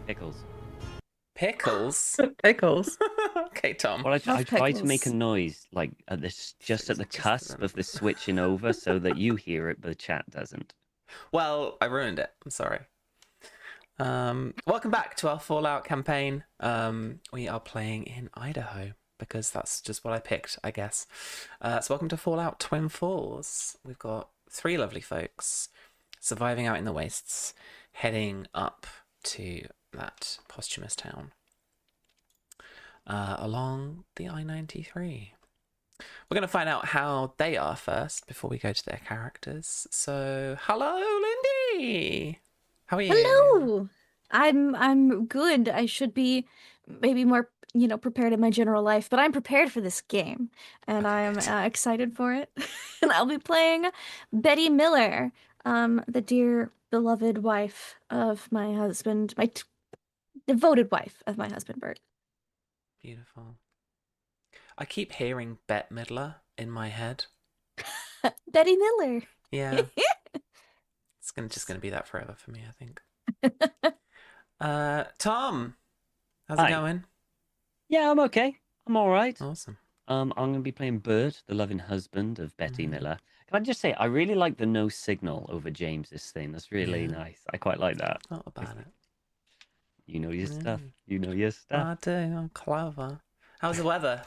Pickles. Pickles? Pickles. Okay, Tom. Well, I Love try to make a pickles. noise like at this, just at the Just cusp of the switching over, so that you hear it, but the chat doesn't. Well, I ruined it. I'm sorry. Welcome back to our Fallout campaign. We are playing in Idaho because that's just what I picked, I guess. So welcome to Fallout Twin Falls. We've got three lovely folks surviving out in the wastes, heading up to that posthumous town along the I-93. We're going to find out how they are first before we go to their characters. So, hello, Lindy. How are you? Hello. I'm good. I should be maybe more, prepared in my general life, but I'm prepared for this game, and Okay, I'm good. excited for it. And I'll be playing Betty Miller, the dear beloved wife of my husband, devoted wife of my husband Bert. Beautiful. I keep hearing Bette Midler in my head. Betty Miller. Yeah, it's just gonna be that forever for me, I think. Tom, how's it Hi. going? Yeah, I'm okay. I'm all right. Awesome. I'm going to be playing Bert, the loving husband of Betty Miller. Can I just say, I really like the no signal over James's thing. That's really nice. I quite like that. Not about it. You know your stuff. Mm. You know your stuff. I do. I'm clever. How's the weather?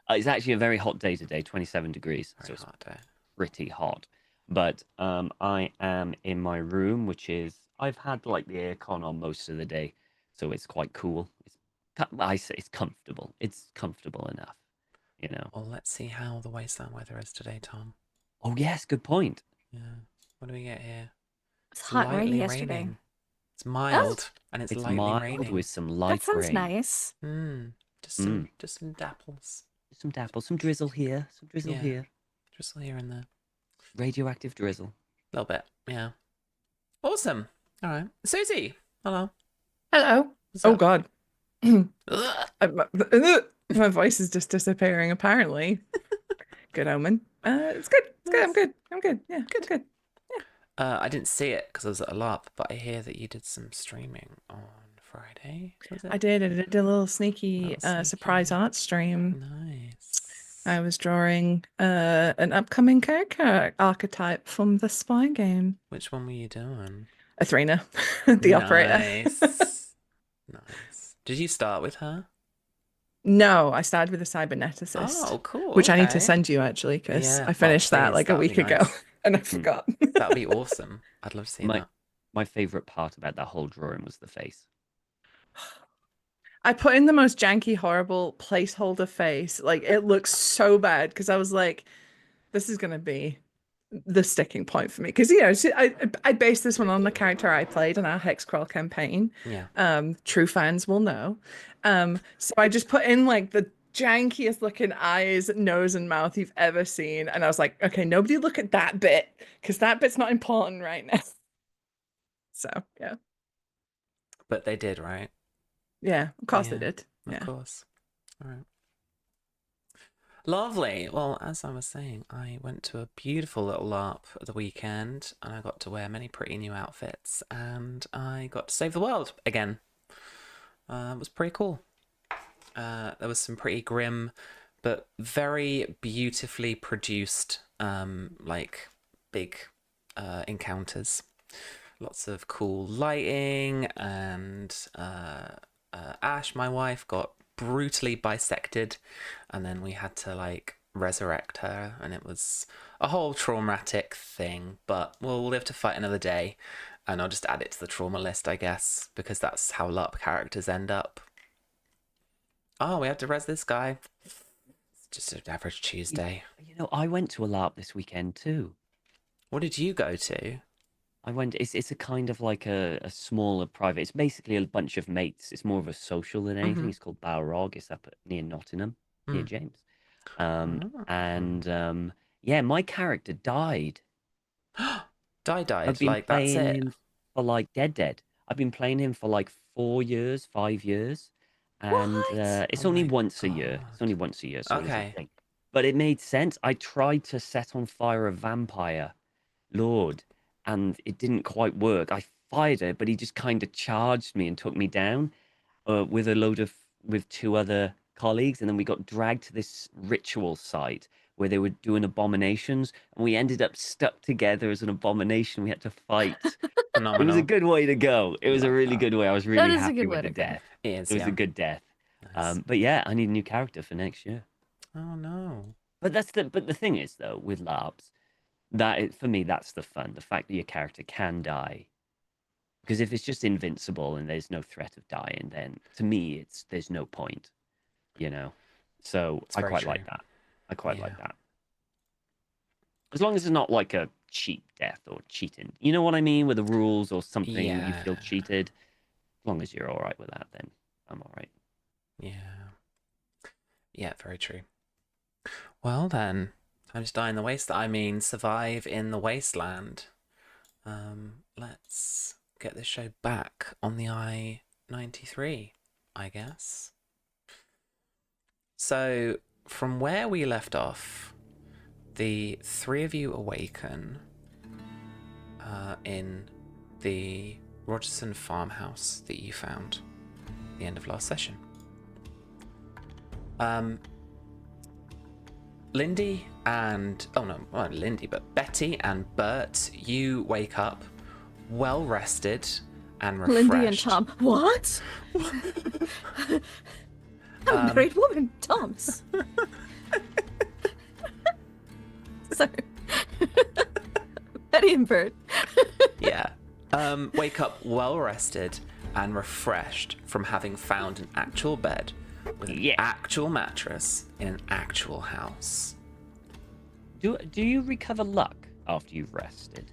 It's actually a very hot day today, 27 degrees. Very So it's hot day. pretty hot. But I am in my room, which is, I've had like the aircon on most of the day, so it's quite cool. I say it's comfortable. It's comfortable enough, you know. Well, let's see how the wasteland weather is today, Tom. Oh yes, good point. Yeah. What do we get here? It's hot and rainy Lightly yesterday. raining. It's mild and it's lightly mild raining. with some That light sounds rain. nice. Just some dapples. Some dapple, some drizzle here, some drizzle Yeah. here. Drizzle here and there. Radioactive drizzle. A little bit, yeah. Awesome. All right. Susie, hello. Hello. What's Oh up? God. Ugh. My voice is just disappearing, apparently. Good omen. It's good. It's good. I'm good. I'm good. Yeah. Good. I didn't see it because I was at a LARP, but I hear that you did some streaming on Friday. Was it? I did a little sneaky surprise art stream. Nice. I was drawing an upcoming character archetype from the spy game. Which one were you doing? Athrena, the operator. Nice. Nice. Did you start with her? No, I started with a cyberneticist. Oh, cool. Which I need to okay. send you actually, because Yeah, I finished that please, like a that'd be week ago nice. and I forgot. That'd be awesome. I'd love to see that. My favorite part about that whole drawing was the face. I put in the most janky, horrible placeholder face. Like it looks so bad because I was like, this is gonna be the sticking point for me. Because I based this one on the character I played in our Hexcrawl campaign. Yeah. True fans will know. So I just put in like the jankiest looking eyes, nose, and mouth you've ever seen. And I was like, okay, nobody look at that bit because that bit's not important right now. So yeah. But they did, right? Yeah, of course they Yeah, did. Of Yeah. course. All right. Lovely. Well, as I was saying, I went to a beautiful little LARP at the weekend and I got to wear many pretty new outfits and I got to save the world again. It was pretty cool. There was some pretty grim but very beautifully produced like big encounters. Lots of cool lighting and Ash, my wife, got brutally bisected and then we had to like resurrect her and it was a whole traumatic thing, but we'll live to fight another day and I'll just add it to the trauma list, I guess, because that's how LARP characters end up. Oh, we have to res this guy. It's just an average Tuesday. You know, I went to a LARP this weekend too. What did you go to? I went. It's a kind of like a smaller private. It's basically a bunch of mates. It's more of a social than anything. It's called Balrog. It's up near Nottingham, near James. Yeah, my character died. Died, I've been like that's playing it. him for like dead. I've been playing him for like 4 years, 5 years, and it's Oh only my once a year. It's only God. once a year, so it is a Okay. thing. But it made sense. I tried to set on fire a vampire lord, and it didn't quite work. I fired it, but he just kind of charged me and took me down with with two other colleagues, and then we got dragged to this ritual site where they were doing abominations, and we ended up stuck together as an abomination. We had to fight. It was a Phenomenal. good way to go. It was a Love really that. good way. I was That really is a happy good with way the to go. death. It is, It was yeah. a good death. Nice. But yeah, I need a new character for next year. Oh no. But the thing is though, with LARPs, for me that's the fun. The fact that your character can die. Because if it's just invincible and there's no threat of dying, then to me there's no point, you know. So It's I very quite true. like that. I quite like Yeah. that. As long as it's not like a cheap death or cheating. You know what I mean? With the rules or something you feel Yeah. cheated. As long as you're all right with that, then I'm all right. Yeah. Yeah, very true. Well then, time to die in the waste. I mean, survive in the wasteland. Let's get this show back on the I-93, I guess. So, from where we left off, the three of you awaken in the Rogerson farmhouse that you found at the end of last session. Lindy and not Lindy, but Betty and Bert, you wake up well rested and refreshed. Lindy and Tom. What? I'm a married woman, Thomas. Sorry. Betty and Bert. Yeah. Wake up well rested and refreshed from having found an actual bed with an Yeah. actual mattress in an actual house. Do you recover luck after you've rested?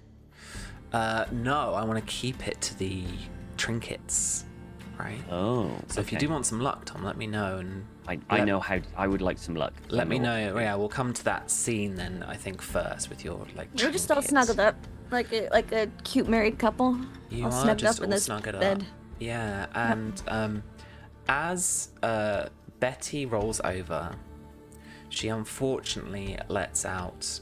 No, I want to keep it to the trinkets, right? Oh. So if you do want some luck, Tom, let me know and I know how I would like some luck. let me what know. to do. Yeah, we'll come to that scene then. I think first with your like. We're just all trinkets. snuggled up like a cute married couple. You all are snugged just up in all this snuggled bed. up. Yeah, and as Betty rolls over, she unfortunately lets out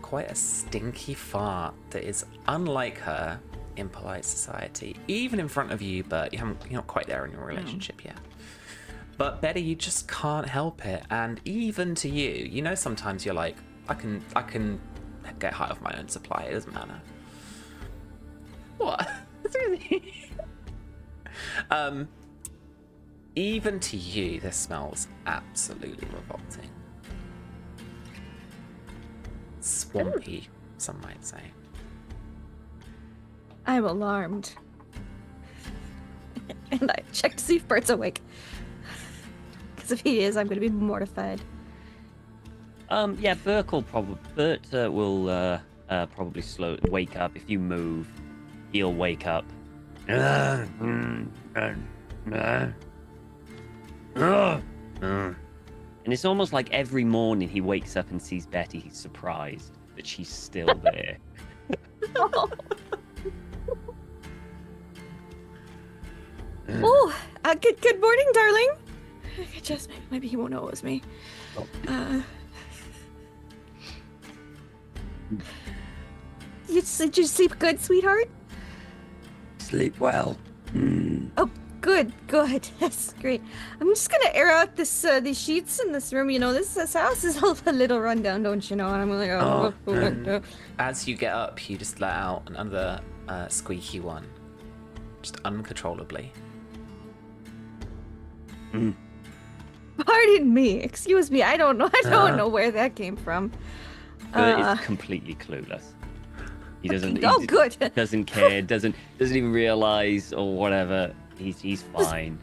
quite a stinky fart that is unlike her in polite society, even in front of you. But you're not quite there in your relationship yet. But Betty, you just can't help it, and even to you, you know, sometimes you're like, I can get high off my own supply. It doesn't matter. What? Even to you, this smells absolutely revolting. Swampy, some might say. I'm alarmed. And I check to see if Bert's awake. Because if he is, I'm going to be mortified. Yeah, Bert will probably wake up if you move. He'll wake up. And it's almost like every morning he wakes up and sees Betty, he's surprised that she's still there. Oh, good morning, darling. Just maybe he won't know it was me. Did you sleep good, sweetheart? Sleep well. Oh, good. That's great. I'm just gonna air out these sheets in this room. You know, this house is all a little rundown, don't you know? And I'm like, As you get up, you just let out another squeaky one, just uncontrollably. Pardon me. Excuse me. I don't know. I don't know where that came from. Bert is completely clueless. He doesn't. Oh, he good. Doesn't care. Doesn't even realize or whatever. He's fine.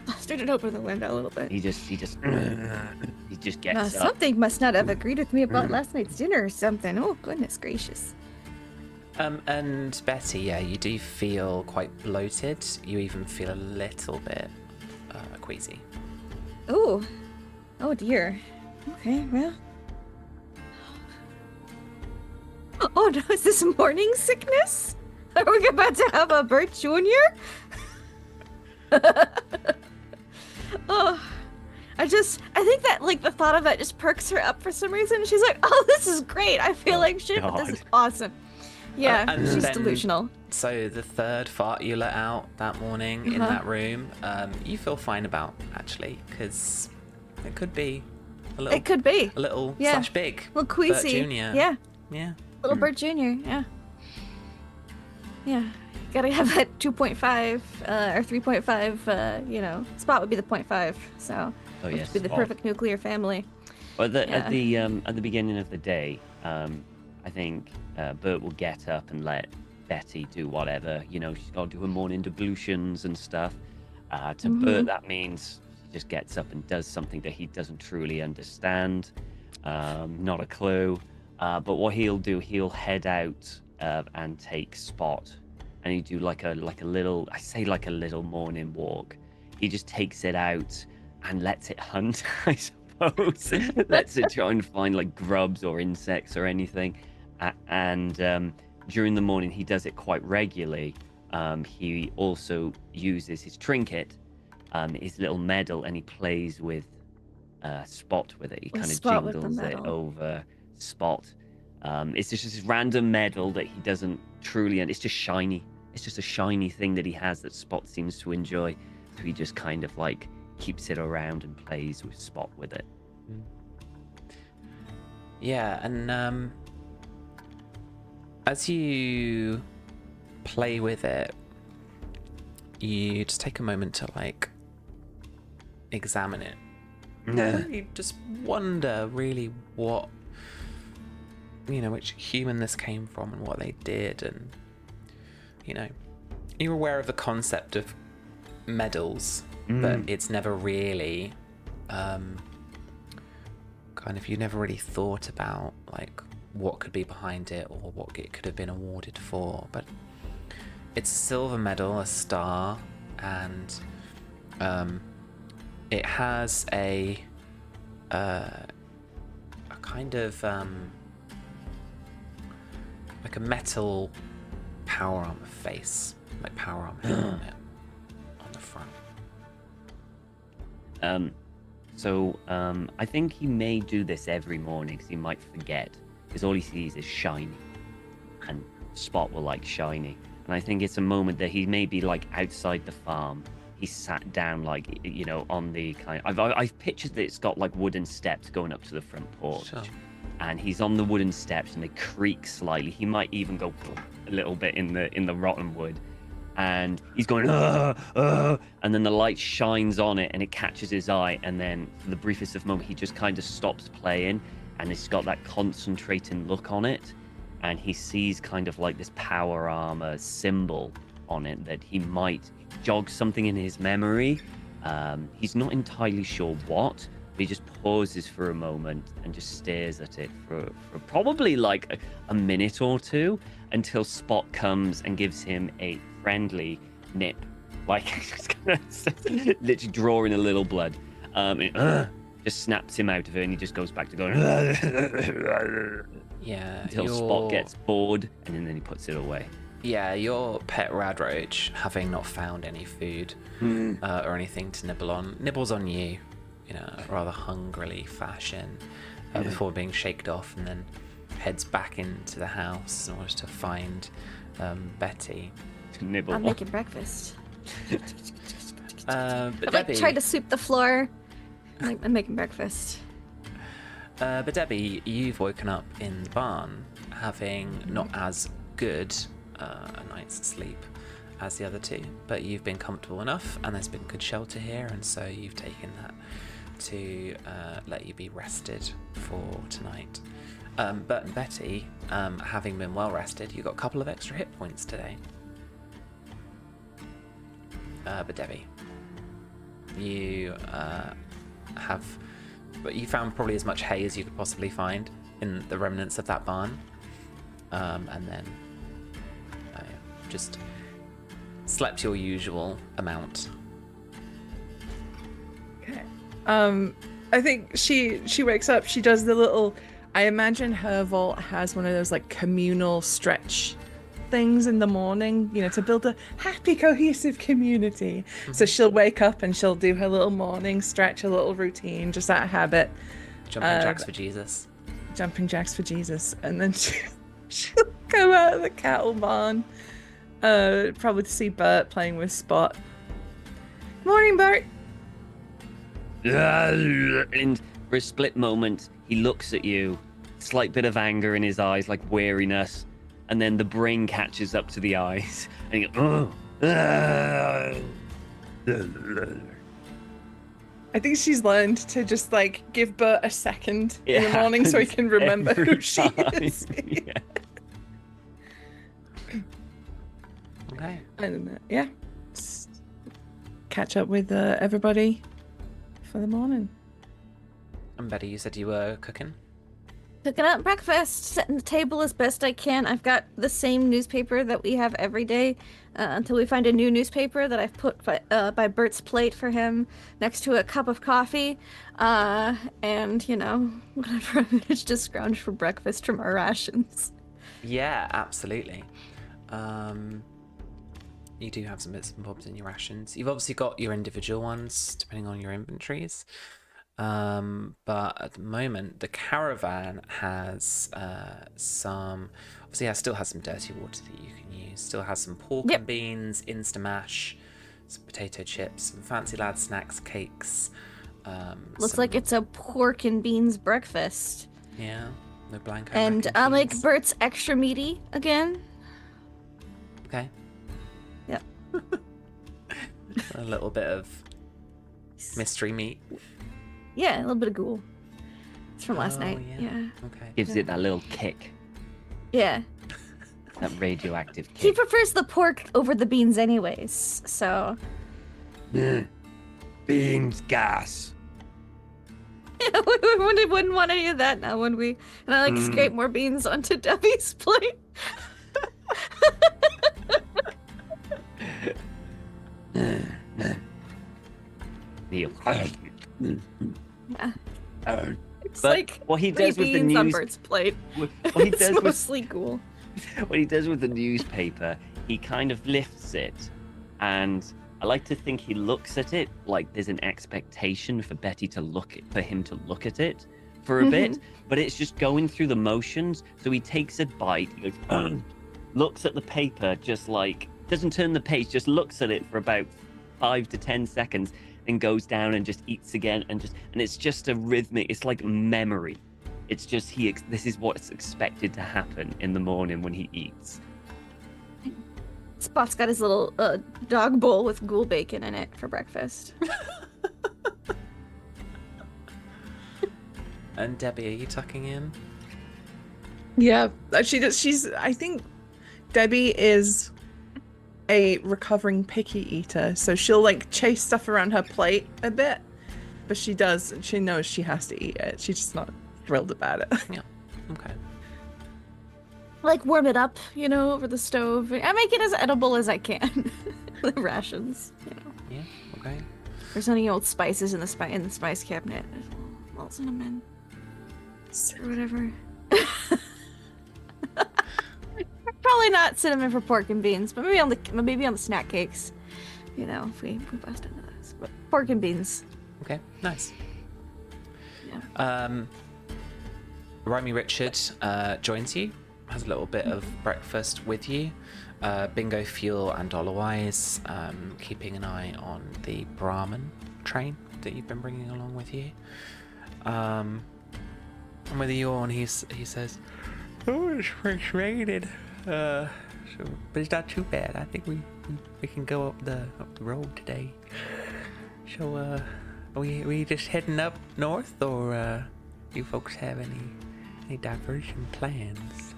Busted it open the window a little bit. He just gets up. Something must not have agreed with me about last night's dinner or something. Oh, goodness gracious. And Betty, yeah, you do feel quite bloated. You even feel a little bit queasy. Oh dear. Okay, well. Oh no, is this morning sickness? Are we about to have a Bert Jr.? Oh, I think that like the thought of that just perks her up for some reason. She's like, oh, this is great. I feel like shit, but this is God. awesome. Yeah, and she's then- delusional. So the third fart you let out that morning in that room, you feel fine about, actually, because it could be a little... It could be. A little Yeah. slash big. Little Bert queasy. Jr. Yeah. Yeah. Little Bert Jr. Yeah. Yeah. Gotta have that 2.5 or 3.5. Spot would be the 0.5. So Oh which yes. would be the perfect nuclear family. But at Yeah. the beginning of the day, I think Bert will get up and let Betty do whatever. She's got to do her morning ablutions and stuff. To Bert, that means she just gets up and does something that he doesn't truly understand. Not a clue. But what he'll do, he'll head out and take Spot, and he do like a little, I say like a little morning walk. He just takes it out and lets it hunt, I suppose. Lets it try and find like grubs or insects or anything. And during the morning, he does it quite regularly. He also uses his trinket, his little medal, and he plays with Spot with it. He kind of Spot with the jingles it medal. over Spot. It's just this random medal that he doesn't truly, and it's just shiny. It's just a shiny thing that he has that Spot seems to enjoy. So he just kind of like keeps it around and plays with Spot with it. Yeah, and as you play with it, you just take a moment to like examine it. You just wonder really what, which human this came from and what they did, and you're aware of the concept of medals, but it's never really you never really thought about like what could be behind it or what it could have been awarded for. But it's a silver medal, a star, and it has a kind of like a metal power armor face, like power armor helmet on the front. So I think he may do this every morning because he might forget, because all he sees is shiny, and Spot will like shiny. And I think it's a moment that he may be like outside the farm. He's sat down like on the kind. I've pictured that it's got like wooden steps going up to the front porch, Sure. and he's on the wooden steps and they creak slightly. He might even go a little bit in the rotten wood. And he's going, and then the light shines on it and it catches his eye. And then for the briefest of moment, he just kind of stops playing and it's got that concentrating look on it. And he sees kind of like this power armor symbol on it that he might jog something in his memory. He's not entirely sure what, but he just pauses for a moment and just stares at it for probably like a minute or two until Spot comes and gives him a friendly nip, like just kind of literally drawing a little blood. Just snaps him out of it, and he just goes back to going Yeah, until Spot gets bored, and then he puts it away. Yeah, your pet Radroach, having not found any food or anything to nibble on, nibbles on you, rather hungrily fashion, before being shaked off, and then heads back into the house in order to find Betty. Nibble. I'm making breakfast. But I've Debbie, tried to sweep the floor. I'm making breakfast. but Debbie, you've woken up in the barn, having not as good a night's sleep as the other two, but you've been comfortable enough, and there's been good shelter here, and so you've taken that to let you be rested for tonight. But Betty, having been well rested, you got a couple of extra hit points today. But Debbie, you you found probably as much hay as you could possibly find in the remnants of that barn, and then just slept your usual amount. Okay. I think she wakes up. She does the little. I imagine her vault has one of those like communal stretch things in the morning, to build a happy, cohesive community. Mm-hmm. So she'll wake up and she'll do her little morning stretch, a little routine, just out of habit. Jumping jacks for Jesus. Jumping jacks for Jesus, and then She'll come out of the cattle barn. Probably to see Bert playing with Spot. Morning, Bert. And for a split moment, he looks at you, slight bit of anger in his eyes, like weariness, and then the brain catches up to the eyes, and he goes, I think she's learned to just like give Bert a second in the It morning so he happens can remember every who she is. time. Yeah. Okay. And yeah, just catch up with everybody for the morning. And Betty, you said you were cooking? Cooking up breakfast, setting the table as best I can. I've got the same newspaper that we have every day until we find a new newspaper that I've put by Bert's plate for him next to a cup of coffee. And, you know, whatever I manage to scrounge for breakfast from our rations. Yeah, absolutely. You do have some bits and bobs in your rations. You've obviously got your individual ones, depending on your inventories. But at the moment, the caravan has some. Obviously, it still has some dirty water that you can use. Still has some pork and beans, Instamash, some potato chips, some fancy lad snacks, cakes. Looks like it's a pork and beans breakfast. Yeah, no blanco. And mac I'll make cheese. Bert's extra meaty again. Okay. Yep. A little bit of mystery meat. Yeah, a little bit of ghoul. It's from last night. Yeah. Okay. Gives it that little kick, Yeah. that radioactive He kick. prefers the pork over the beans anyways, so Beans gas. we wouldn't want any of that now, would we? And I scrape more beans onto Debbie's plate. Neil. Yeah. It's But like what he three does with the beans on news, Bert's plate. what he It's does with mostly ghoul. what he does with the newspaper, he kind of lifts it, and I like to think he looks at it like there's an expectation for him to look at it for a bit, but it's just going through the motions. So he takes a bite, he goes, looks at the paper, just like doesn't turn the page, just looks at it for about 5 to 10 seconds, and goes down and just eats again, and it's just a rhythmic. It's like memory. It's just this is what's expected to happen in the morning when he eats. Spot's got his little dog bowl with ghoul bacon in it for breakfast. And Debbie, are you tucking in? Yeah, she does. I think Debbie is a recovering picky eater, so she'll like chase stuff around her plate a bit, but she knows she has to eat it. She's just not thrilled about it. Yeah. Okay. Like warm it up, you know, over the stove. I make it as edible as I can. The rations, you know. Yeah. Okay. There's any old spices in the spice cabinet. Little cinnamon or whatever. Probably not cinnamon for pork and beans, but maybe on the snack cakes. You know, if we bust into this. But pork and beans. Okay. Nice. Yeah. Rhymy Richard joins you, has a little bit of breakfast with you. Bingo Fuel and Dollarwise, keeping an eye on the Brahmin train that you've been bringing along with you. And with a yawn, he says, "Oh, it's raining. But it's not too bad. I think we can go up the road today. So, are we just heading up north, or you folks have any diversion plans?"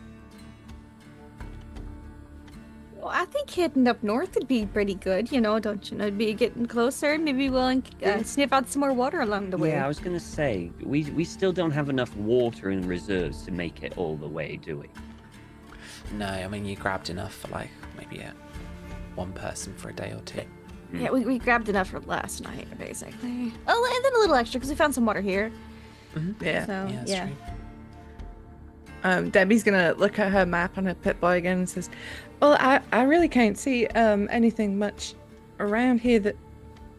Well, I think heading up north would be pretty good, you know, don't you know? Be getting closer. Maybe we'll sniff out some more water along the way. Yeah, I was gonna say we still don't have enough water in reserves to make it all the way, do we? No, I mean, you grabbed enough for like maybe one person for a day or two. Yeah, we grabbed enough for last night, basically. Oh, and then a little extra because we found some water here. Yeah. So Yeah, that's yeah. true. Debbie's gonna look at her map on her Pip-Boy again and says, "Well, I really can't see anything much around here that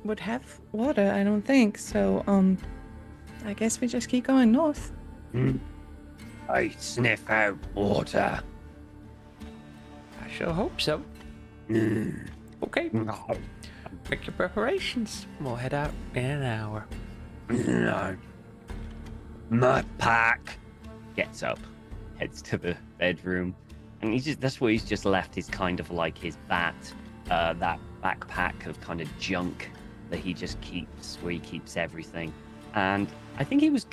would have water. I don't think so. I guess we just keep going north." I sniff out water. sure hope so. Okay. Make your preparations. We'll head out in an hour. No. My pack. Gets up, heads to the bedroom, and that's where he's just left his kind of like his bat, that backpack of kind of junk that he just keeps, where he keeps everything. And I think was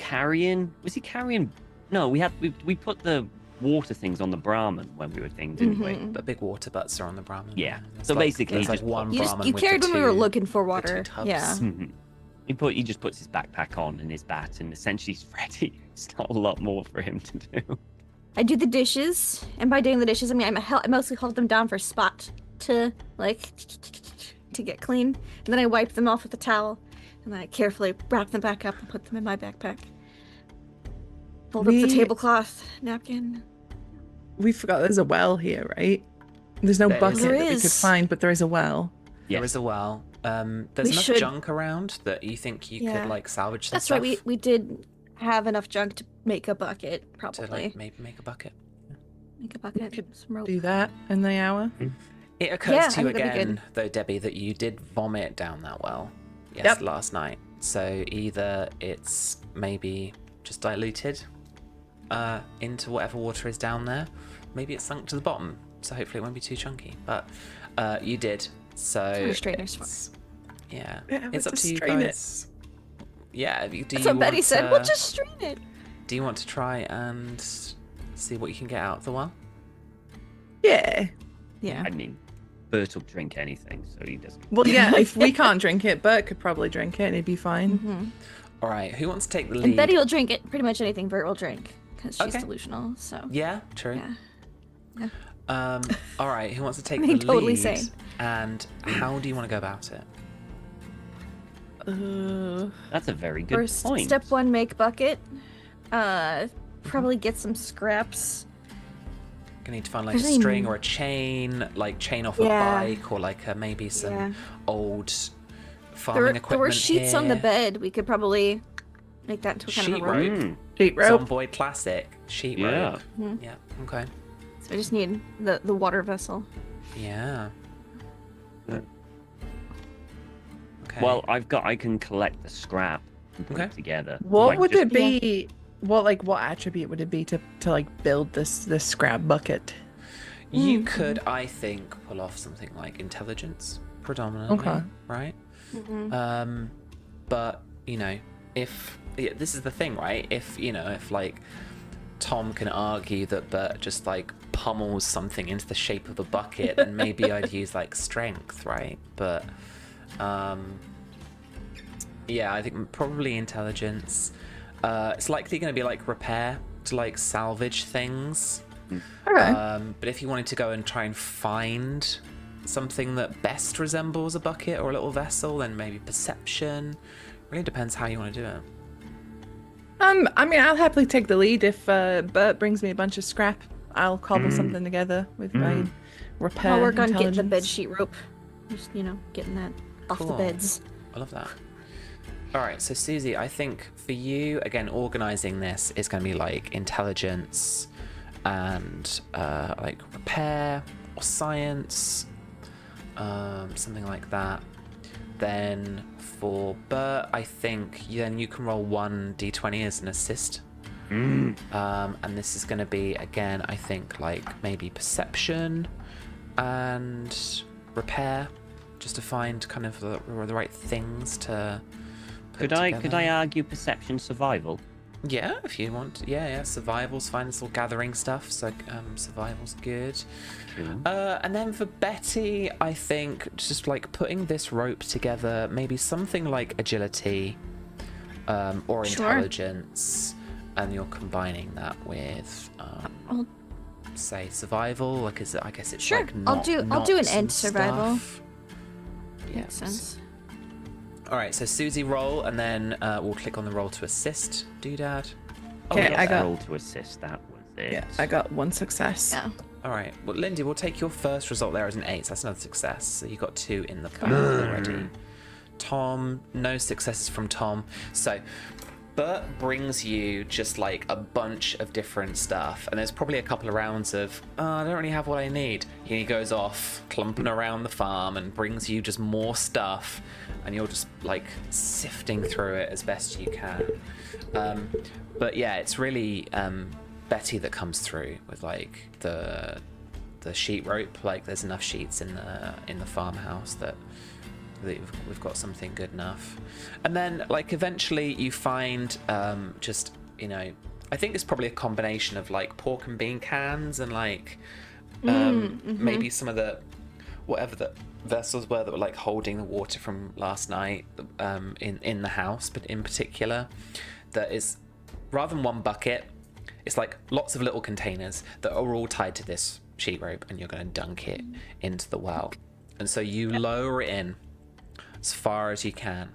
he carrying? No, we put the water things on the Brahmin when we were things, didn't we? The big water butts are on the Brahmin. Yeah. There's So like, basically, there's like just one You Brahmin with carried the when we were two- looking for the two water. tubs. Yeah. He just puts his backpack on and his bat, and essentially he's ready. It's not a lot more for him to do. I do the dishes, and by doing the dishes, I mean I mostly hold them down for Spot to like to get clean, and then I wipe them off with a towel, and then I carefully wrap them back up and put them in my backpack. Fold up the tablecloth, napkin. We forgot there's a well here, right? There's no There bucket There that we could is. find, but there is a well. There is a well. There's We enough should- junk around that you think you Yeah. could like salvage some That's stuff right. We did have enough junk to make a bucket, to probably. like maybe make a bucket. Make a bucket. could Some rope. Do that in the hour. It occurs Yeah, to you I think that'd be again, though, Debbie, that you did vomit down that well. Yes, Yep. last night. So either it's maybe just diluted into whatever water is down there, maybe it's sunk to the bottom. So hopefully it won't be too chunky. But you did. So That's what a strainer's for. yeah, Yeah, it's we'll up just to you strain it. guys. Yeah, do That's you what Betty want, said. We'll just strain it. Do you want to try and see what you can get out of the well? Yeah. Yeah. I mean, Bert will drink anything, so he doesn't. Well, yeah, if we can't drink it, Bert could probably drink it and he'd be fine. hmm All right, who wants to take the lead? And Betty will drink it. Pretty much anything Bert will drink because she's Okay. delusional. So Yeah, true. yeah. All right, who wants to take I mean, the totally lead? sane. And how do you want to go about it? That's a very good First, point. step one, make bucket. Probably get some scraps. Gonna need to find like a I mean- string or a chain, like chain off Yeah. a bike, or like maybe some Yeah. old farming There equipment. were sheets on the here. bed. We could probably make that into a kind Sheet of a rope. rope. Mm, Sheet rope. Zomboid classic sheet yeah. rope. Mhm. Yeah. Okay. So I just need the water vessel. Yeah. Yeah. Okay. Well, I can collect the scrap and put Okay. it together. What Like, would just- it be? What attribute would it be to like build this scrap bucket? you could, I think, pull off something like intelligence predominantly, Okay. right? Mm-hmm. But you know, if this is the thing, right? If like Tom can argue that Bert just like pummels something into the shape of a bucket, then maybe I'd use like strength, right? But yeah, I think probably intelligence. It's likely going to be like repair to like salvage things. Okay. But if you wanted to go and try and find something that best resembles a bucket or a little vessel, then maybe perception. Really depends how you want to do it. I mean, I'll happily take the lead if Bert brings me a bunch of scrap. I'll cobble something together with my repair. I'll work on getting the intelligence. bed sheet rope. Just getting that off the Cool. beds. I love that. All right, so Susie, I think for you, again, organizing this is going to be like intelligence and like repair or science, something like that. Then for Bert, I think then you can roll 1d20 as an assist. And this is going to be, again, I think like maybe perception and repair, just to find kind of the right things to put Could I together. argue perception survival? Yeah, if you want. Yeah. Survival's fine. It's all gathering stuff, so survival's good. Cool. And then for Betty, I think just like putting this rope together, maybe something like agility or Sure. intelligence, and you're combining that with I'll- say survival. Like, I guess it's Sure, like I'll do an knots end and survival. stuff. Makes sense. All right, so Susie roll, and then we'll click on the roll to assist. Doodad. Okay, I got- roll to assist. That was it. Yeah, I got one success. Yeah. All right. Well, Lindy, we'll take your first result there as an 8. So that's another success. So you got 2 in the bag already. Tom, no successes from Tom. So Bert brings you just like a bunch of different stuff, and there's probably a couple of rounds of, oh, I don't really have what I need. He goes off clumping around the farm and brings you just more stuff, and you're just like sifting through it as best you can. But yeah, it's really Betty that comes through with like the sheet rope. Like there's enough sheets in the farmhouse that we've got something good enough. And then like eventually you find just, you know, I think it's probably a combination of like pork and bean cans and like maybe some of the whatever the vessels were that were like holding the water from last night in the house, but in particular that is, rather than one bucket, it's like lots of little containers that are all tied to this sheet rope, and you're going to dunk it into the well. And so you lower it in as far as you can,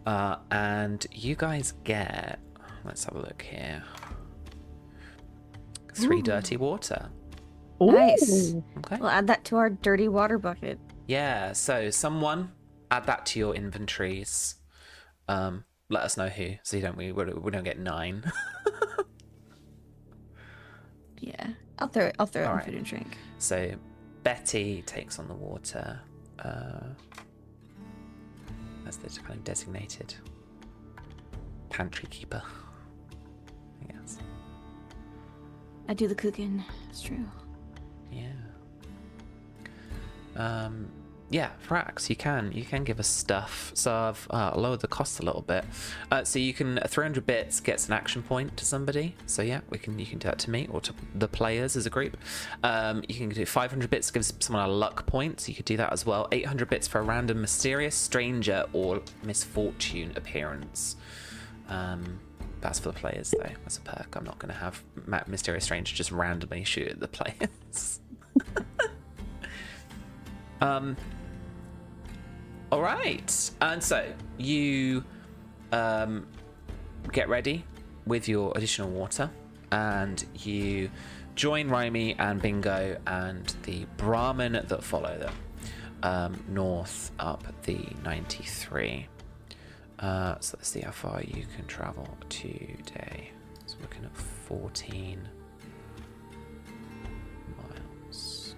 and you guys get, let's have a look here, 3 dirty water. Nice. Okay. We'll add that to our dirty water bucket. Yeah, so someone add that to your inventories. Let us know who, so you don't we don't get 9. Yeah, I'll throw it in right. food and drink. So Betty takes on the water as the kind of designated pantry keeper, I guess. I do the cooking. It's true. Yeah. Yeah, Frax, you can give us stuff. So I've lowered the cost a little bit. So you can 300 bits gets an action point to somebody. So yeah, you can do that to me or to the players as a group. You can do 500 bits gives someone a luck point. So you could do that as well. 800 bits for a random mysterious stranger or misfortune appearance. That's for the players though. That's a perk. I'm not going to have mysterious stranger just randomly shoot at the players. All right, and so you get ready with your additional water, and you join Rhymy and Bingo and the Brahmin that follow them north up the 93. So let's see how far you can travel today. So we're looking at 14 miles.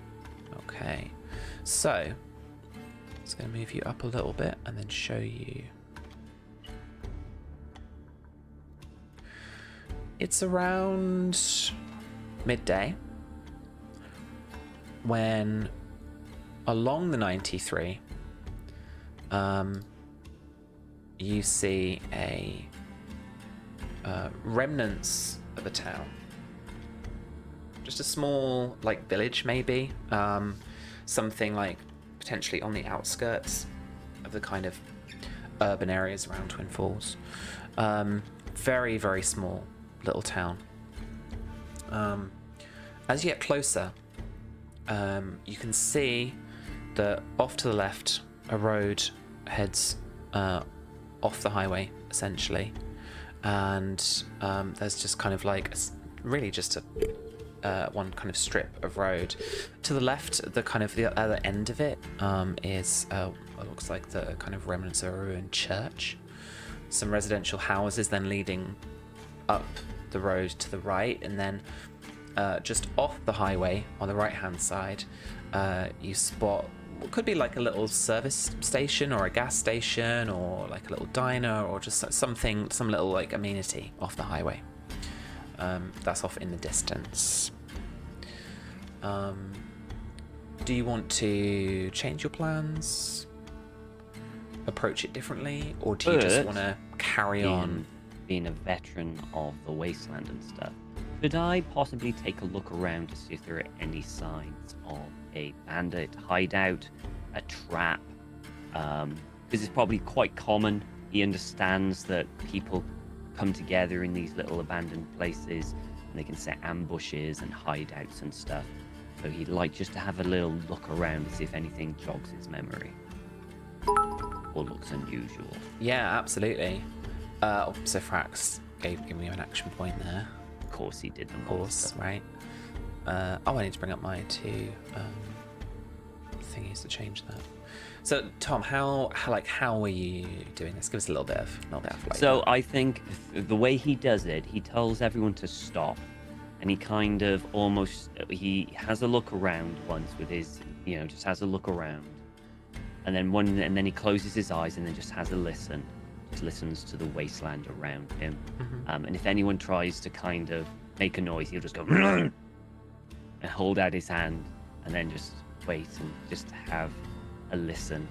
Okay, so it's going to move you up a little bit and then show you. It's around midday when along the 93 you see a remnants of a town. Just a small like village maybe. Something like potentially on the outskirts of the kind of urban areas around Twin Falls. Very, very small little town. As you get closer, you can see that off to the left, a road heads off the highway, essentially. And there's just kind of like, really just a one kind of strip of road. To the left, the kind of the other end of it is what looks like the kind of remnants of a ruined church. Some residential houses then leading up the road to the right, and then just off the highway on the right hand side you spot what could be like a little service station or a gas station or like a little diner or just something, some little like amenity off the highway. That's off in the distance. Do you want to change your plans, approach it differently, or do you just want to carry on? Being a veteran of the wasteland and stuff, could I possibly take a look around to see if there are any signs of a bandit hideout, a trap? Because it's probably quite common. He understands that people come together in these little abandoned places and they can set ambushes and hideouts and stuff. So he'd like just to have a little look around to see if anything jogs his memory or looks unusual. Yeah, absolutely. So Frax gave me an action point there. Of course he did. Of course, right. I need to bring up my 2 thingies to change that. So, Tom, how are you doing this? Give us a little bit of flavor. So I think the way he does it, he tells everyone to stop, and he kind of almost he has a look around once with his, just has a look around, and then he closes his eyes and then just has a listen, just listens to the wasteland around him, and if anyone tries to kind of make a noise, he'll just go and hold out his hand, and then just wait and just have a listen.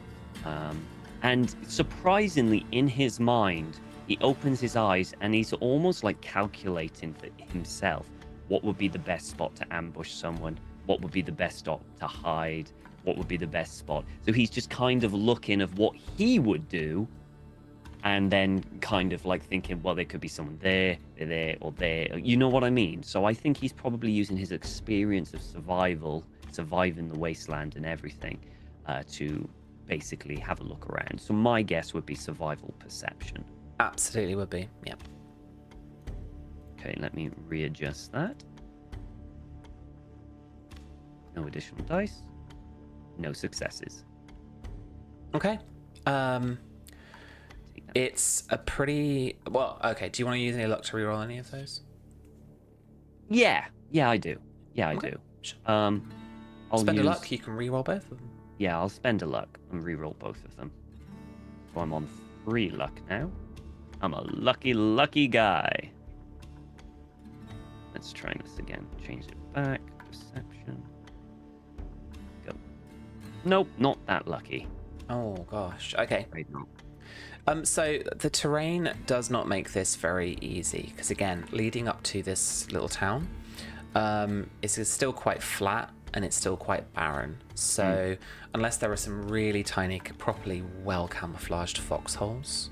And surprisingly, in his mind, he opens his eyes and he's almost like calculating for himself what would be the best spot to ambush someone, what would be the best spot to hide, what would be the best spot. So he's just kind of looking of what he would do, and then kind of like thinking, well, there could be someone there, or there. You know what I mean? So I think he's probably using his experience of surviving the wasteland and everything, to basically have a look around. So my guess would be survival perception. Absolutely would be. Yeah. Okay, let me readjust that. No additional dice. No successes. Okay. It's a pretty well. Okay. Do you want to use any luck to reroll any of those? Yeah, I do. I do. Sure. I'll Spend a use... luck. You can reroll both of them. Yeah, I'll spend a luck and reroll both of them. So I'm on 3 luck now. I'm a lucky guy. Let's try this again. Change it back. Perception. Go. Nope, not that lucky. Oh gosh. Okay. Right now. So the terrain does not make this very easy because again, leading up to this little town, it's still quite flat and it's still quite barren. So unless there are some really tiny, properly well camouflaged foxholes,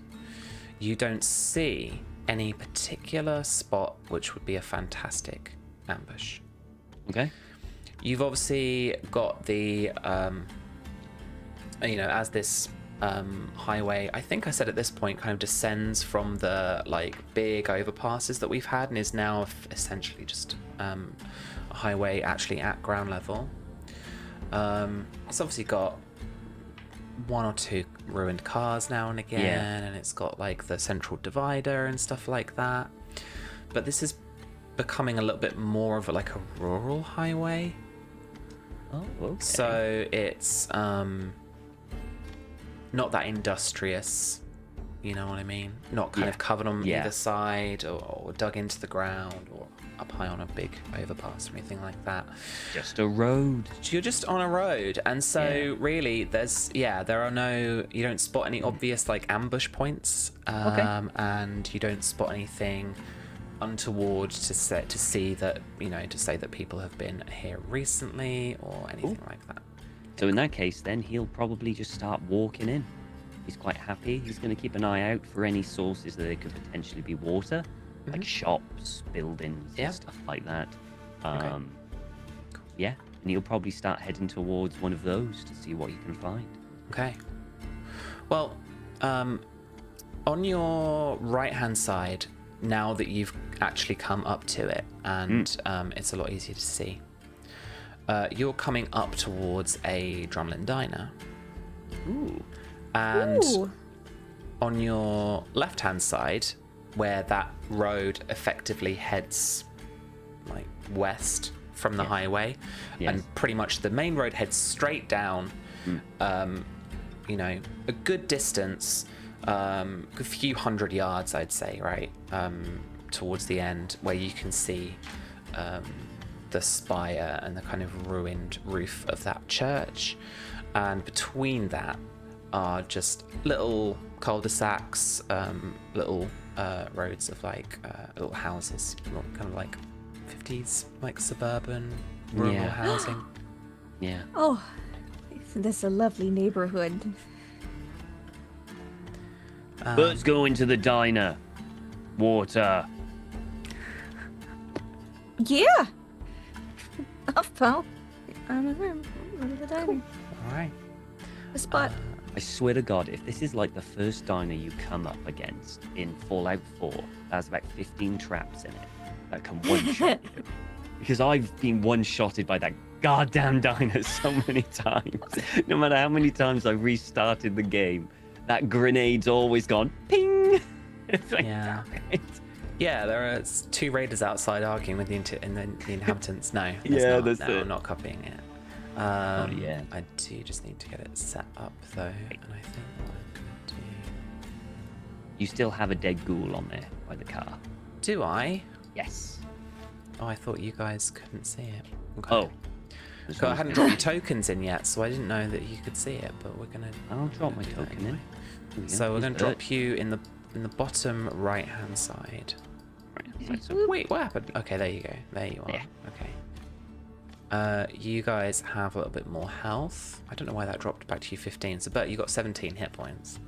you don't see any particular spot which would be a fantastic ambush. Okay. You've obviously got the, as this highway, I think I said at this point, kind of descends from the like big overpasses that we've had and is now essentially just a highway actually at ground level. It's obviously got 1 or 2 ruined cars now and again, and it's got like the central divider and stuff like that. But this is becoming a little bit more of a rural highway. Oh, okay. So it's not that industrious, you know what I mean? Not kind of covered on either side or dug into the ground or up high on a big overpass or anything like that. Just a road. You're just on a road, and so really you don't spot any obvious ambush points, and you don't spot anything untoward to say that people have been here recently or anything like that. So in that case, then he'll probably just start walking in. He's quite happy. He's going to keep an eye out for any sources that there could potentially be water, like shops, buildings, and stuff like that. Yeah, and he'll probably start heading towards one of those to see what he can find. Okay. Well, on your right-hand side, now that you've actually come up to it, and it's a lot easier to see, you're coming up towards a drumlin diner. Ooh. And Ooh. on your left-hand side, where that road effectively heads west from the highway, and pretty much the main road heads straight down, a good distance, a few hundred yards, I'd say, right, towards the end, where you can see the spire and the kind of ruined roof of that church, and between that are just little cul-de-sacs, little roads of little houses, kind of 50s suburban rural housing. Yeah. Oh, this is a lovely neighborhood. Let's go into the diner. Water. Yeah. Off, pal. I'm in the room. I'm in the diner. All right. The spot. I swear to God, if this is the first diner you come up against in Fallout 4, there's about 15 traps in it that can one-shot you. Because I've been one-shotted by that goddamn diner so many times. No matter how many times I restarted the game, that grenade's always gone ping. It's like, Yeah. damn it. Yeah, there are 2 raiders outside arguing with the inhabitants. No, there's Yeah, not. that's No, it. I'm not copying it. Yeah. I do just need to get it set up though, and I think what I'm gonna do. You still have a dead ghoul on there by the car. Do I? Yes. Oh, I thought you guys couldn't see it. Okay. Oh. So I hadn't dropped your tokens in yet, so I didn't know that you could see it. But we're gonna. I'll drop my do that token anyway. in. So we're Here's gonna Bert. drop you in the bottom right hand side. Right, so Wait, what happened? Okay, there you go. There you are. Yeah. Okay. You guys have a little bit more health. I don't know why that dropped back to you 15. So, Bert, you got 17 hit points.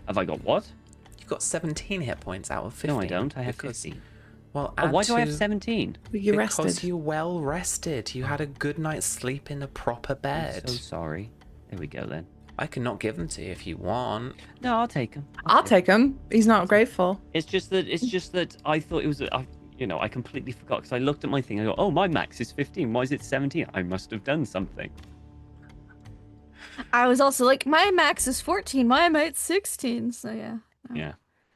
have I got what? You've got 17 hit points out of 15. No, I don't. I have because- 50. Well, Oh, why add do I have to- 17? You Because rested. you're well rested. You had a good night's sleep in a proper I'm bed. so sorry. There we go then. I can not give them to you if you want. No, I'll take him. I'll take him. He's not grateful. It's just that I thought it was I completely forgot because I looked at my thing. I go, oh, my max is 15. Why is it 17? I must have done something. I was also like, my max is 14. Why am I at 16? So yeah. No. Yeah.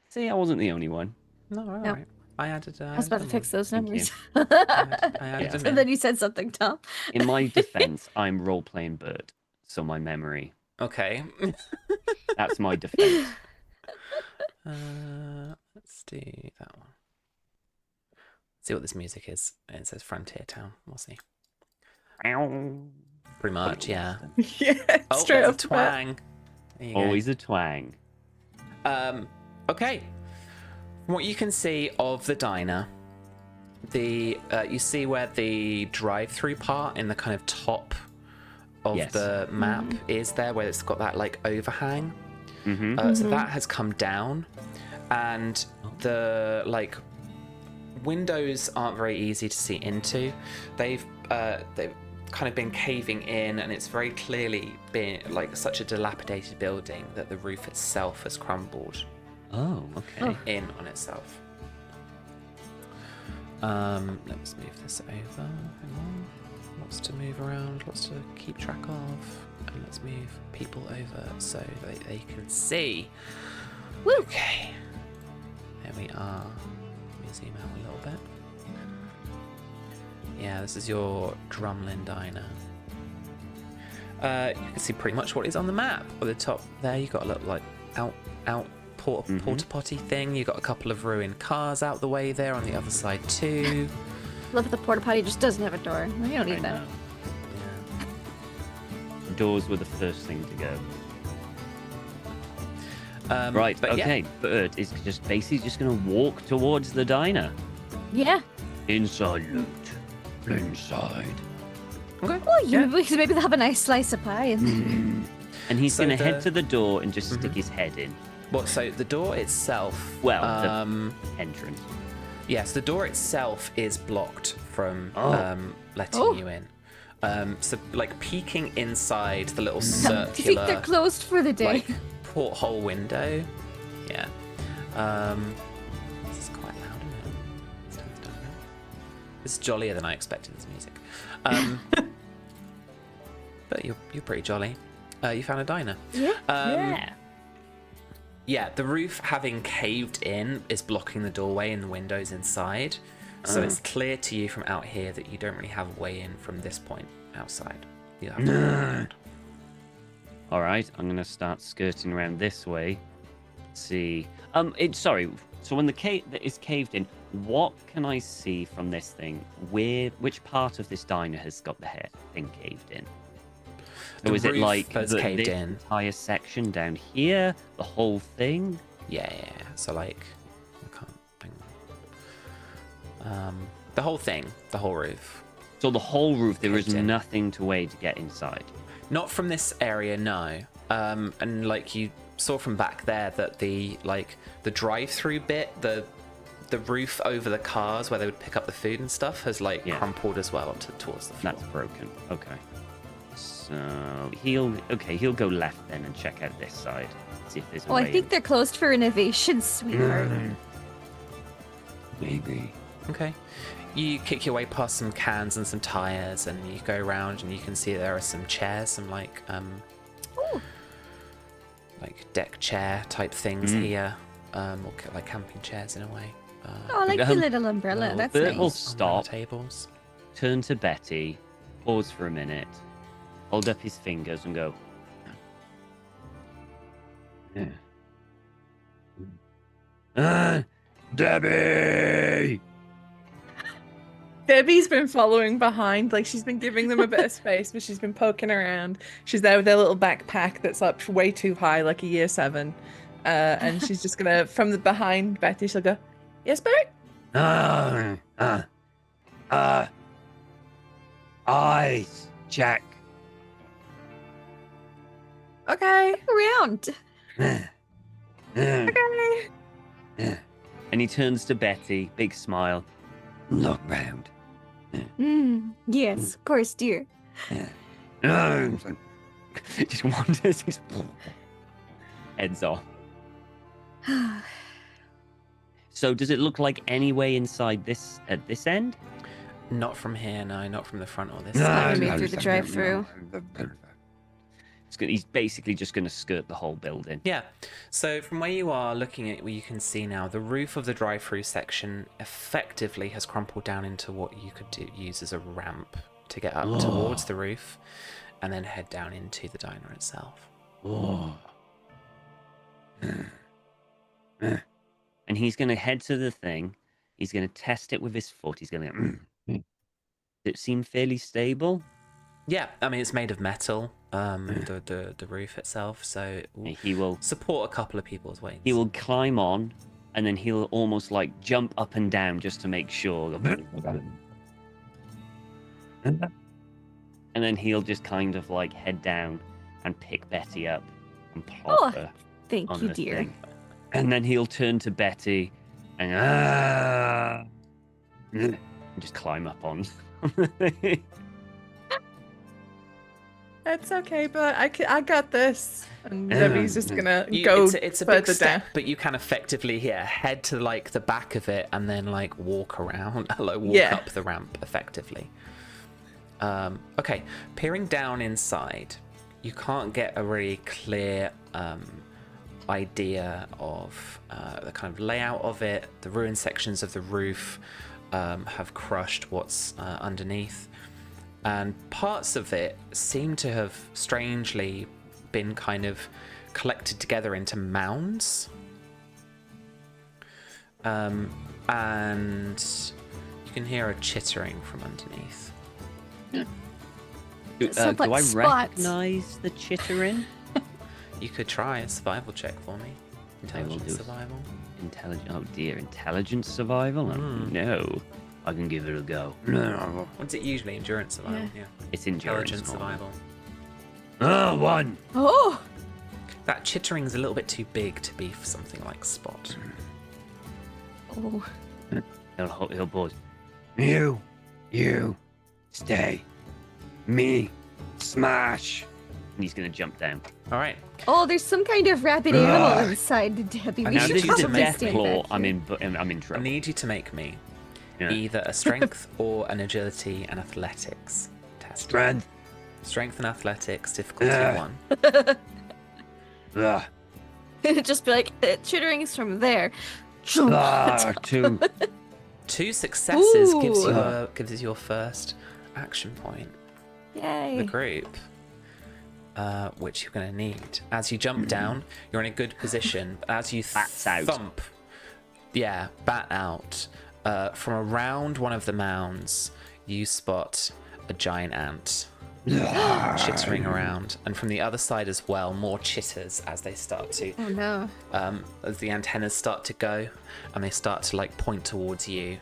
See, I wasn't the only one. No, all No. right. I added. I was about to fix those Thank numbers. I added Yeah. them And in. then you said something, Tom. In my defense, I'm role playing Bert, so my memory. Okay. That's my defense. Let's do that one. See what this music is. It says Frontier Town. We'll see. Pretty much, yeah. Yeah, Oh, straight there's up a to that. twang. There you go. Always a twang. Okay. From what you can see of the diner, you see where the drive-through part in the kind of top of Yes. the map is there, where it's got that like overhang. Mm-hmm. So that has come down, and the like windows aren't very easy to see into. They've kind of been caving in, and it's very clearly been like such a dilapidated building that the roof itself has crumbled Oh, okay. in on itself. Let's move this over. Hang on. Lots to move around, lots to keep track of. And let's move people over so that they can see. Woo! Okay. There we are. Let me zoom out a little bit. Yeah, this is your Drumlin Diner. You can see pretty much what is on the map. At the top there, you've got a little like porta potty thing. You've got a couple of ruined cars out the way there on the other side too. Love that the porta potty just doesn't have a door. You don't need that. Yeah. Doors were the first thing to go. Right, but okay. Bert is just basically just going to walk towards the diner. Yeah. Inside loot. Inside. Okay. Well, yeah, maybe they'll have a nice slice of pie in there. And he's So going to head the- to the door and just stick his head in. Well, so the door itself. Well, the entrance. Yes, the door itself is blocked from letting Oh. you in. So, like, peeking inside the little Do you think they're circular, closed for the day? like, porthole window. Yeah. This is quite loud, isn't it? Let's turn this down a bit. This is jollier than I expected, this music. But you're pretty jolly. You found a diner. Yeah. Yeah. Yeah, the roof having caved in is blocking the doorway and the windows inside. So it's clear to you from out here that you don't really have a way in from this point outside. You have to go around. All right, I'm going to start skirting around this way. See. Sorry. So when the cave is caved in, what can I see from this thing? Which part of this diner has got the thing caved in? So The is it roof like that's caved this in. entire section down here, the whole thing? Yeah. So like, I can't. Hang on. The whole thing, the whole roof. So the whole roof, there is Caved in. nothing to way to get inside. Not from this area, no. And like you saw from back there that the drive-through bit, the roof over the cars where they would pick up the food and stuff has like crumpled as well towards the floor. That's broken. Okay. So he'll go left then and check out this side. See if there's a Oh, way I think they're closed for innovation, sweetheart. Maybe. Okay. You kick your way past some cans and some tires, and you go around, and you can see there are some chairs, some like deck chair type things here, or like camping chairs in a way. Oh, I like the little umbrella. That's Bert will nice. stop, Tables. turn to Betty, pause for a minute, hold up his fingers and go. Debbie! Debbie's been following behind, like she's been giving them a bit of space, but she's been poking around. She's there with their little backpack that's up way too high, like a year 7. And she's just gonna, from the behind Betty, she'll go, "Yes, Bert?" Eyes, check. Okay. Around. Okay. And he turns to Betty, big smile. Look round. Yes, of course, dear. Just wanders his heads off. So does it look like any way inside this at this end? Not from here, no, not from the front or this I side. made through the drive-through. He's basically just going to skirt the whole building. Yeah. So from where you are looking at, where you can see now, the roof of the drive-through section effectively has crumpled down into what you could use as a ramp to get up towards the roof, and then head down into the diner itself. And he's going to head to the thing. He's going to test it with his foot. He's going to. Does it seem fairly stable? Yeah, I mean it's made of metal, the roof itself, so He will support a couple of people's weights. He will climb on, and then he'll almost like jump up and down just to make sure. And then he'll just kind of like head down and pick Betty up and plop her Thank on you, the dear. thing. And then he'll turn to Betty and just climb up on the thing. It's okay, but I got this. And Debbie's just gonna go It's a further big step, down. but you can effectively head to like the back of it and then like walk around, like walk up the ramp effectively. Okay, peering down inside, you can't get a really clear idea of the kind of layout of it. The ruined sections of the roof have crushed what's underneath, and parts of it seem to have strangely been kind of collected together into mounds. And you can hear a chittering from underneath. Do Sounds like I spots. recognize the chittering? You could try a survival check for me. Intelligence do it. survival. Oh dear, intelligence survival? No, I can give it a go. What's it usually? Endurance survival? Yeah. It's endurance. Intelligence survival. 1. Oh, That chittering's a little bit too big to be for something like Spot. oh. He'll pause. You, stay. Me, smash. And he's gonna jump down. All right. Oh, there's some kind of rabid animal inside Debbie. We Now, should this is a probably death stand Claw. back I'm here. in I trouble. need you to make me Yeah. either a strength or an agility and athletics test. Strength and athletics, difficulty 1. Just be like, chittering's from there. 2. 2 successes gives Ooh. you your first action point. The Yay. group, which you're going to need. As you jump down, you're in a good position. But as you Bats out. thump, bat out, from around one of the mounds, you spot a giant ant chittering around. And from the other side as well, more chitters as they start to, Oh no. as the antennas start to go, and they start to like point towards you.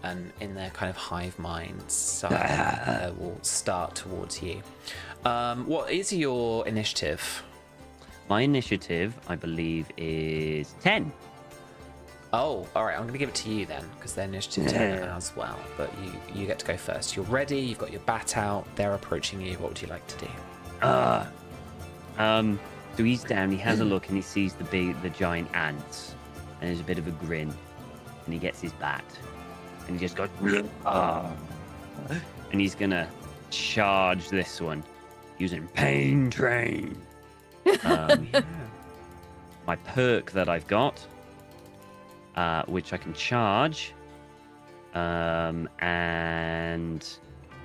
And in their kind of hive minds, will start towards you. What is your initiative? My initiative, I believe, is 10. Oh, all right. I'm going to give it to you then, because they're initiative 10 as well. But you get to go first. You're ready. You've got your bat out. They're approaching you. What would you like to do? So he's down. He has a look and he sees the giant ants, and there's a bit of a grin, and he gets his bat. and he just goes, "Ah," and he's gonna charge this one using Pain Train. Yeah. My perk that I've got, which I can charge, and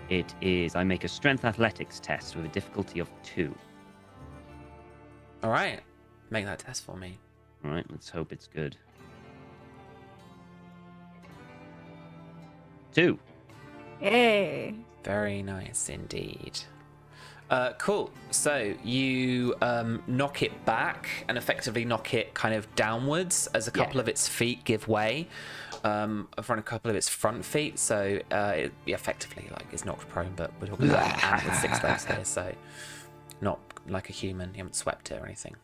it is I make a strength athletics test with a difficulty of 2. All right. Make that test for me. All right, let's hope it's good. 2. Yay. Very nice indeed. Cool. So you knock it back and effectively knock it kind of downwards as a couple of its feet give way from a couple of its front feet. So it effectively is knocked prone, but we're talking about an ant with 6 legs here, so not like a human. You haven't swept it or anything.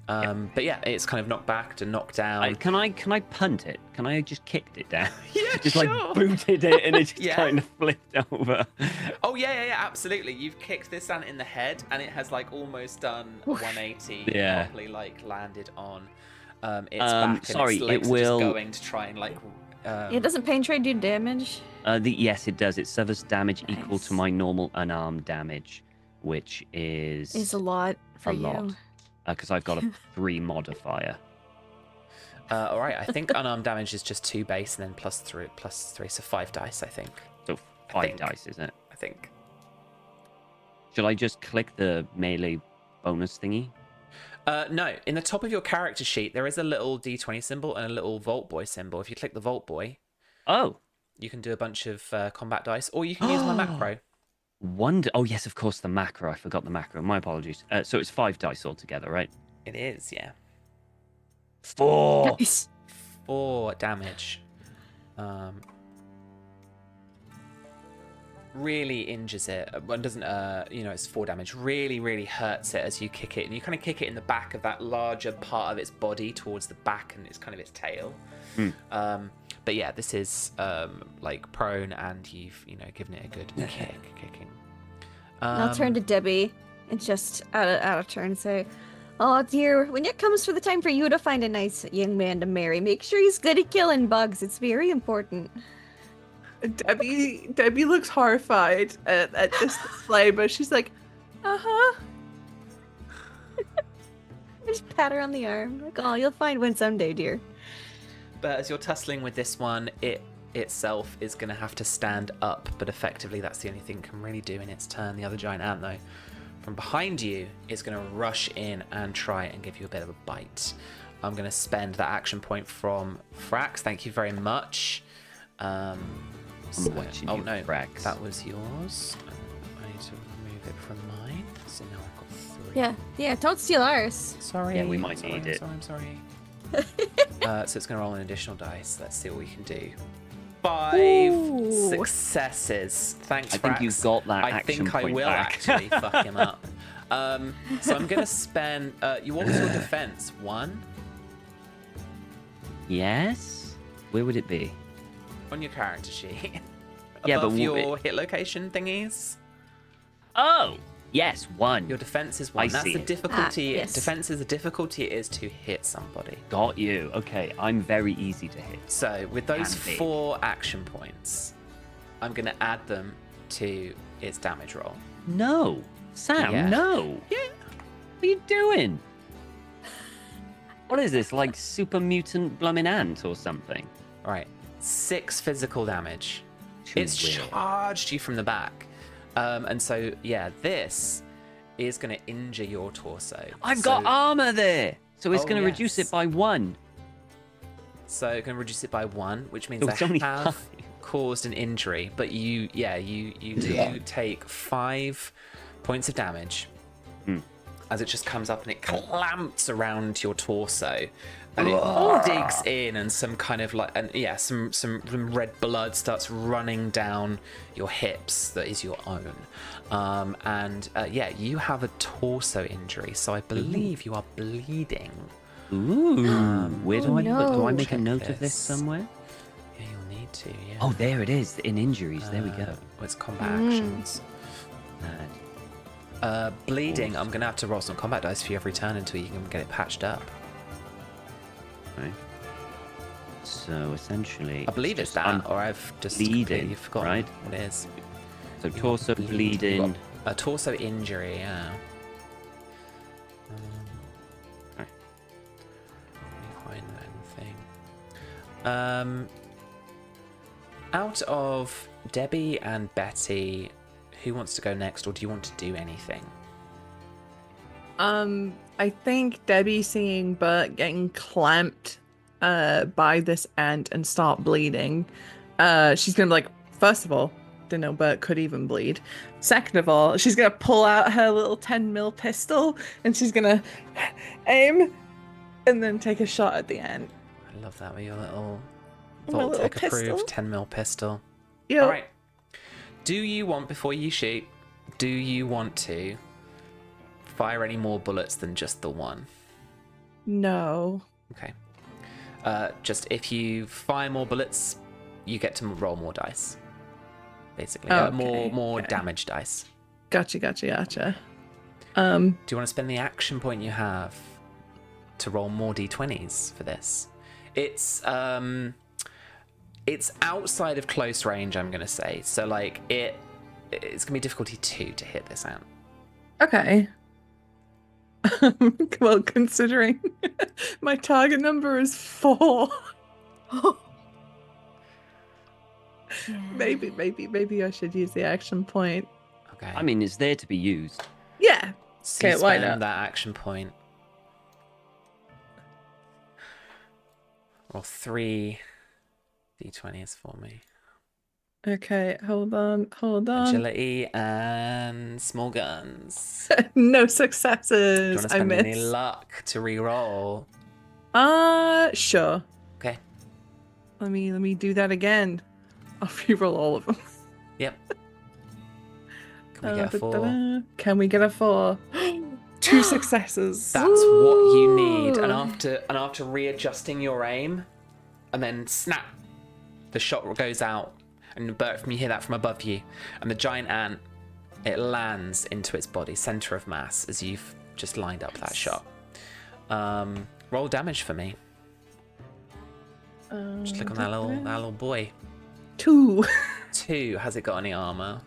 But yeah, it's kind of knocked back and knocked down. Can I punt it? Can I just kicked it down? Yeah, just sure. booted it and it just Yeah. kind of flipped over. Oh yeah, absolutely. You've kicked this ant in the head, and it has almost done 180. Yeah. Properly landed on its back. Sorry, and its legs it are just will- going to try and Yeah, doesn't Pain Trade do damage? Yes, it does. It suffers damage equal to Nice. my normal unarmed damage, which is Is a lot for a you. lot. Because I've got a 3 modifier. All right, I think unarmed damage is just 2 base and then plus 3, so 5 dice. I think. So I 5 think. dice, isn't it? I think. Should I just click the melee bonus thingy? No, in the top of your character sheet there is a little D20 symbol and a little Vault Boy symbol. If you click the Vault Boy, Oh, you can do a bunch of combat dice, or you can use my macro. Oh, yes, of course, the macro. I forgot the macro. My apologies. So it's 5 dice altogether, right? It is, yeah. 4. Nice. 4 damage. Really injures it. One doesn't, it's 4 damage. Really hurts it as you kick it, and you kind of kick it in the back of that larger part of its body towards the back, and it's kind of its tail. But yeah, this is prone, and you've given it a good kicking. I'll turn to Debbie and just out of turn and say, "Oh dear, when it comes for the time for you to find a nice young man to marry, make sure he's good at killing bugs. It's very important." Debbie looks horrified at this display, but she's like, "Uh-huh." I just pat her on the arm, like, "Oh, you'll find one someday, dear." But as you're tussling with this one, it itself is going to have to stand up, but effectively that's the only thing it can really do in its turn. The other giant ant, though, from behind you is going to rush in and try and give you a bit of a bite. I'm going to spend that action point from Frax. Thank you very much. Watching oh you, no, Frax. that was yours. I need to remove it from mine. So now I've got 3. Yeah, don't steal ours. Sorry. Yeah, we might need it. I'm sorry. So it's going to roll an additional dice. Let's see what we can do. 5 Ooh. successes. Thanks, I think Frax. you've got that I action think I point will back. actually fuck him up. So I'm going to spend... what was your defense? 1? Yes? Where would it be? On your character sheet. Yeah, but Above your hit location thingies. Oh! Yes, 1. Your defense is 1. I That's see the it. difficulty. Yes. Defense is the difficulty it is to hit somebody. Got you. Okay, I'm very easy to hit. So with those And big. 4 action points, I'm going to add them to its damage roll. No! Sam, Yeah. no! Yeah. What are you doing? What is this, like super mutant blooming ant or something? All right. 6 physical damage. Too It's weird. charged you from the back. And so, yeah, this is going to injure your torso. I've got armor there! So it's Oh, going to reduce yes. it by 1. So it can reduce it by 1, which means So it's I only have 5. caused an injury. But you do take 5 points of damage as it just comes up and it clamps around your torso. And it digs in, and some kind of some red blood starts running down your hips that is your own. You have a torso injury, so I believe you are bleeding. Ooh. Where do Oh, I put? Do I no. make a Check note of this. this somewhere? Yeah, you'll need to. Yeah. Oh, there it is. In injuries. There we go. It's combat actions. Bleeding. I'm gonna have to roll some combat dice for you every turn until you can get it patched up. Right. So essentially, I believe it's that, I'm or I've just bleeding, completely forgotten right? what it is. So torso You've bleeding. got a torso injury, yeah. Okay. Let me find that thing. Out of Debbie and Betty, who wants to go next, or do you want to do anything? I think Debbie seeing Bert getting clamped by this ant and start bleeding, she's gonna be like, first of all, didn't know Bert could even bleed. Second of all, she's gonna pull out her little 10 mil pistol and she's gonna aim and then take a shot at the ant. I love that with your little My little Voltec pistol. approved 10mm pistol. Yo. All right. Do you want, before you shoot, do you want to fire any more bullets than just the one? No. Okay. Just if you fire more bullets, you get to roll more dice. Basically, more okay. damage dice. Gotcha. Do you want to spend the action point you have to roll more d20s for this? It's outside of close range, I'm gonna say. So like it's gonna be difficulty 2 to hit this ant. Okay. Well, considering my target number is 4. Maybe I should use the action point. Okay. I mean, it's there to be used. Yeah. So Okay, you why spend not? that action point. Roll 3 d20s for me. Okay, hold on. Agility and small guns. No Do you successes. want to I spend any missed. luck to re-roll? Sure. Okay. Let me do that again. I'll reroll all of them. Yep. Can we get a 4? Can we get a 4? 2 successes. That's what you need. And Ooh. after readjusting your aim, and then snap, the shot goes out, and Bert, you hear that from above you, and the giant ant, it lands into its body, center of mass, as you've just lined up that shot. Roll damage for me. Just look on that little boy. 2. 2. Has it got any armor?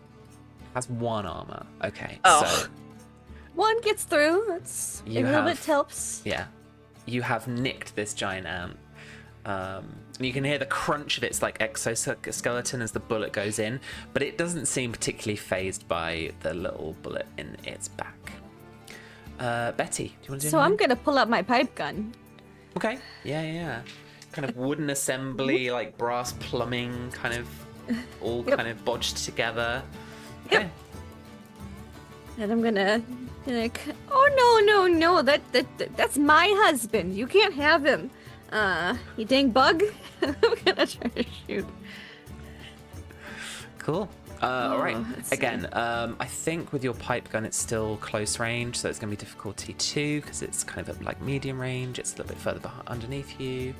Has 1 armor. Okay. Oh. So One gets through. It's You a little have- bit helps. yeah, you have nicked this giant ant. And you can hear the crunch of its like exoskeleton as the bullet goes in, but it doesn't seem particularly phased by the little bullet in its back. Betty, do you want to do So I'm anything? gonna pull out my pipe gun. Okay. Yeah. Kind of wooden assembly, like brass plumbing, kind of all Yep. kind of bodged together. Yep. Okay. And I'm gonna be like, oh no, that's my husband. You can't have him. You dang bug. I'm gonna try to shoot. Cool. All right. let's see. Again, I think with your pipe gun, it's still close range, so it's going to be difficulty 2 because it's kind of like medium range. It's a little bit further underneath you.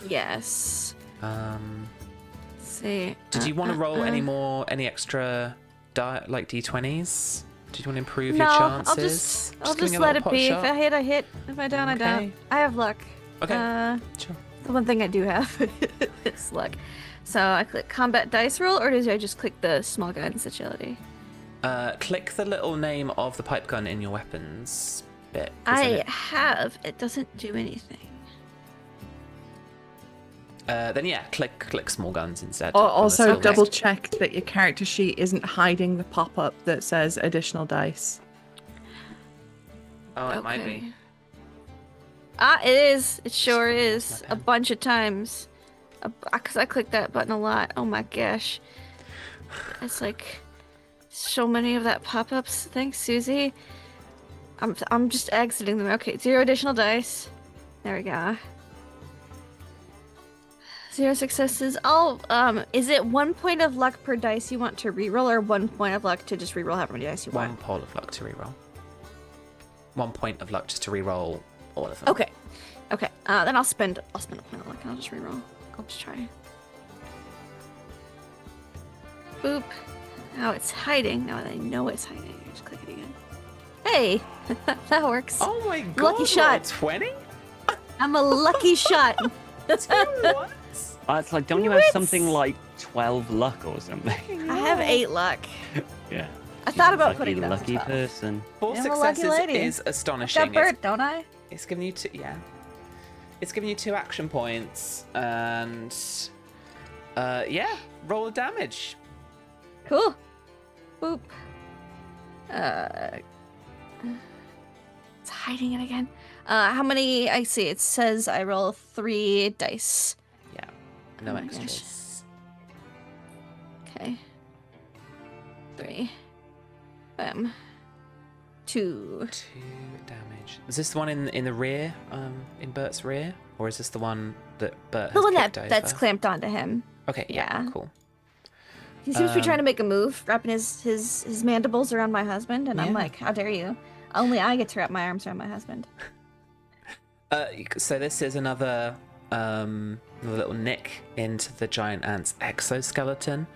Yes. Let's See. Did you want to roll any extra d20s? Did you want to improve No, your chances? I'll give me just a let little it be. pot If shot? I hit, I hit. If I don't, I Okay. don't. I have luck. Okay. Sure. The one thing I do have is luck. So I click combat dice roll, or do I just click the small guns agility? Click the little name of the pipe gun in your weapons bit. 'cause I then have. It doesn't do anything. then yeah, click small guns instead. Or on the also skill double list. check that your character sheet isn't hiding the pop-up that says additional dice. Oh, it might be. It is. It sure is. my A pen. bunch of times. Because I click that button a lot. Oh my gosh. It's like so many of that pop-ups. Thanks, Susie. I'm just exiting them. Okay, 0 additional dice. There we go. 0 successes. Oh, is it 1 point of luck per dice you want to reroll, or 1 point of luck to just reroll however many dice you 1 want? point of luck to reroll. 1 point of luck just to reroll all of them. Okay. Okay. Then I'll spend a point of luck and I'll just reroll. I'll just try. Boop. Now it's hiding. Now that I know it's hiding, I just click it again. Hey, that works. Oh my god! Lucky shot. 20? I'm a lucky shot. What? It's like, don't you have something like 12 luck or something? I have 8 luck. Yeah. I She's thought a about lucky, putting that to lucky 12. person. 4 I'm a lucky successes lady. is Got astonishing. Bert, don't I? It's giving you 2, yeah. It's giving you 2 action points, and yeah, roll the damage. Cool. Boop. It's hiding it again. How many? I see. It says I roll 3 dice. Yeah, no Oh my extras. Okay. 3. 2. 2 damage. Is this the one in the rear, in Bert's rear, or is this the one that Bert has The one kicked over? that's clamped onto him. Okay, yeah, Yeah. cool. He seems to be trying to make a move, wrapping his mandibles around my husband, and I'm Yeah. like, how dare you? Only I get to wrap my arms around my husband. So this is another little nick into the giant ant's exoskeleton.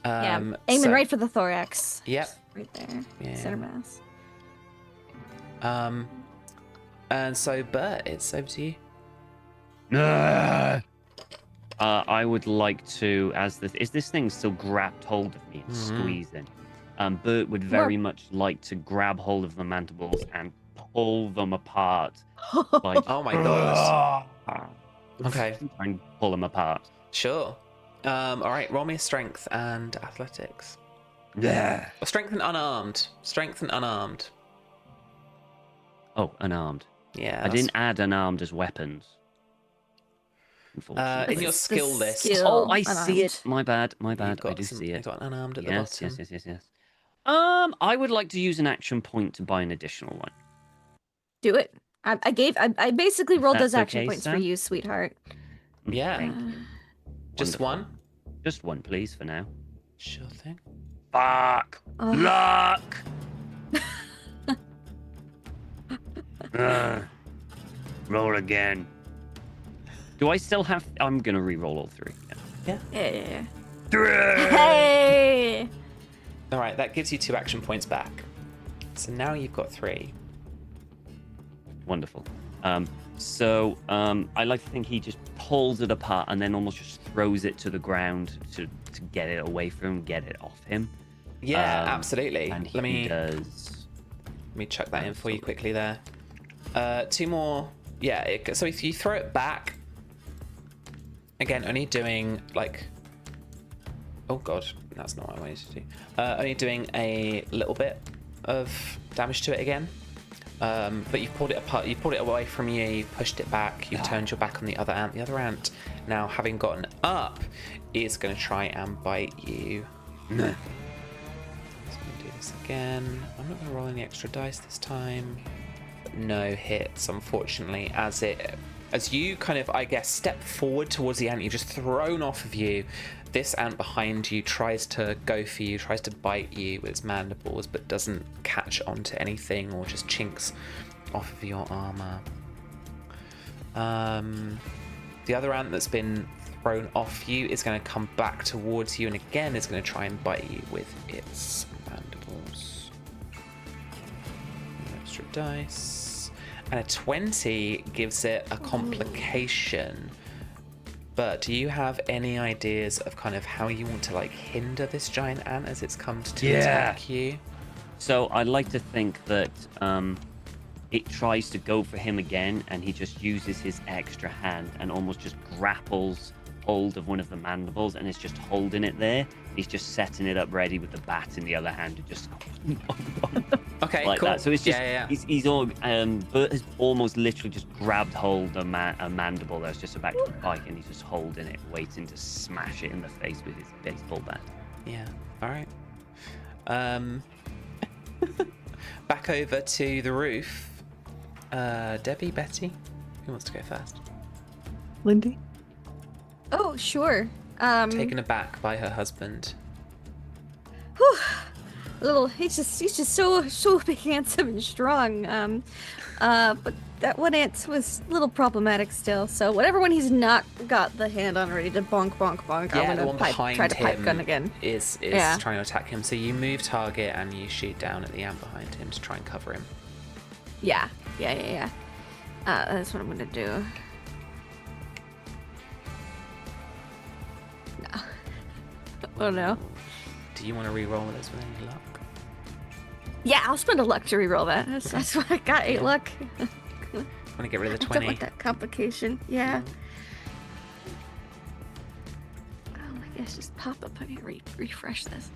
Yeah, aiming so- right for the thorax. Yep. Right there. Yeah. Center mass. And so Bert, it's over to you. I would like to, is this thing still grabbed hold of me and squeezing? Bert would very much like to grab hold of the mandibles and pull them apart. Like, Oh my god. Okay, and pull them apart. sure. All right, roll me a strength and athletics. Yeah. Or strength and unarmed. Strength and unarmed. Oh, unarmed. Yeah. I didn't add unarmed as weapons. Unfortunately. In your The skill list. skill Oh, I see it. unarmed. My bad. You've I do see You've it. got an unarmed at the Yes, bottom. yes. I would like to use an action point to buy an additional one. Do it. I basically rolled that's those action okay, points for Sam? you, sweetheart. Yeah. Thank you. Just Wonderful. one? Just one, please, for now. Sure thing. Fuck. Oh. Luck. Roll again. Do I still have? I'm gonna re-roll all 3. Yeah. Yeah. 3. Hey! All right, that gives you 2 action points back. So now you've got 3. Wonderful. I like to think he just pulls it apart and then almost just throws it to the ground to get it away from him, get it off him. Yeah, absolutely. And Let he me does. chuck that in for you quickly there. 2 more. Yeah, so if you throw it back, again, only doing like... Oh god, that's not what I wanted to do. Only doing a little bit of damage to it again. But you've pulled it apart, you've pulled it away from you, you've pushed it back, you've turned your back on the other ant. The other ant, now having gotten up, is going to try and bite you. So I'm going to do this again. I'm not going to roll any extra dice this time. But no hits, unfortunately, as you kind of, I guess, step forward towards the ant you've just thrown off of you. This ant behind you tries to go for you, tries to bite you with its mandibles, but doesn't catch onto anything or just chinks off of your armor. The other ant that's been thrown off you is going to come back towards you and again is going to try and bite you with its mandibles. Extra dice. And a 20 gives it a complication. But do you have any ideas of kind of how you want to like hinder this giant ant as it's come to attack you? So I'd like to think that it tries to go for him again, and he just uses his extra hand and almost just grapples hold of one of the mandibles and is just holding it there. He's just setting it up ready with the bat in the other hand to just Okay, like cool. that. So it's just yeah. he's all Bert has almost literally just grabbed hold of a mandible that's just about to bite, and he's just holding it, waiting to smash it in the face with his baseball bat. Yeah. All right. Back over to the roof. Debbie, Betty, who wants to go first? Lindy? Oh, sure. Taken aback by her husband. He's just so big, handsome, and strong. But that one ant was a little problematic still. So whatever one he's not got the hand on ready to bonk, Yeah, I'm the gonna one behind try to pipe him gun again. is Yeah. trying to attack him. So you move target and you shoot down at the ant behind him to try and cover him. Yeah. That's what I'm gonna do. Oh no. Do you want to re-roll this with any luck? Yeah, I'll spend a luck to reroll that. That's what I got. 8 luck. Want to get rid of the I don't 20? want that complication. Yeah. Oh my gosh, just pop up. I need to refresh this.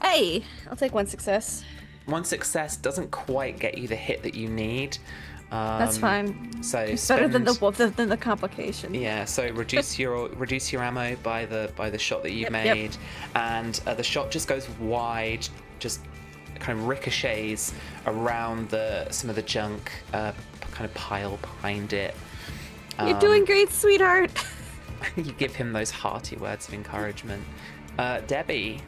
Hey, I'll take 1 success. One success doesn't quite get you the hit that you need. That's fine. So It's better than spend- the complication. Yeah, so reduce your ammo by the shot that you've Yep, yep. made, and the shot just goes wide, just kind of ricochets around some of the junk, kind of pile behind it. You're doing great, sweetheart. You give him those hearty words of encouragement. Debbie,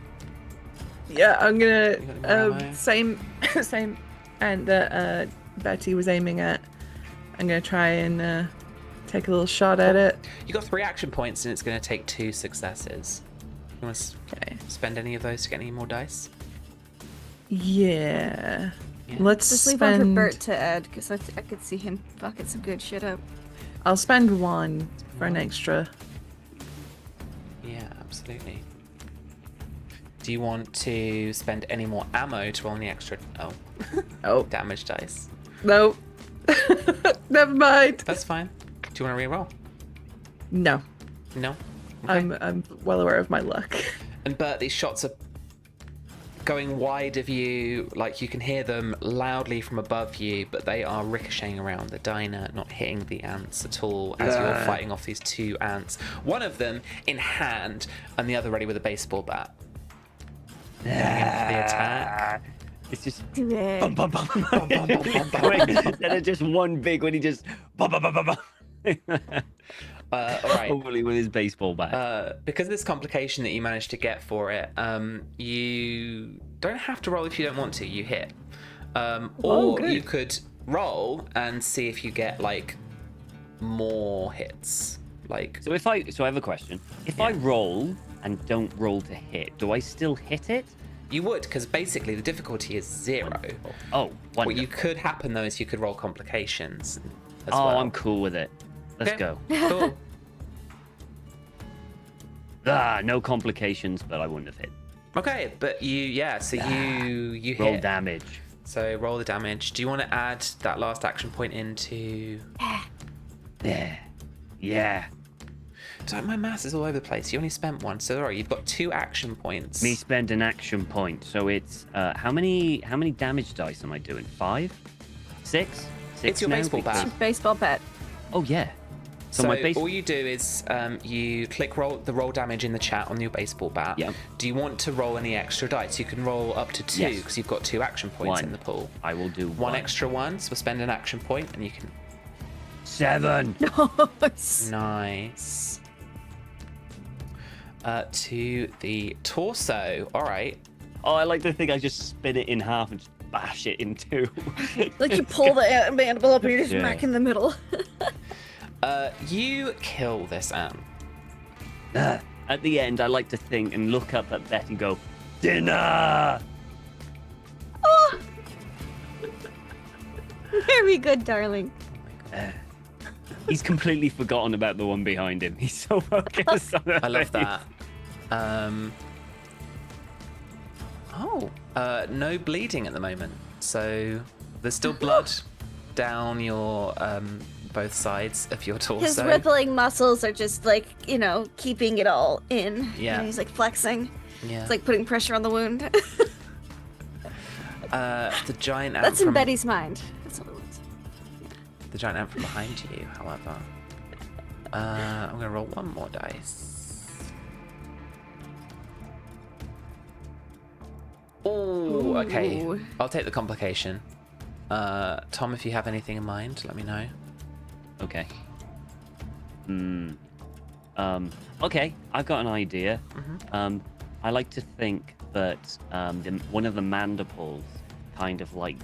Yeah, I'm got any more gonna ammo? same and that Betty was aiming at. I'm gonna try and take a little shot at it. you got 3 action points, and it's going to take 2 successes. You want to Okay. spend any of those to get any more dice? Yeah. Yeah. Let's Just leave one for spend. Bert to Ed, because I could see him fucking some good shit up. I'll spend 1 for an extra. Yeah, absolutely. Do you want to spend any more ammo to roll any extra Oh damage dice? no. Never mind. That's fine. Do you want to re-roll? No. No? Okay. I'm well aware of my luck. And Bert, these shots are going wide of you, like you can hear them loudly from above you, but they are ricocheting around the diner, not hitting the ants at all as you're fighting off these 2 ants. One of them in hand, and the other ready with a baseball bat. Going in for the attack. It's just Do it. bum, bum, bum, bum, bum, bum, bum, bum. Instead of just one big one, he just bum, bum, bum, bum, bum. All right. Hopefully with his baseball bat. Because of this complication that you managed to get for it, you don't have to roll if you don't want to. You hit, or good. you could roll and see if you get like more hits. Like, So I have a question. If I roll and don't roll to hit, do I still hit it? you would, because basically the difficulty is 0. Oh, What wonderful. you could happen though is you could roll complications as Oh, well. I'm cool with it. Let's Okay, go. Cool. No complications, but I wouldn't have hit. Okay, but so you Roll hit. damage. So roll the damage. Do you want to add that last action point into? There. Yeah. So my maths is all over the place. You only spent 1, so alright, you've got 2 action points. Me spend an action point. So it's how many damage dice am I doing? 5? 6? It's your now baseball because- bat. Baseball bat. Oh yeah. So my base. all you do is you click the roll damage in the chat on your baseball bat. Yep. Do you want to roll any extra dice? You can roll up to 2 Yes. because you've got 2 action points 1. in the pool. I will do 1 extra one, so we'll spend an action point and you can. 7. Nice. To the torso. All right. Oh, I like to think I just spin it in half and just bash it in 2. Like you pull the mandible up and you're just Yeah. smack in the middle. You kill this ant. At the end, I like to think and look up at Beth and go, dinner! Oh! Very good, darling. He's completely forgotten about the one behind him. He's so focused on it. I love that. No bleeding at the moment. So there's still blood down your both sides of your torso. His rippling muscles are just like, keeping it all in. Yeah. And he's like flexing. Yeah. It's like putting pressure on the wound. The giant ant That's in from Betty's mind. That's all it was. the giant ant from behind you, however. I'm gonna roll 1 more dice. Oh, okay. Ooh. I'll take the complication. Tom, if you have anything in mind, let me know. Okay. Okay, I've got an idea. I like to think that one of the mandibles kind of like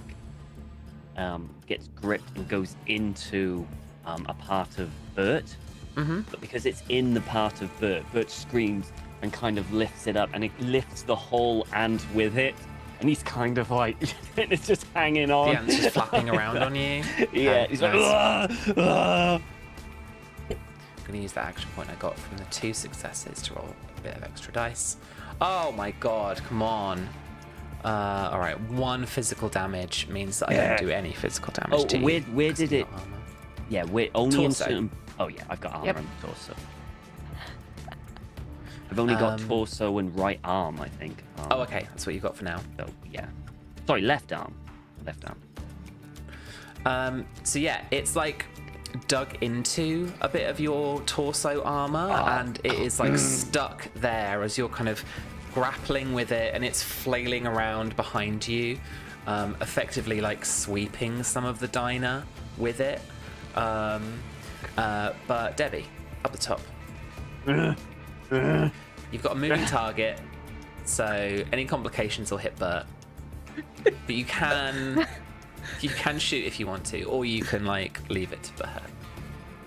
gets gripped and goes into a part of Bert. But because it's in the part of Bert, Bert screams and kind of lifts it up, and it lifts the whole ant with it. And he's kind of like, it's just hanging on. The ant's just flapping around on you. Yeah, he's like, Nice. "Ah, ah." going to use that action point I got from the 2 successes to roll a bit of extra dice. Oh my god, come on. Alright, 1 physical damage means that I don't do any physical damage to you. Where did it... Armor. Yeah, we're only in Torso. certain... Oh yeah, I've got armor Yep. on the torso. I've only got torso and right arm, I think. Oh, okay, that's what you got for now. So, yeah. Sorry, left arm. Left arm. So yeah, it's like dug into a bit of your torso armor, and it is like stuck there as you're kind of grappling with it, and it's flailing around behind you, effectively like sweeping some of the diner with it. But Debbie, up the top. You've got a moving target, so any complications will hit Bert. But you can shoot if you want to, or you can like leave it to Bert.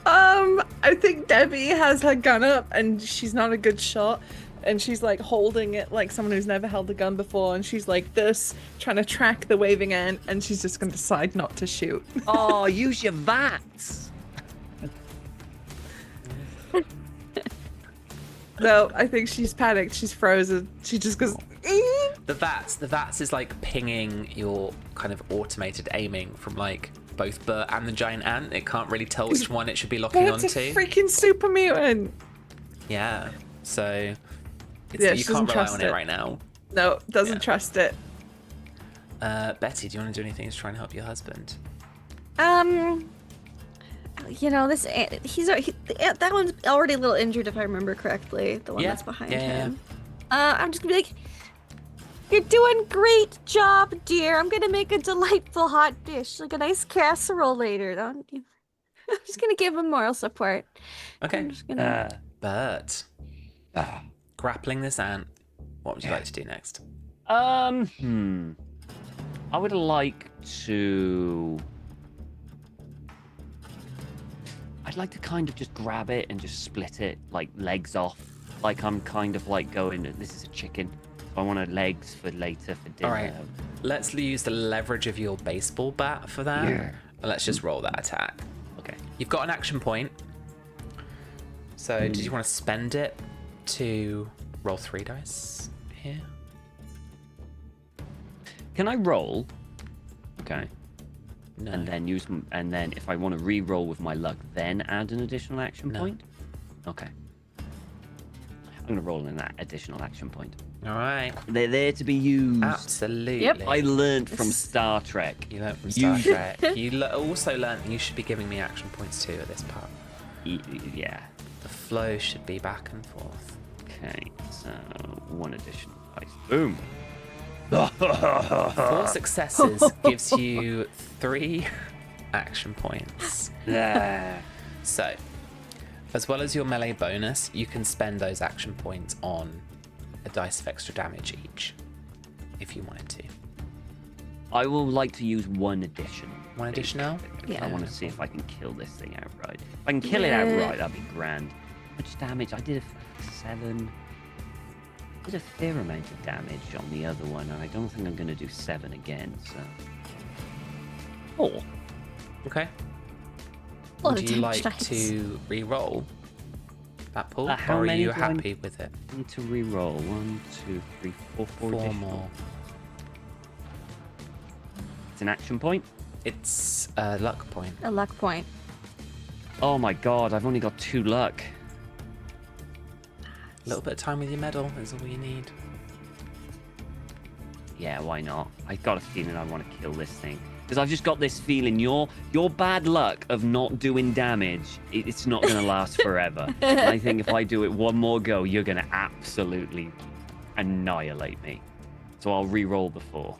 I think Debbie has her gun up and she's not a good shot. And she's like holding it like someone who's never held a gun before. And she's like this, trying to track the waving end. And she's just going to decide not to shoot. Oh, use your VATS! No, I think she's panicked. She's frozen. She just goes. The VATS is like pinging your kind of automated aiming from like both Bert and the giant ant. It can't really tell which one it should be locking That's onto. a freaking super mutant. Yeah, so Yeah, you she can't doesn't rely trust on it. it right now. No, doesn't Yeah. trust it. Betty, do you want to do anything to try and help your husband? You know, that one's already a little injured if I remember correctly. The one Yeah, that's behind yeah. him. I'm just gonna be like, "You're doing great job, dear. I'm gonna make a delightful hot dish, like a nice casserole later." I'm just gonna give him moral support. Okay. I'm just gonna. Bert, grappling this ant. What would you like to do next? I would like to... I'd like to kind of just grab it and just split it, like legs off. Like I'm kind of like going, this is a chicken. I want legs for later for dinner. All right. Let's use the leverage of your baseball bat for that. Yeah. And let's just roll that attack. Okay. You've got an action point. So did you want to spend it to roll 3 dice here? Can I roll? Okay. No. And then and then if I want to re-roll with my luck, then add an additional action No. point? Okay. I'm going to roll in that additional action point. All right. They're there to be used. Absolutely. Yep. I learned from Star Trek. You learned from Star You- Trek. You also learned you should be giving me action points too at this part. Yeah. The flow should be back and forth. Okay, so 1 additional dice. Boom. 4 successes gives you 3 action points. Yeah. So, as well as your melee bonus, you can spend those action points on a dice of extra damage each, if you wanted to. I will like to use 1 additional. 1 additional? Yeah. I want to see if I can kill this thing outright. If I can kill it Yeah. outright, that'd be grand. How much damage? I did a 7. Did a fair amount of damage on the other one, and I don't think I'm going to do 7 again, so... 4. Okay. Lot Would of you damage like dice. to re-roll that pool, how or are many you do I happy with it? Need to re-roll. 1, 2, 3, 4, 4 4 additional. more. It's an action point. It's a luck point. A luck point. Oh my god, I've only got 2 luck. A little bit of time with your medal is all you need. Yeah, why not? I got a feeling I want to kill this thing. Because I've just got this feeling your bad luck of not doing damage, it's not going to last forever. And I think if I do it one more go, you're going to absolutely annihilate me. So I'll re-roll the 4.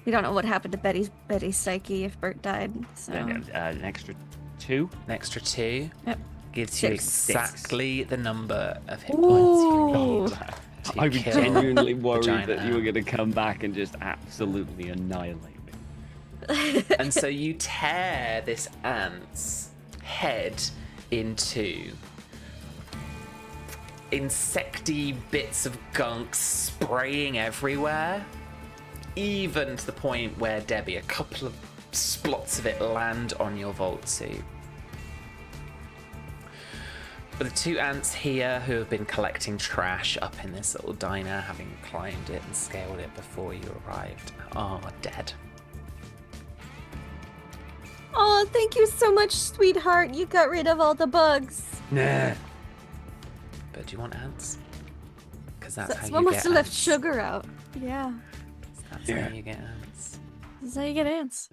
We don't know what happened to Betty's psyche if Bert died. So An extra 2. An extra 2 Yep. gives you 6. exactly the number of hit points you need. to I was kill genuinely the worried giant that you were ant. going to come back and just absolutely annihilate me. And so you tear this ant's head into insecty bits of gunk spraying everywhere, even to the point where, Debbie, a couple of splots of it land on your vault suit. the two ants here who have been collecting trash up in this little diner, having climbed it and scaled it before you arrived, are dead. Oh, thank you so much, sweetheart. You got rid of all the bugs. Nah. But do you want ants? Because that's how Someone you must get have left ants. sugar out. Yeah. That's how you get ants. This is how you get ants.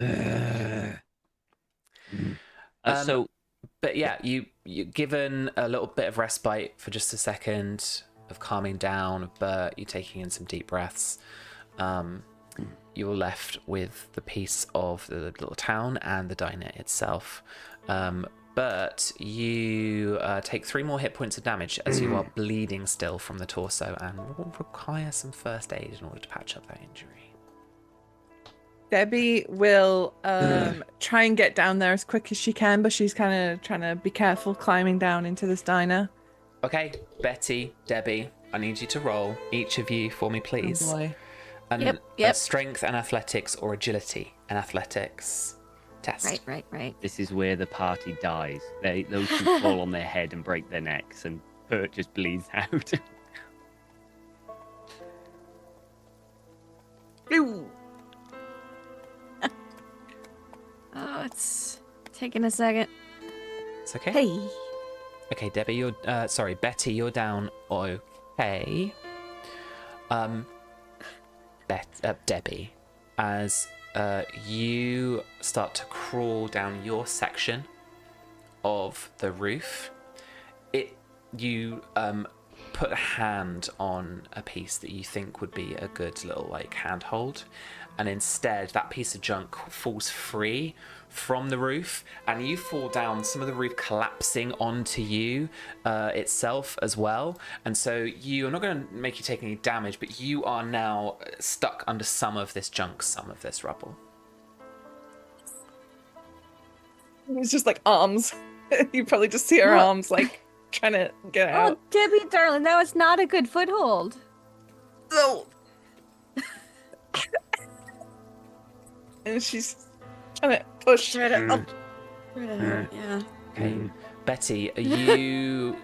So But yeah, you're given a little bit of respite for just a second of calming down, but you're taking in some deep breaths. You're left with the piece of the little town and the diner itself. But you take 3 more hit points of damage as you are bleeding still from the torso and will require some first aid in order to patch up that injury. Debbie will try and get down there as quick as she can, but she's kind of trying to be careful climbing down into this diner. Okay, Betty, Debbie, I need you to roll, each of you, for me, please. Oh boy. Yep. Strength and athletics or agility and athletics test. Right. this is where the party dies. Those two fall on their head and break their necks, and Bert just bleeds out. Ew. Oh, it's taking a second. It's okay. Hey. Okay, Debbie, sorry, Betty, you're down. Okay. Debbie, as you start to crawl down your section of the roof, you put a hand on a piece that you think would be a good little handhold, and instead that piece of junk falls free from the roof and you fall down, some of the roof collapsing onto you itself as well. And so you're not going to make you take any damage, but you are now stuck under some of this junk, some of this rubble. It's just like arms. You probably just see her What? arms trying to get Oh, out. Debbie, darling, that was not a good foothold. So and she's trying to push. Try to up. Yeah. Okay. Betty, are you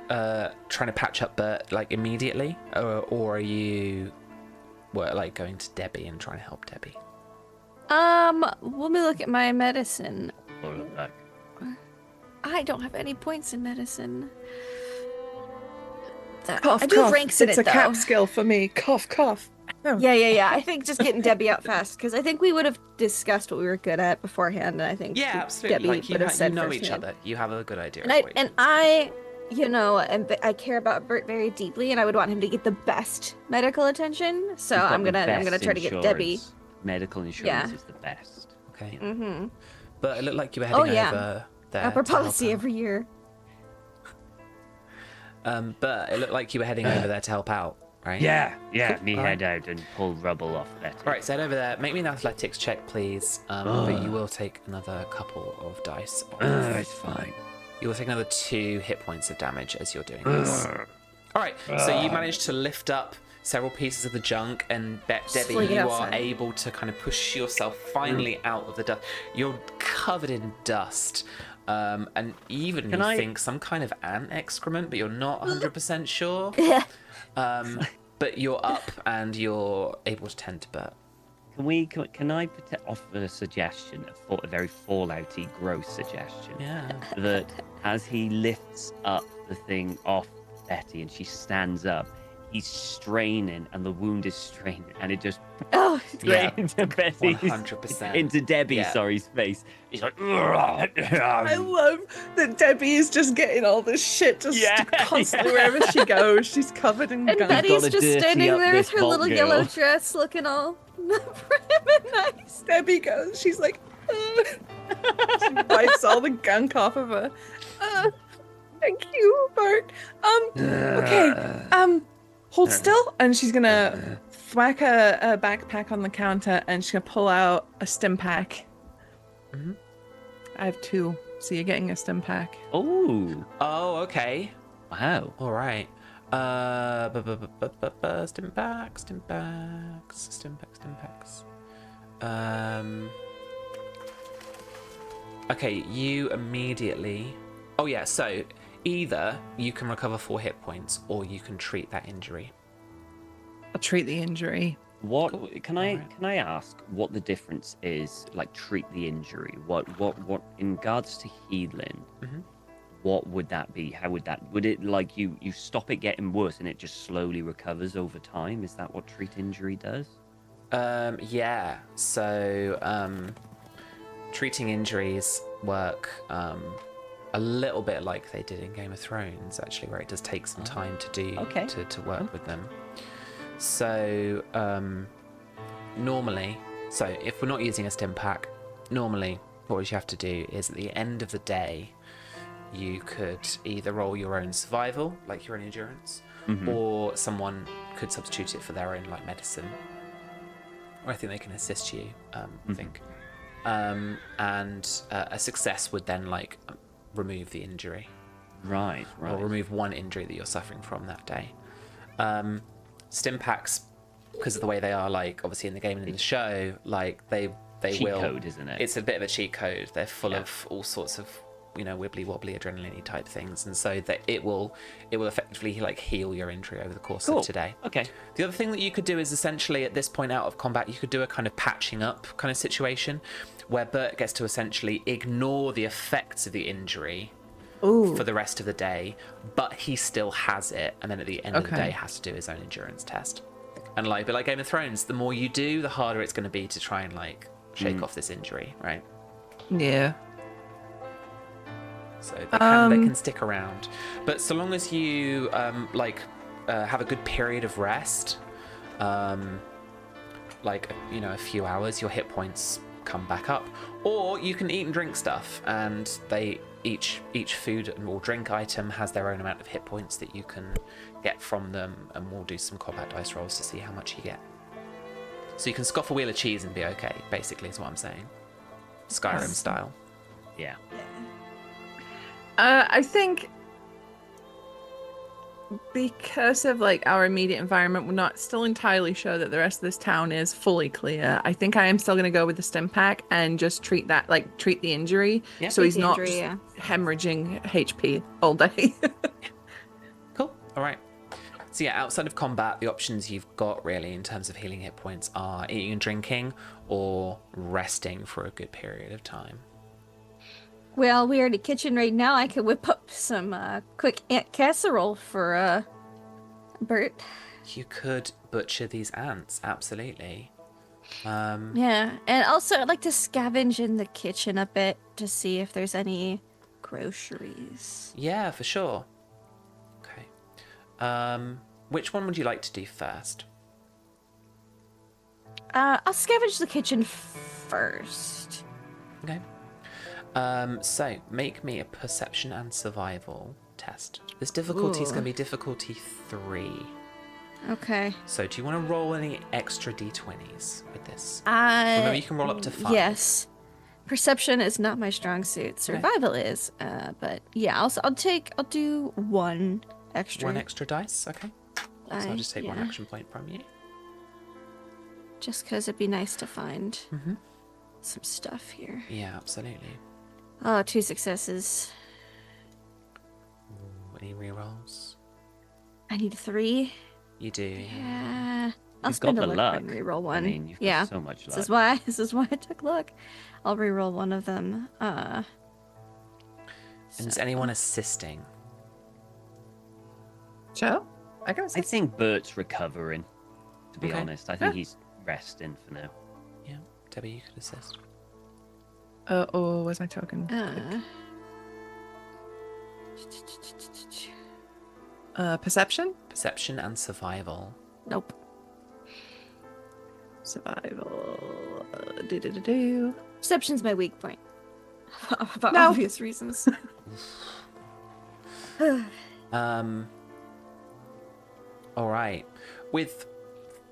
trying to patch up Bert immediately, or are you going to Debbie and trying to help Debbie? Let me look at my medicine. Hold on back. I don't have any points in medicine. Cough, I do cough. have ranks in It's it, a cap though. skill for me. Cough, cough. Oh. Yeah. I think just getting Debbie out fast, because I think we would have discussed what we were good at beforehand, and I think Yeah, absolutely. Debbie would have said you know each firsthand. other. You have a good idea. And I care about Bert very deeply, and I would want him to get the best medical attention. So You've got I'm the gonna best try to get Debbie. insurance. Medical insurance is the best. Okay. Mm-hmm. But it looked like you were heading yeah. over there. Upper to help policy out. every year. But it looked like you were heading over there to help out, right? Yeah. Cool. Me Alright. head out and pull rubble off Betty. Right, so head over there. Make me an athletics check, please. But you will take another couple of dice. It's fine. You will take another 2 hit points of damage as you're doing this. All right, so you managed to lift up several pieces of the junk, and Debbie, Fling it you outside. are able to kind of push yourself finally out of the dust. You're covered in dust, and even Can you I- think some kind of ant excrement, but you're not 100% sure. But you're up and you're able to tend to Bert. Can I offer a suggestion, a very Fallouty gross suggestion? Yeah. That as he lifts up the thing off Betty and she stands up, he's straining and the wound is straining and it just Oh, Yeah. into Betty, 100%. into Debbie's Yeah. sorry's face. He's like, I love that Debbie is just getting all this shit just constantly wherever she goes. She's covered in and gunk. Betty's gotta just dirty standing up there with this her vault little girl. yellow dress, looking all prim and nice. Debbie goes. She's like, she wipes all the gunk off of her. Thank you, Bart. Okay. Hold still, and she's gonna thwack a backpack on the counter, and she's gonna pull out a stim pack. Mm-hmm. I have 2, so you're getting a stim pack. oh, Oh, okay. wow. All right. Stim packs. Okay, you immediately. Oh yeah, so Either you can recover 4 hit points, or you can treat that injury. I'll treat the injury. What Cool. can I ask what the difference is? Like treat the injury. What in regards to healing? Mhm. What would that be? How would it like you stop it getting worse and it just slowly recovers over time? Is that what treat injury does? Yeah. So, treating injuries work a little bit like they did in Game of Thrones, actually, where it does take some time to do Okay. to work with them. So, normally, so if we're not using a stim pack, normally what you have to do is at the end of the day, you could either roll your own survival, like your own endurance, or someone could substitute it for their own like medicine. Or I think they can assist you, I think. And a success would then like remove the injury. Right. Or remove one injury that you're suffering from that day. Stim packs, because of the way they are, like obviously in the game and in the show, like they cheat will. code, isn't it? It's a bit of a cheat code. They're full of all sorts of wibbly wobbly adrenaline type things, and so that it will effectively like heal your injury over the course of today. Okay. The other thing that you could do is essentially at this point out of combat, you could do a kind of patching up kind of situation where Bert gets to essentially ignore the effects of the injury for the rest of the day, but he still has it, and then at the end of the day has to do his own endurance test. And but like Game of Thrones, the more you do, the harder it's going to be to try and like shake off this injury, right? Yeah. So they can stick around, but so long as you have a good period of rest, like a few hours, your hit points come back up. Or you can eat and drink stuff, and each food or drink item has their own amount of hit points that you can get from them, and we'll do some combat dice rolls to see how much you get. So you can scoff a wheel of cheese and be okay, basically, is what I'm saying. Skyrim style. Yeah. I think because of like our immediate environment, we're not still entirely sure that the rest of this town is fully clear. I think I am still going to go with the stim pack and just treat the injury, Yeah. so Treat he's the not injury, just hemorrhaging HP all day. Cool. All right. So yeah, outside of combat, the options you've got really in terms of healing hit points are eating and drinking or resting for a good period of time. Well, we are in the kitchen right now. I could whip up some quick ant casserole for Bert. You could butcher these ants, absolutely. Yeah, and also I'd like to scavenge in the kitchen a bit to see if there's any groceries. Yeah, for sure. Okay. Which one would you like to do first? I'll scavenge the kitchen first. Okay. So make me a perception and survival test. This difficulty is going to be difficulty 3. Okay. So do you want to roll any extra d20s with this? Remember, you can roll up to 5. Yes. Perception is not my strong suit. Survival is. But yeah, I'll do 1 extra. 1 extra dice, okay. So I'll just take 1 action point from you. Just because it'd be nice to find some stuff here. Yeah, absolutely. Oh, 2 successes. Ooh, any rerolls? I need 3. You do. Yeah. I'll You've spend got a the luck luck. and reroll 1. I mean, you've got yeah. so much luck. This is why I took luck. I'll reroll 1 of them. And is anyone assisting? Joe? I think Bert's recovering, to be Okay. honest. I think he's resting for now. Yeah, Debbie, you could assist. Where's my token? Perception? Perception and survival. Nope. Survival. Perception's my weak point. For No. obvious reasons. All right. With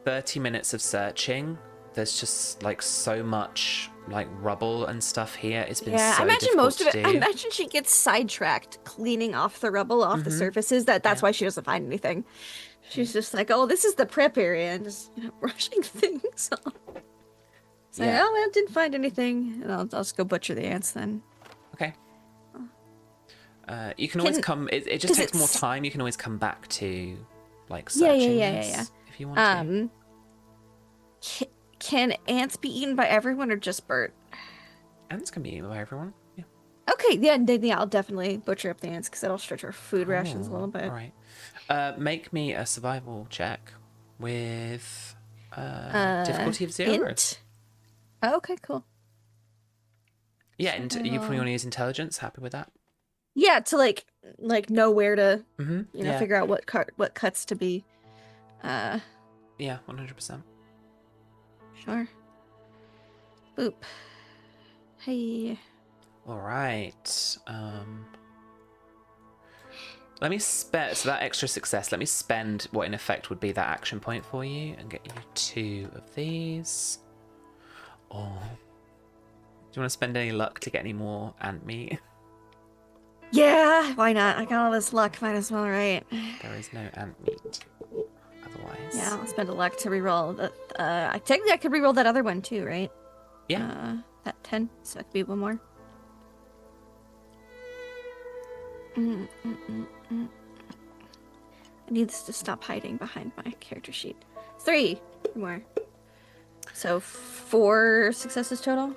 30 minutes of searching, there's just like so much like rubble and stuff here. It's been Yeah, so I imagine difficult most of to it. do. I imagine she gets sidetracked cleaning off the rubble off the surfaces. That's why she doesn't find anything. She's just like, oh, this is the prep area, and just brushing things off. So, Yeah. oh, well, didn't find anything, and I'll just go butcher the ants then. Okay. You can always Can- come. It just 'cause takes more it's- time. You can always come back to like Yeah, searching yeah. this if you want to. Can ants be eaten by everyone or just Bert? Ants can be eaten by everyone. Yeah. Okay, yeah, I'll definitely butcher up the ants because that'll stretch our food rations a little bit. All right. Make me a survival check with difficulty of 0. Int? Oh, okay, cool. Yeah, and you probably want to use intelligence. Happy with that? Yeah, to like know where to Yeah. figure out what cuts to be. Yeah, 100%. Sure. Boop. Hey. All right. Let me spend that extra success. Let me spend what in effect would be that action point for you and get you 2 of these. Oh. Do you want to spend any luck to get any more ant meat? Yeah, why not? I got all this luck, might as well, right? There is no ant meat. Otherwise. Yeah, I'll spend a luck to reroll. Technically, I could reroll that other one too, right? Yeah. That 10, so it could be one more. I need this to stop hiding behind my character sheet. 3 more. So 4 successes total.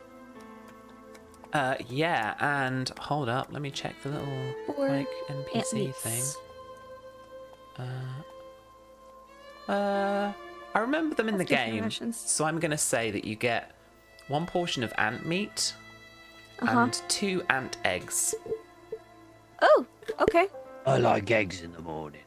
Yeah, and hold up, let me check the little 4 like ant NPC meats. thing. I remember them in the That's different game, rations. so I'm gonna say that you get 1 portion of ant meat and 2 ant eggs. Oh, okay. I like eggs in the morning.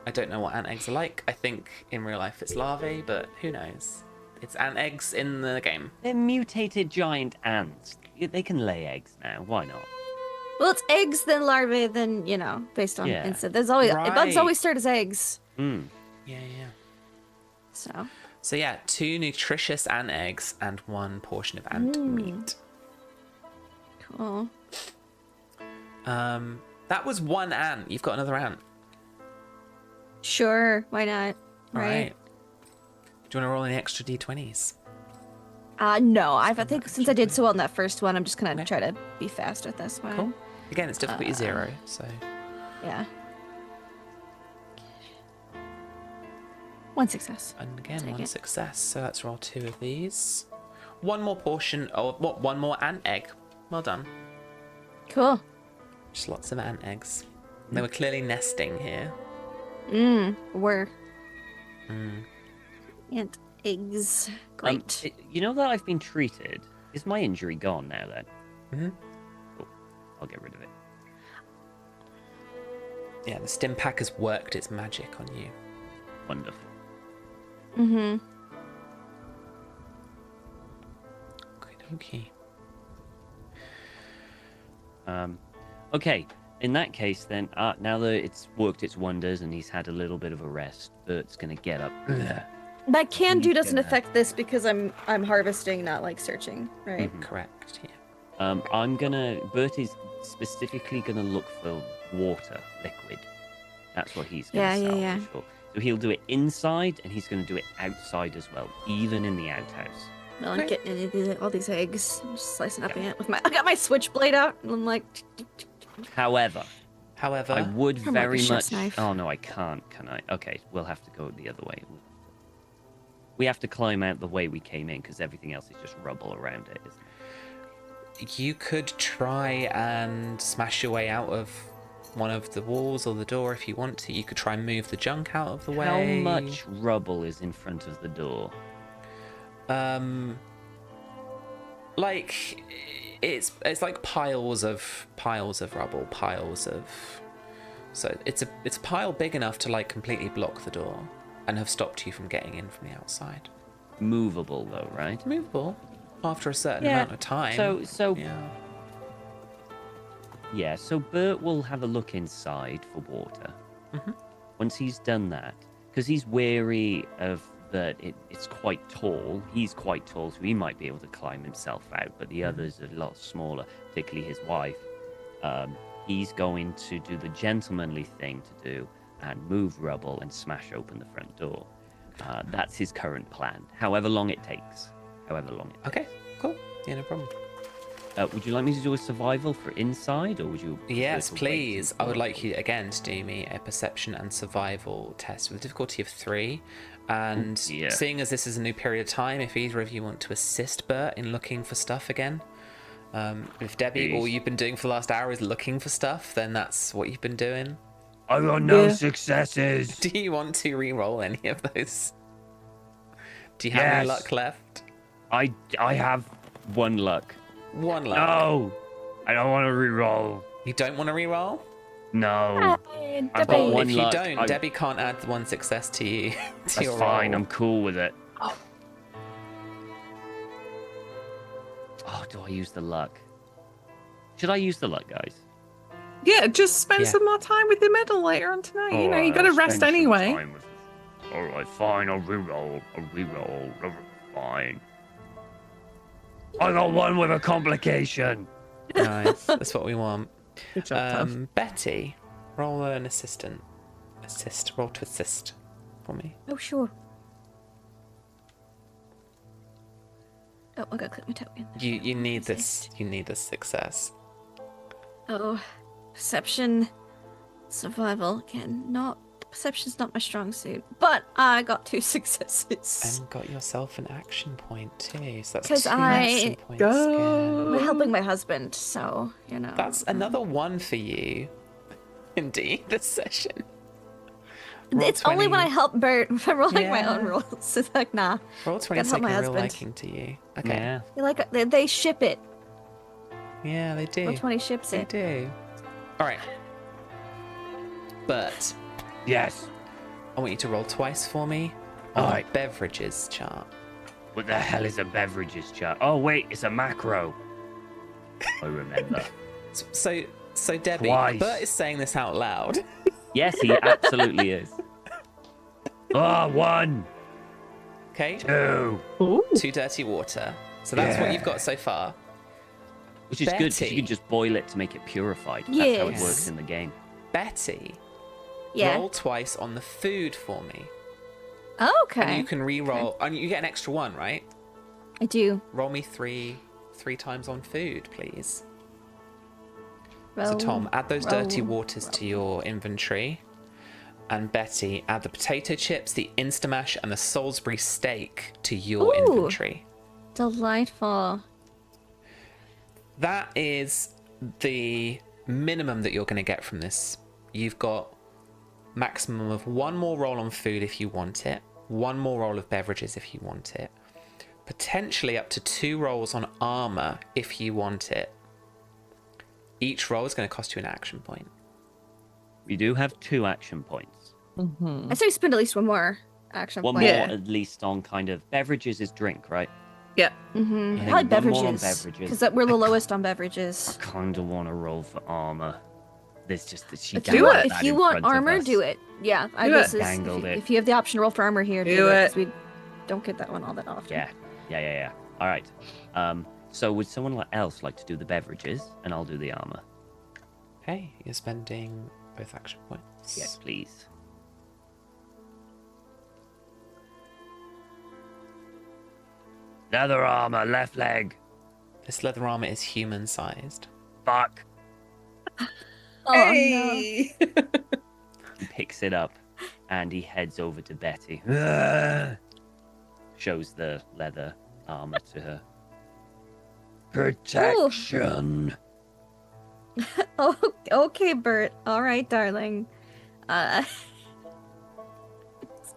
I don't know what ant eggs are like. I think in real life it's larvae, but who knows? It's ant eggs in the game. They're mutated giant ants. They can lay eggs now. Why not? Well, it's eggs, then larvae, then based on Yeah. instant. There's always bugs Right. always start as eggs. Mm. Yeah. So Yeah, 2 nutritious ant eggs and 1 portion of ant meat. cool. That was 1 ant. You've got another ant. Sure, why not? Right. Do you want to roll any extra d20s? No. I think since I did so well in that first one, I'm just gonna try to be fast with this one. Cool. Again, it's difficulty 0, so. Yeah. 1 success. And again, Take 1 it. success. So let's roll 2 of these. 1 more portion, or what? 1 more ant egg. Well done. Cool. Just lots of ant eggs. They were clearly nesting here. We're ant eggs. Great. You know that I've been treated. Is my injury gone now then? Cool. I'll get rid of it. Yeah, the stim pack has worked its magic on you. Wonderful. Okay. Okay. In that case, then, now that it's worked its wonders and he's had a little bit of a rest, Bert's gonna get up. My can do doesn't Yeah. affect this because I'm harvesting, not like searching, right? Correct, yeah. Bert is specifically gonna look for water, liquid. That's what he's gonna Yeah. salvage for. So he'll do it inside and he's gonna do it outside as well, even in the outhouse. No, I'm getting any of all these eggs. I'm just slicing up ant with I got my switchblade out and I'm like. However, However, I would From, like, a very chef's much. knife. Oh no, I can't. Can I? Okay, we'll have to go the other way. We have to climb out the way we came in because everything else is just rubble around it, isn't it? you could try and smash your way out of one of the walls or the door if you want to. You could try and move the junk out of the way. How much rubble is in front of the door? Like it's like piles of rubble, so it's a pile big enough to like completely block the door and have stopped you from getting in from the outside. Movable though, right? Movable after a certain Yeah, amount of time. So yeah. So Bert will have a look inside for water. Once he's done that, because he's wary of that it's quite tall. He's quite tall, so he might be able to climb himself out, but the others are a lot smaller, particularly his wife. He's going to do the gentlemanly thing to do and move rubble and smash open the front door. That's his current plan, however long it takes. Okay, cool. Yeah, no problem. Would you like me to do a survival for inside, or would you? prefer Yes, to wait please. I until would I like you again to do me a perception and survival test with a difficulty of 3. And dear. seeing as this is a new period of time, if either of you want to assist Bert in looking for stuff again, if Debbie, all Please. you've been doing for the last hour is looking for stuff, then that's what you've been doing. I got no Yeah. successes. Do you want to re-roll any of those? Do you have any Yes. luck left? I have 1 luck. 1 luck. No, I don't want to re-roll. You don't want to re-roll? No, Hey, I've got Debbie. one If you luck. don't, Debbie can't add the 1 success to you. To That's your fine. roll. I'm cool with it. Oh, do I use the luck? Should I use the luck, guys? Yeah, just spend Yeah. some more time with the medal later on tonight. You know, you got to rest anyway. All right, fine. I'll re-roll. Fine. I got 1 with a complication. Nice. That's what we want. Good job, Taff. Betty, roll an roll to assist for me. Oh, sure. Oh, I gotta click my token. You need this. Assist. You need this success. Oh, perception, survival. Again, perception's not my strong suit, but I got 2 successes. And got yourself an action point too. So that's 'Cause 2 I- action points Go. We're helping my husband, so you know. again. That's another 1 for you. Indeed, this session. Roll It's only when I 20. help Bert if I'm rolling my own Yeah. rolls. It's like, nah. Roll 20 Gotta is help like my a real husband. liking to you. Okay. Yeah. They ship it. Yeah, they do. Roll 20 ships They it. do. All right. But Yes. I want you to roll twice for me on Alright. the beverages chart. What the hell is a beverages chart? Oh wait, it's a macro. I remember. So Debbie, Twice. Bert is saying this out loud. Yes, he absolutely is. Oh, 1, Okay, 2. Ooh. 2 dirty water. So that's what Yeah. you've got so far. Which is good because Betty. you can just boil it to make it purified. That's how it Yes. works in the game. Betty, Yeah. roll twice on the food for me. Okay. And you can re-roll. And you get an extra 1, right? I do. Roll me three times on food, please. So Roll, Tom, add those dirty roll, waters to your inventory. And Betty, add the potato chips, the Instamash, and the Salisbury steak to your Ooh. inventory. Delightful. That is the minimum that you're going to get from this. You've got maximum of 1 more roll on food if you want it, 1 more roll of beverages if you want it, potentially up to 2 rolls on armor if you want it. Each roll is going to cost you an action point. We do have 2 action points. I say we spend at least 1 more action One point. more Yeah. at least on kind of beverages is drink, right? Yeah. Mm-hmm. Yeah, Probably 1 more on beverages. beverages. Because we're the lowest on beverages. I kind of want to roll for armor. There's just that she Do dangled it. that If you in want front of armor, us. do it. Yeah, I Do this it. is Dangled it. if you have the option to roll for armor here, do Do it. it. 'cause we don't get that one all that often. Yeah. All right. So would someone else like to do the beverages, and I'll do the armor? Okay, you're spending both action points. Yes, please. Leather armor, left leg. This leather armor is human-sized. Fuck. Oh Hey. He picks it up, and he heads over to Betty. Shows the leather armor to her. Protection. no. Oh, okay, Bert. All right, darling. It's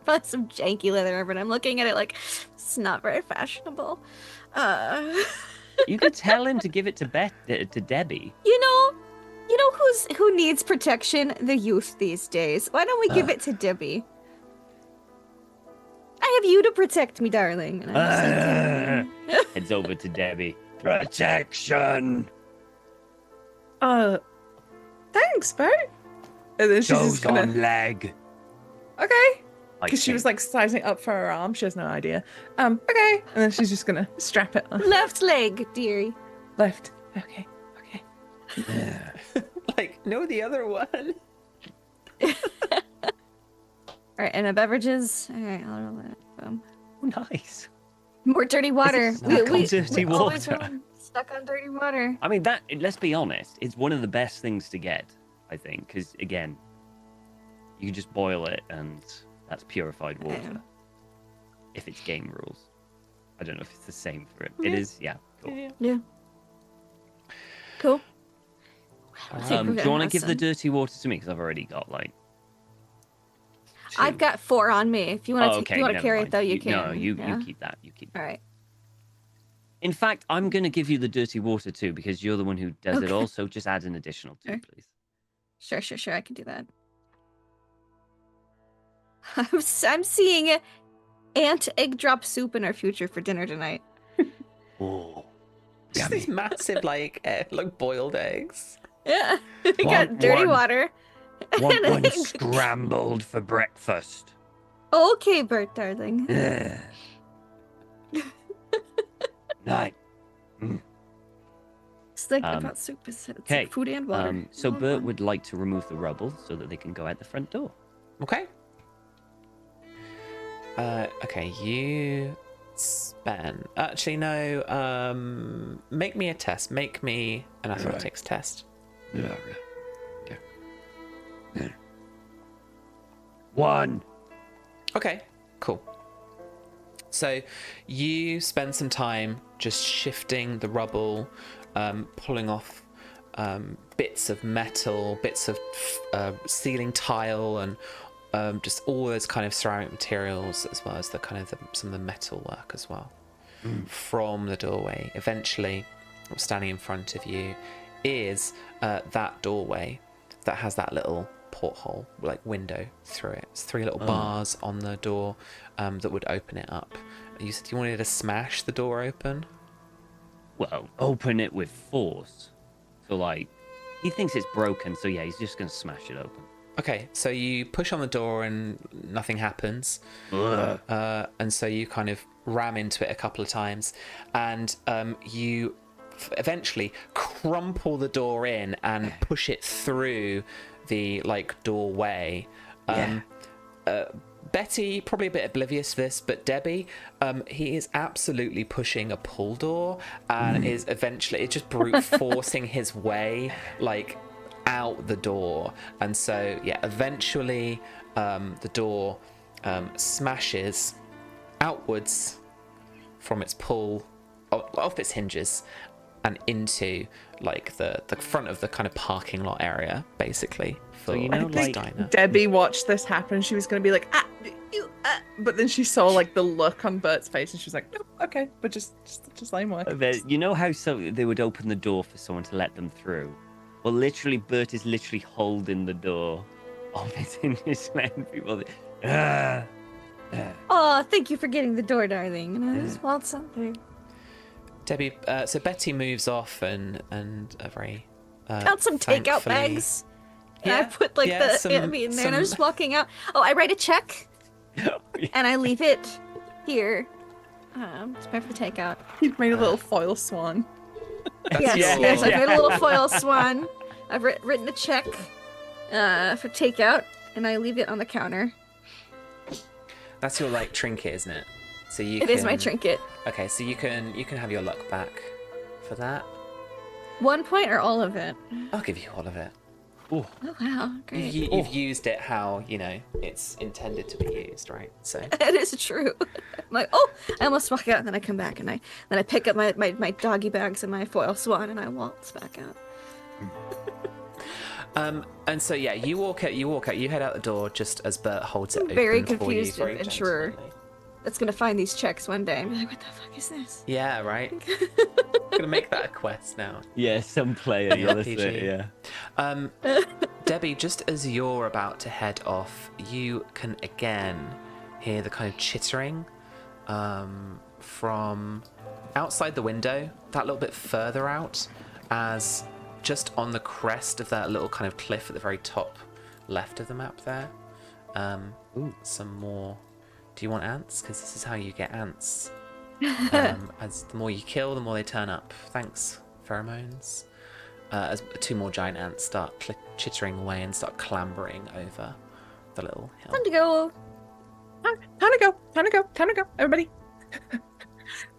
about some janky leather armor, and I'm looking at it like it's not very fashionable. You could tell him to give it to Debbie. You know who needs protection? The youth these days. Why don't we give it to Debbie? I have you to protect me, darling. And I'm just like, Heads over to Debbie. Protection. Thanks, Bert. And then she's Goes just gonna. on leg. Okay. I Because she was think. like sizing up for her arm. She has no idea. Okay. And then she's just gonna strap it on. left leg, dearie. Left. Okay. Okay. Like, no, the other one. All right, and the beverages. All right, I'll roll that. Boom. Oh, nice. More dirty water. This is not dirty we always water. roll Stuck on dirty water. I mean, that, let's be honest, it's one of the best things to get, I think, because, again, you just boil it and that's purified water. If it's game rules. I don't know if it's the same for it. It is, yeah. Cool. Yeah. Cool. Do you want to give the dirty water to me? Because I've already got, like... 2. I've got 4 on me. If you want to, okay, you want to never carry mind. it though, you can. No, you keep that. You keep that. All right. In fact, I'm going to give you the dirty water too, because you're the one who does it Okay. all. So just add an additional 2, please. Sure. I can do that. I'm seeing ant egg drop soup in our future for dinner tonight. Oh, Just these massive, like boiled eggs. Yeah. We got Want dirty one. water. want and one egg. scrambled for breakfast. Okay, Bert, darling. Yeah. Night. It's like about soup. It's Okay. like food and water. So Oh, Bert fun. would like to remove the rubble so that they can go out the front door. Okay. Okay, you spend. Actually, no. Make me a test. Make me an athletics test. Yeah. 1. Okay, cool. So you spend some time just shifting the rubble, pulling off bits of metal, bits of ceiling tile, and just all those kind of ceramic materials, as well as the kind of some of the metal work as well from the doorway. Eventually, what's standing in front of you is that doorway that has that little porthole, like window through it. It's 3 little bars on the door that would open it up. You said you wanted to smash the door open? Well, open it with force. So, like, he thinks it's broken, so yeah, he's just going to smash it open. Okay, so you push on the door and nothing happens. And so you kind of ram into it a couple of times, and you eventually crumple the door in and push it through the doorway. Betty, probably a bit oblivious to this, but Debbie, he is absolutely pushing a pull door and is eventually, it's just brute forcing his way out the door. And so eventually the door smashes outwards from its pull off its hinges and into the front of the kind of parking lot area, basically. So you know, I think diner. Debbie watched this happen. She was going to be like, but then she saw the look on Bert's face, and she was like, nope, okay, but just let him work. You know how they would open the door for someone to let them through? Well, literally, Bert is literally holding the door off its hinges, letting people... Oh, thank you for getting the door, darling. And I just want something. Debbie, so Betty moves off and a very Got some takeout thankfully- bags. And I Yeah, put some- in there, and I'm just walking out. Oh, I write a check, and I leave it here. It's meant for takeout. He made a little foil swan. Yes, I've made a little foil swan. I've written a check for takeout, and I leave it on the counter. That's your trinket, isn't it? So It is my trinket. Okay, so you can have your luck back for that. 1 point or all of it? I'll give you all of it. Oh wow, great. You've used it how it's intended to be used, right? So It is true. I'm like, oh, I almost walk out, and then I come back, and I pick up my doggy bags and my foil swan, and I waltz back out. and so you walk out, you head out the door just as Bert holds it open Very for you, confused very adventurer. gently. That's gonna find these checks one day and be like, what the fuck is this? Yeah, right. Gonna make that a quest now. Yeah, some player, yeah, that's RPG. it, yeah. Debbie, just as you're about to head off, you can again hear the kind of chittering from outside the window, that little bit further out, as just on the crest of that little kind of cliff at the very top left of the map there. Some more. Do you want ants? Because this is how you get ants. As the more you kill, the more they turn up. Thanks, pheromones. As 2 more giant ants start chittering away and start clambering over the little hill. Time to go. Time to go, everybody.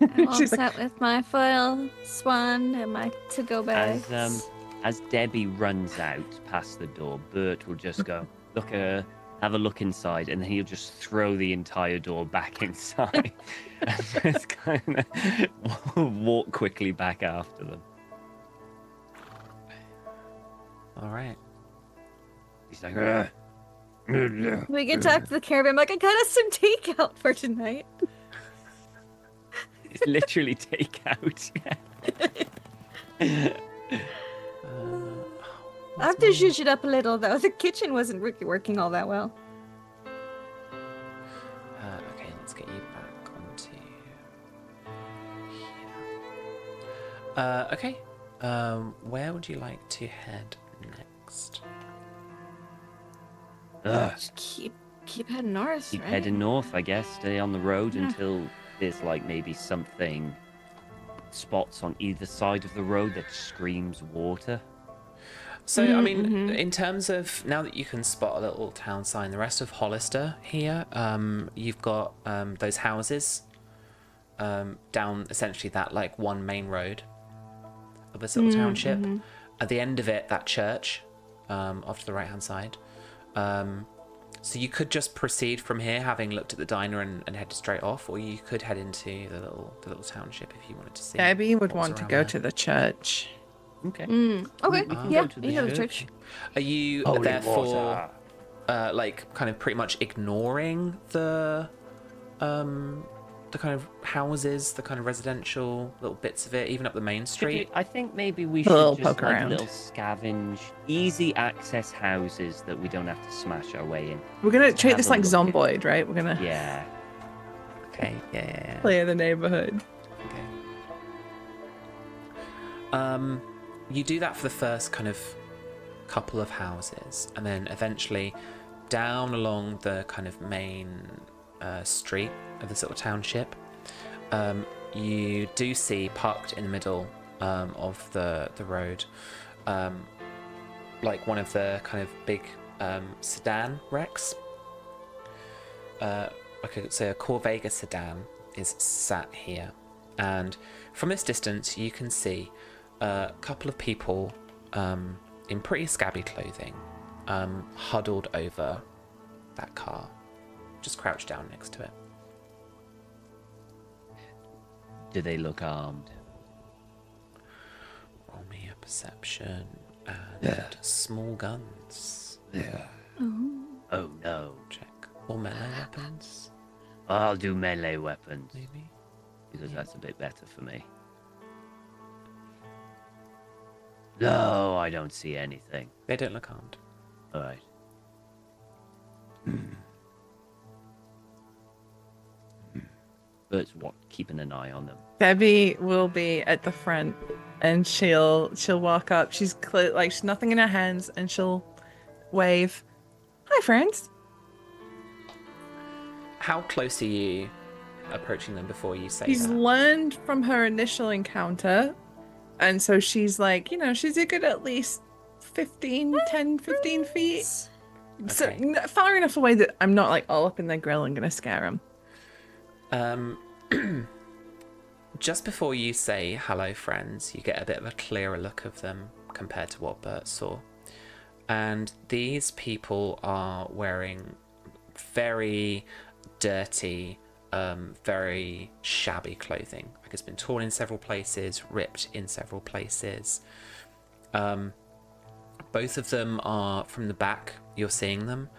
I'm all She's like, set with my foil swan and my to-go bags. As Debbie runs out past the door, Bert will just go look at her, have a look inside, and then he'll just throw the entire door back inside and just kind of walk quickly back after them. All right. He's like, We can talk to the caravan. Like, I got us some takeout for tonight. it's literally takeout. I have to zhuzh it up a little, though. The kitchen wasn't working all that well. Okay, let's get you back onto here. Okay. Where would you like to head next? Just keep heading north, Keep right? heading north, I guess. Stay on the road until there's like maybe something spots on either side of the road that screams water. So, I mean, in terms of now that you can spot a little town sign, the rest of Hollister here, you've got those houses down essentially that like one main road of this little township. At the end of it, that church off to the right hand side. So you could just proceed from here, having looked at the diner and head straight off, or you could head into the little township if you wanted to see. Debbie would what's want to around go there. to the church. Okay. Okay, We can yeah, go to the you know the church. church. Are you Holy therefore water. like kind of pretty much ignoring the kind of houses, the kind of residential little bits of it, even up the main street? I think maybe we A should little just poke like around. little scavenge, easy access houses that we don't have to smash our way in. We're gonna treat Have this a like look. Zomboid, right? We're gonna Yeah. Okay, yeah. play in the neighborhood. Okay. You do that for the first kind of couple of houses, and then eventually down along the kind of main street of this little township, you do see parked in the middle of the road, like one of the kind of big sedan wrecks. Like a Corvega sedan is sat here, and from this distance you can see a couple of people in pretty scabby clothing huddled over that car, just crouched down next to it. Do they look armed? Roll me a perception and small guns Oh no. check, or melee weapons I'll do melee weapons maybe. because that's a bit better for me. No, I don't see anything. They don't look armed. All right. Bert's what? Keeping an eye on them. Debbie will be at the front, and she'll walk up. She's like she's nothing in her hands, and she'll wave. Hi, friends. How close are you approaching them before you say She's that? learned from her initial encounter, and so she's like, she's a good at least 10, 15 feet. So Okay. far enough away that I'm not like all up in their grill and gonna scare them. Just before you say hello, friends, you get a bit of a clearer look of them compared to what Bert saw. And these people are wearing very dirty, very shabby clothing. Like it's been torn in several places, ripped in several places. Both of them are from the back, you're seeing them.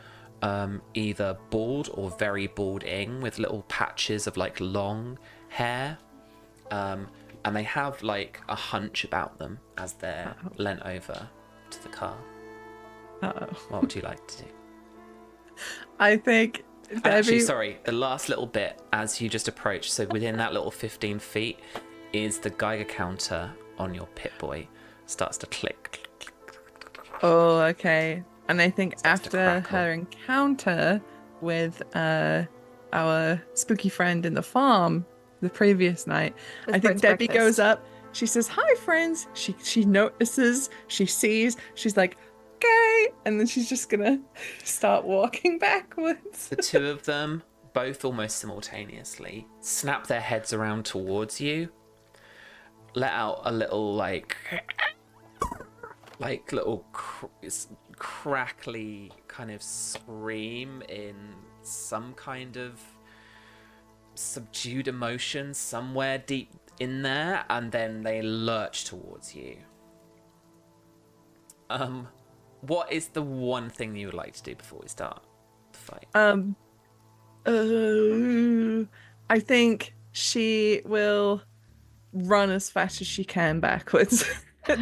Either bald or very balding with little patches of like long hair, and they have like a hunch about them as they're leant over to the car. What would you like to do? I think Debbie. Actually, sorry, the last little bit as you just approach, so within that little 15 feet is the Geiger counter on your Pip-Boy starts to click. Oh, okay. And I think Starts to after crackle. her encounter with our spooky friend in the farm the previous night, With I think Bert's Debbie breakfast. goes up. She says, "Hi, friends." She notices. She sees. She's like, "Okay," and then she's just gonna start walking backwards. The two of them both almost simultaneously, snap their heads around towards you, let out a little crackly kind of scream in some kind of subdued emotion somewhere deep in there, and then they lurch towards you. What is the one thing you would like to do before we start the fight? I think she will run as fast as she can backwards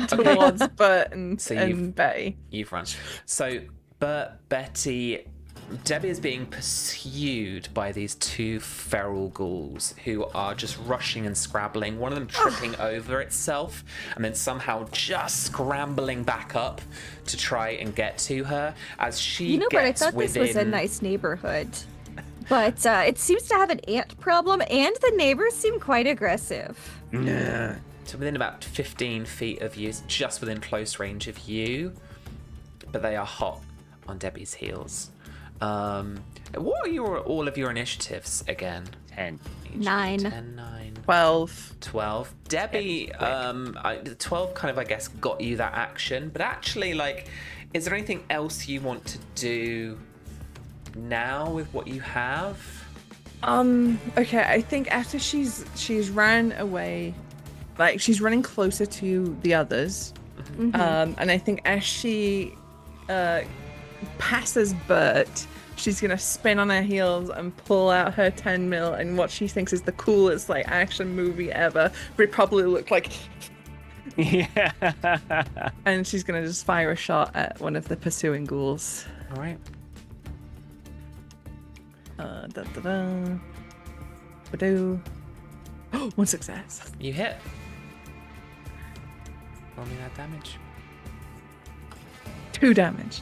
towards Bert and Betty. You've run. So Bert, Betty, Debbie is being pursued by these two feral ghouls who are just rushing and scrabbling, one of them tripping over itself and then somehow just scrambling back up to try and get to her as she But I thought within... this was a nice neighborhood. But it seems to have an ant problem, and the neighbors seem quite aggressive. So within about 15 feet of you, just within close range of you, but they are hot on Debbie's heels. What are all of your initiatives again? 10. 9. 10, 9. 12. Debbie, 12 kind of, I guess, got you that action. But actually, is there anything else you want to do now with what you have? Okay, I think after she's ran away, she's running closer to the others. And I think as she passes Bert, she's gonna spin on her heels and pull out her 10 mil and what she thinks is the coolest action movie ever, but it probably looked like Yeah. and she's gonna just fire a shot at one of the pursuing ghouls. All right. Badoo. Oh, 1 success. You hit. Roll me that damage. 2 damage.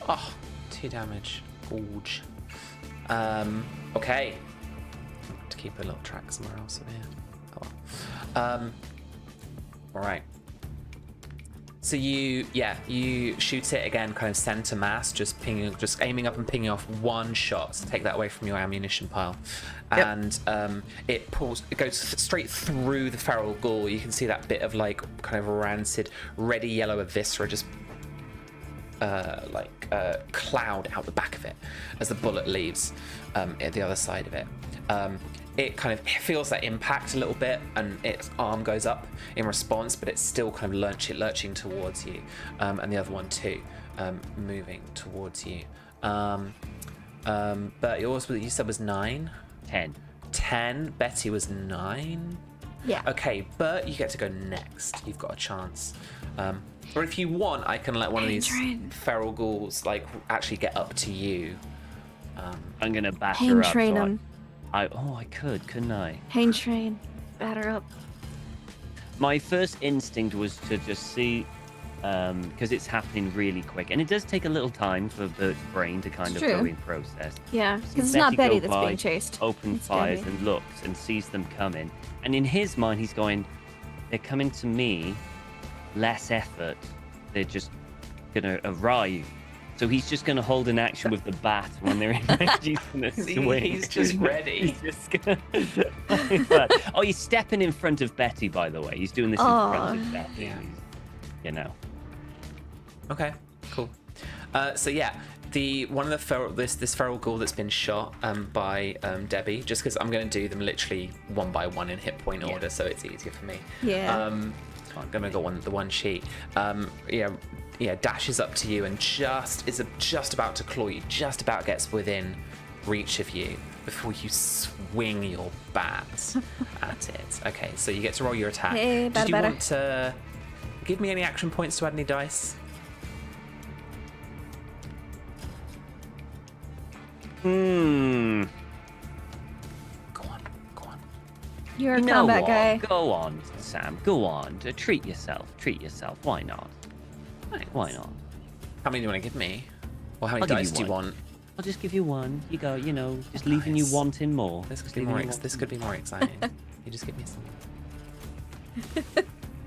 Oh, 2 damage. Gorge. Okay. I have to keep a little track somewhere else in here. Oh well. Alright. So you shoot it again, kind of center mass, just aiming up and pinging off one shot. So take that away from your ammunition pile, and it goes straight through the feral ghoul. You can see that bit of kind of rancid, reddy yellow viscera just cloud out the back of it as the bullet leaves at the other side of it. It kind of feels that impact a little bit, and its arm goes up in response, but it's still kind of lurching towards you, and the other one too, moving towards you. But yours, you said, was 9? 10. 10. Betty was 9. Yeah. Okay, Bert, you get to go next. You've got a chance. Or if you want, I can let one of these feral ghouls actually get up to you. I'm gonna batter Hang up. train him. I could, couldn't I? Hang train. Batter up. My first instinct was to just see, because it's happening really quick, and it does take a little time for Bert's brain to kind of go in process. Yeah, See because it's not Betty go that's by, being chased. Open It's fires Debbie. and looks and sees them coming, and in his mind he's going, "They're coming to me, less effort. They're just gonna arrive." So he's just going to hold an action with the bat when they're in. He's going to swing. He's just ready. He's just gonna... Oh, he's stepping in front of Betty, by the way. He's doing this in front of Betty. Yeah. You know. Okay, cool. So yeah, one of the this feral ghoul that's been shot by Debbie, just because I'm going to do them literally one by one in hit point order, so it's easier for me. Yeah. I'm going to go on the one sheet. Dashes up to you and is just about to claw you, just about gets within reach of you before you swing your bat at it. Okay, so you get to roll your attack. Hey, Did you batter. want to give me any action points to add any dice? Hmm. Go on. You're a You know combat what? guy. Go on, Sam. Go on. Treat yourself. Why not? Why not? How many do you want to give me? Or how many I'll give dice you do you one. want? I'll just give you one. You go. Just leaving you Nice. wanting more. This could Just be leaving more. you wanting This could be more exciting. You just give me some.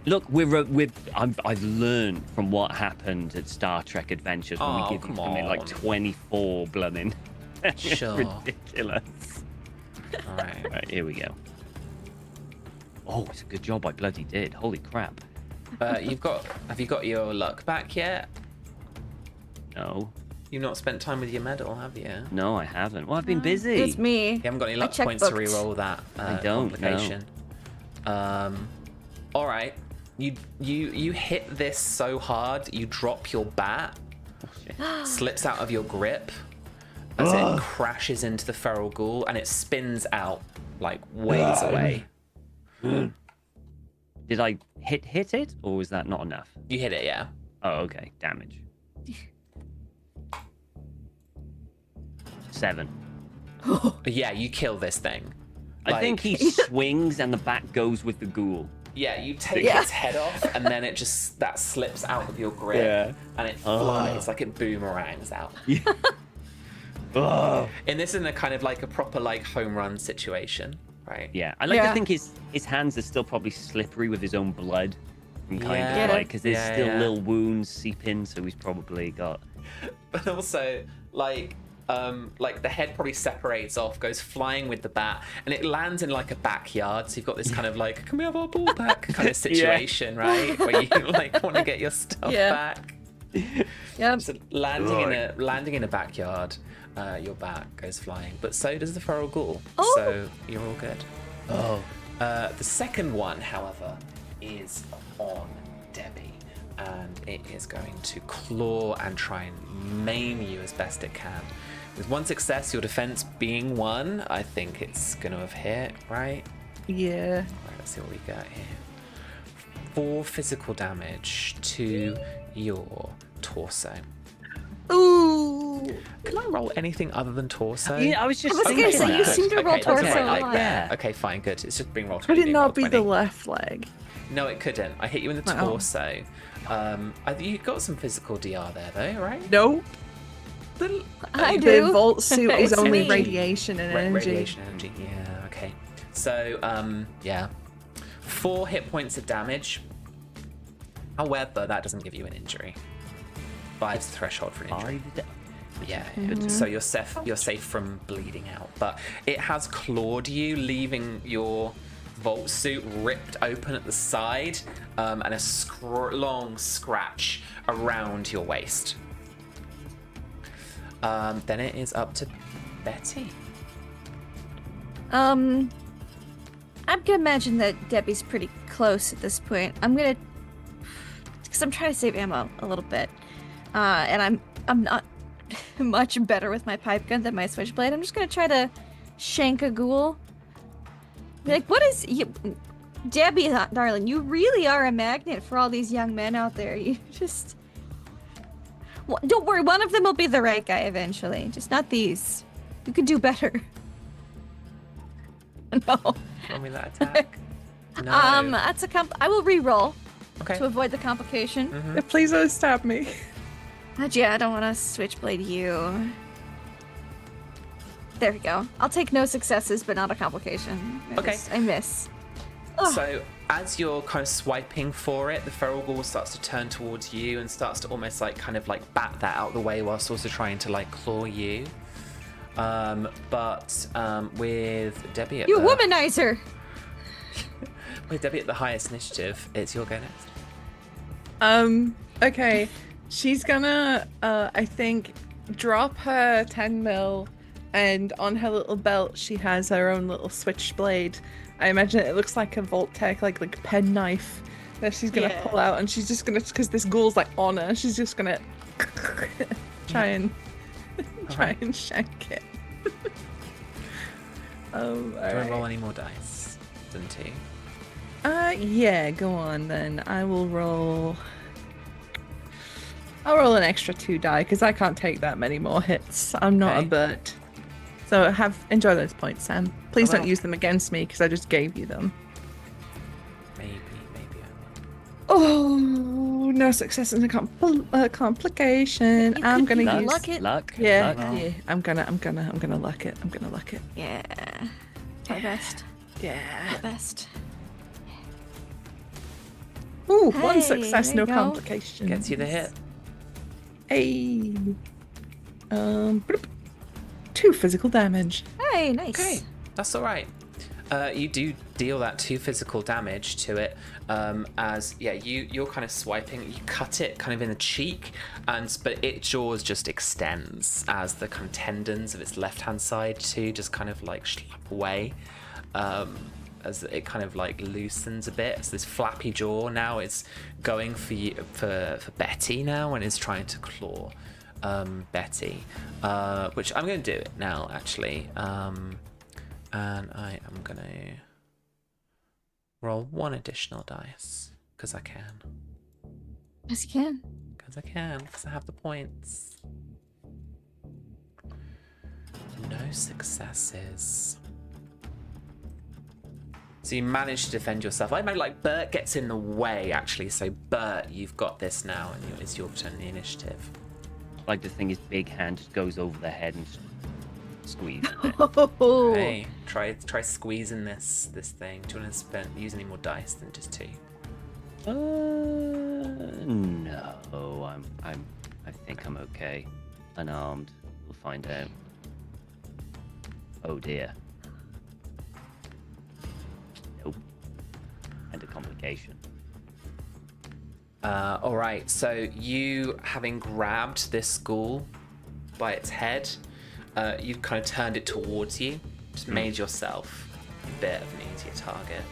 Look, I've learned from what happened at Star Trek Adventures when we give you come something on. like 24 blooming. Sure. Ridiculous. All right. All right, here we go. Oh, it's a good job I bloody did. Holy crap. Have you got your luck back yet? No. You've not spent time with your medal, have you? No, I haven't. Well, I've been busy. It's me. You haven't got any luck check points to booked. re-roll that I don't, complication. All right. You hit this so hard, you drop your bat, Oh, shit. slips out of your grip as it crashes into the feral ghoul, and it spins out like ways away. Did I hit it, or was that not enough? You hit it, yeah. Oh, okay. Damage. 7. Yeah, you kill this thing. I think he swings and the bat goes with the ghoul. Yeah, you take Yeah. its head off, and then it just that slips out of your grip, Yeah. and it flies like it boomerangs out. Oh. And this is in a kind of like a proper like home run situation, right? Yeah, I like to Yeah. think his hands are still probably slippery with his own blood, and kind Yeah. of like because there's Yeah, still yeah. little wounds seeping, so he's probably got. But also like the head probably separates off, goes flying with the bat, and it lands in like a backyard. So you've got this kind of like, can we have our ball back kind of situation, right? Where you like want to get your stuff Yeah. back. Yep. So landing in a backyard, your bat goes flying, but so does the feral ghoul. Oh. So you're all good. Oh. The second one, however, is on Debbie, and it is going to claw and try and maim you as best it can. With one success, your defense being 1, I think it's going to have hit, right? Yeah. Right, let's see what we got here. 4 physical damage to your torso. Ooh. Can I roll anything other than torso? Yeah, I was just. I was gonna say, you seem to roll that's torso right, a like lot. that. Okay, fine, good. It's just being rolled. Could it being not rolled be 20. the left leg? No, it couldn't. I hit you in the Oh. torso. You got some physical DR there, though, right? Nope. I The do. vault suit is It's only me. radiation and energy. Radiation energy. Yeah. Okay. So, yeah, 4 hit points of damage. However, that doesn't give you an injury. 5's the threshold for an injury. Yeah. So you're safe from bleeding out. But it has clawed you, leaving your vault suit ripped open at the side, and a long scratch around your waist. Then it is up to Betty. I'm gonna imagine that Debbie's pretty close at this point. Because I'm trying to save ammo a little bit, and I'm not much better with my pipe gun than my switchblade. I'm just gonna try to shank a ghoul. Be like, what is you, Debbie, darling? You really are a magnet for all these young men out there. You just don't worry. One of them will be the right guy eventually. Just not these. You could do better. No. Roll me that attack. No. That's a I will re-roll Okay. to avoid the complication. Please don't stab me. Yeah, I don't want to switchblade you. There we go. I'll take no successes, but not a complication. Okay. I miss. Ugh. So as you're kind of swiping for it, the feral ghoul starts to turn towards you and starts to almost like kind of like bat that out of the way whilst also trying to like claw you. But with Debbie at You the womanizer! with Debbie at the highest initiative, it's your go next. Okay. She's gonna, I think, drop her 10 mil, and on her little belt, she has her own little switchblade. I imagine it looks like a Vault-Tec, like a pen knife that she's gonna Yeah. pull out, and she's just gonna, because this ghoul's like on her, she's just gonna try and shank it. Do you want to roll Alright. any more dice than 2? Yeah, go on then. I'll roll an extra 2 die because I can't take that many more hits. I'm not Okay. a bird. So enjoy those points, Sam. Please I don't will. use them against me because I just gave you them. Maybe I will. Oh, no success in a complication. You I'm could gonna use luck it. Luck. Yeah, luck. yeah. I'm gonna luck it. I'm gonna luck it. Yeah. My best. Yeah. My best. Ooh, Hey, one success, there no you go. complications. Gets you the hit. Hey. Bloop. 2 physical damage. Hey, nice. Okay. That's all right. You do deal that 2 physical damage to it, you're kind of swiping. You cut it kind of in the cheek, but its jaws just extends as the kind of tendons of its left hand side too just kind of like slap away, as it kind of like loosens a bit. So this flappy jaw now is going for Betty now, and is trying to claw Betty, which I'm going to do it now actually. And I am going to roll 1 additional dice, because I can. Yes, you can. Because I have the points. No successes. So you managed to defend yourself. I mean, like, Bert gets in the way, actually. So, Bert, you've got this now, and it's your turn, the initiative. Like the thing, his big hand just goes over the head and just squeeze it. Oh. Hey, try squeezing this thing. Do you want to use any more dice than just 2? No, I think I'm okay. Unarmed. We'll find out. Oh dear. Nope. And a complication. All right. So you, having grabbed this ghoul by its head, you kind of turned it towards you, just made yourself a bit of an easier target.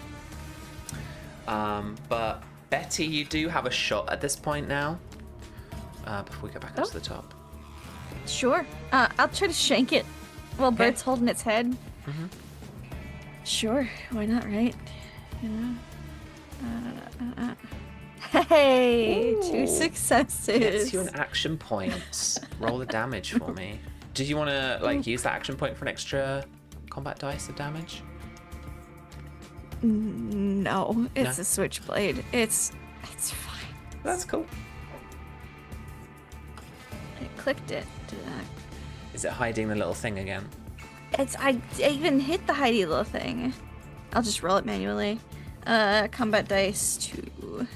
But Betty, you do have a shot at this point now. Before we go back up to the top. Sure. I'll try to shank it while Bert's holding its head. Mm-hmm. Sure. Why not, right? You know? Hey, Ooh. 2 successes. Gets you an action point. Roll the damage for me. Did you want to use that action point for an extra combat dice of damage? No, it's a switchblade. It's fine. That's cool. I clicked it. Is it hiding the little thing again? I even hit the Heidi little thing. I'll just roll it manually. Combat dice 2.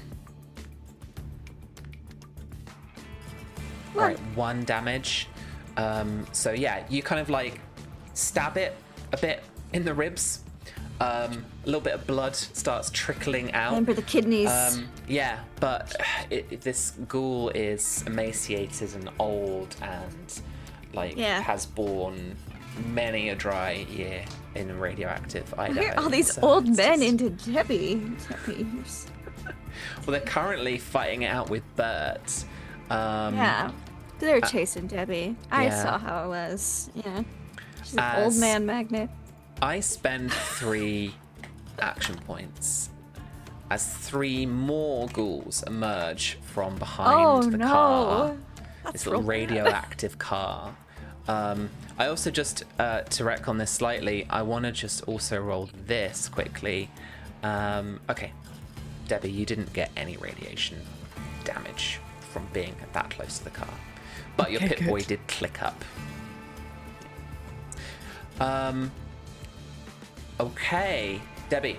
All right, 1 damage. So yeah, you kind of like stab it a bit in the ribs. A little bit of blood starts trickling out. Remember the kidneys. Yeah, but this ghoul is emaciated and old and has borne many a dry year in radioactive Idaho. Here, all these So old it's men just- into Debbie. Well, they're currently fighting it out with Bert. Yeah, they're chasing Debbie. I yeah. saw how it was. Yeah, she's an old man magnet. I spend 3 action points as 3 more ghouls emerge from behind the car. That's This little real bad. radioactive car. I also just, to wreck on this slightly, I want to just also roll this quickly. Okay, Debbie, you didn't get any radiation damage from being that close to the car. But your Pip-Boy did click up. Okay, Debbie.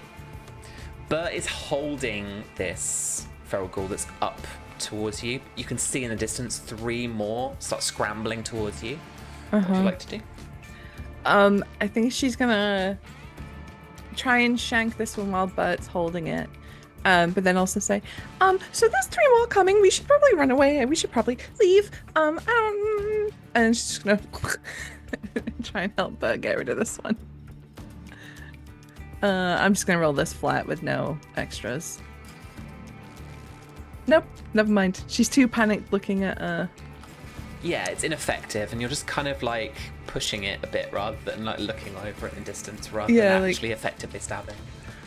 Bert is holding this feral ghoul that's up towards you. You can see in the distance 3 more start scrambling towards you. What would you like to do? I think she's gonna try and shank this one while Bert's holding it. But then also say, so there's 3 more coming. We should probably run away. We should probably leave. And she's just gonna try and help Bert get rid of this one. I'm just gonna roll this flat with no extras. Nope, never mind. She's too panicked looking at Yeah, it's ineffective, and you're just kind of like pushing it a bit rather than like looking over it in distance rather than actually effectively stabbing.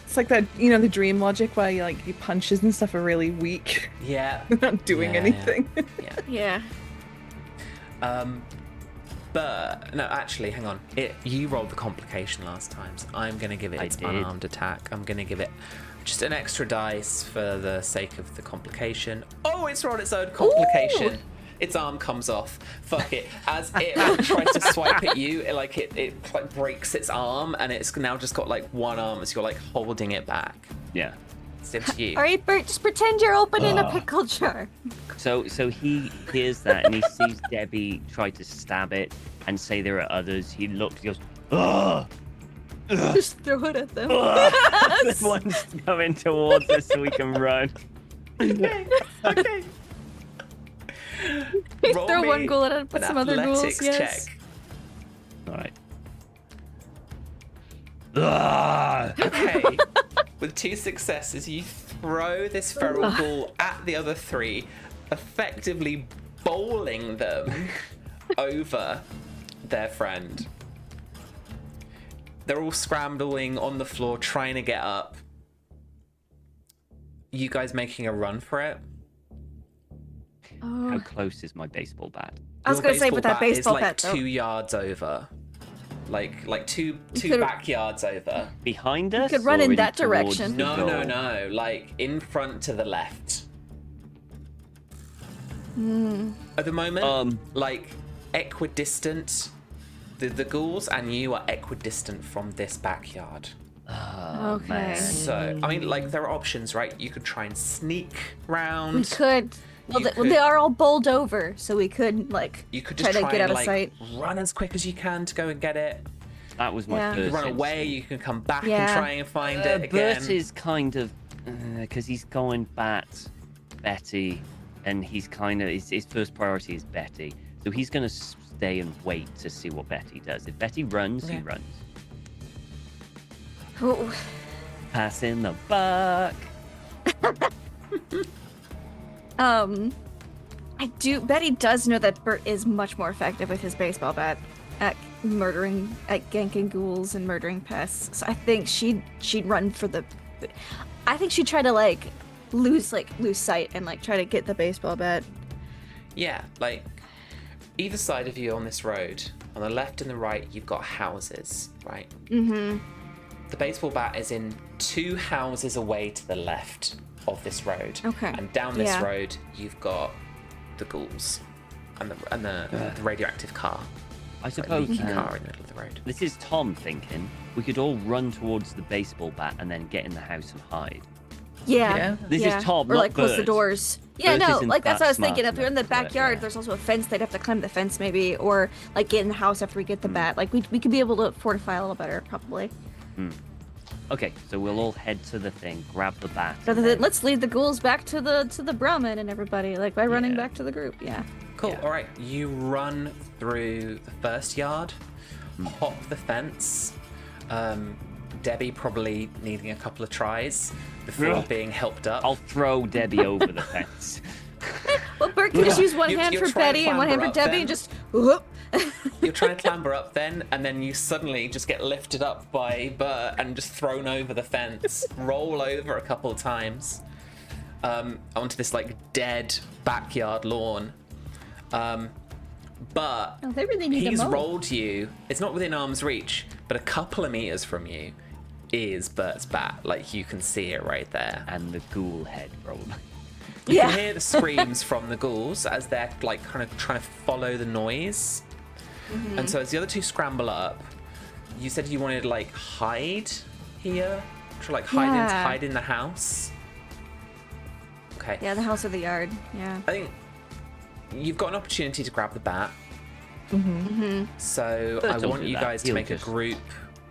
It's like that, you know, the dream logic where your punches and stuff are really weak. Yeah. They're not doing anything. Yeah. Yeah. But no, actually, hang on. You rolled the complication last time, so I'm going to give it its unarmed attack. I'm going to give it just an extra dice for the sake of the complication. Oh, it's rolled its own complication. Ooh. Its arm comes off. Fuck it. As it tries to swipe at you, it like breaks its arm, and it's now just got like 1 arm as you're like holding it back. Yeah. It's up to you. All right, Bert, just pretend you're opening a pickle jar. So he hears that and he sees Debbie try to stab it and say there are others. He looks, he goes, ugh! Just throw it at them. The one's coming towards us so we can run. Okay. Okay. Roll Throw me one ghoul at it, put an some other ghouls. athletics Yes. check. All right. Ah! Okay. With 2 successes, you throw this feral ghoul at the other 3, effectively bowling them over their friend. They're all scrambling on the floor, trying to get up. You guys making a run for it? How Oh. close is my baseball bat? I was Your gonna say with that baseball is bat, like though. 2 yards over. Like two could've- backyards over. Behind us? could run or in that towards direction. the No, goal? no. Like in front to the left. At the moment, like equidistant. The ghouls and you are equidistant from this backyard. Oh, Okay. man. So, I mean, like, there are options, right? You could try and sneak round. We could. Well, You they could- are all bowled over, so we could like You could just try to get and, out of like, sight. run as quick as you can to go and get it. That was my Yeah. first You run away, instinct. you can come back and Yeah. try and find it again. Bert is kind of because he's going bat Betty, and he's kind of his first priority is Betty, so he's going to stay and wait to see what Betty does. If Betty runs, he Okay. runs. Oh, Passing the buck. Betty does know that Bert is much more effective with his baseball bat at ganking ghouls and murdering pests. So I think she'd run for the. I think she'd try to like lose sight and like try to get the baseball bat. Yeah, like, either side of you on this road, on the left and the right, you've got houses, right? Mm-hmm. The baseball bat is in 2 houses away to the left of this road. Okay. And down this Yeah. road, you've got the ghouls and the radioactive car. I Like, suppose leaky car in the middle of the road. this is Tom thinking. We could all run towards the baseball bat and then get in the house and hide. Yeah. Yeah. This is Tom, Or not like close the Bert. doors. Yeah, Bert no, isn't like that's that what I was smart thinking. If we're in the enough to do it, backyard, yeah. there's also a fence. They'd have to climb the fence maybe, or like get in the house after we get the bat. Like we could be able to fortify a little better probably. Okay, so we'll all head to the thing, grab the bat. Rather and than then- let's lead the ghouls back to the Brahmin and everybody, like by running Yeah. back to the group. Yeah. Cool. Yeah. All right. You run through the first yard, hop the fence. Debbie probably needing a couple of tries before Ugh. being helped up. I'll throw Debbie over the fence. Well, Bert can just use one You- hand you for try and Betty and one hand for clamber up Debbie, then. and just whoop. You're trying to clamber up then, and then you suddenly just get lifted up by Bert and just thrown over the fence, roll over a couple of times onto this like dead backyard lawn. But Oh, they really need he's a mow. rolled you. It's not within arm's reach, but a couple of meters from you is Bert's bat. Like you can see it right there. And the ghoul head roll. You Yeah. can hear the screams from the ghouls as they're like kind of trying to follow the noise. And so as the other 2 scramble up, you said you wanted to like hide here, to like Yeah. hide in the house. Okay. Yeah, the house or the yard. Yeah. I think you've got an opportunity to grab the bat. So Bert I will want do you that. guys to He'll make a just- group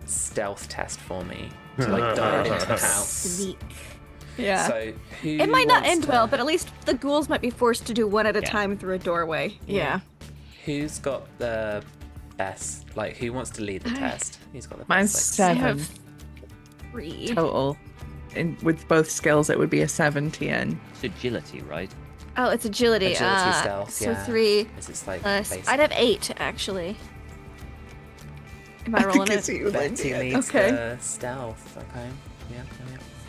stealth test for me to like dive into the house. Sneak. Yeah. So who It might not wants end to- well, but at least the ghouls might be forced to do one at a Yeah. time through a doorway. Yeah. Who's got the best? Like, who wants to lead the test? Who's got the Mine's best? Like, I 7 have 3. total. And with both skills, it would be a 17. It's agility, right? Oh, it's agility. Agility, stealth, So yeah. 3 Is it's like plus. basic? I'd have 8 actually. Am I rolling it? Betty leads Okay. the stealth. Okay. Yeah.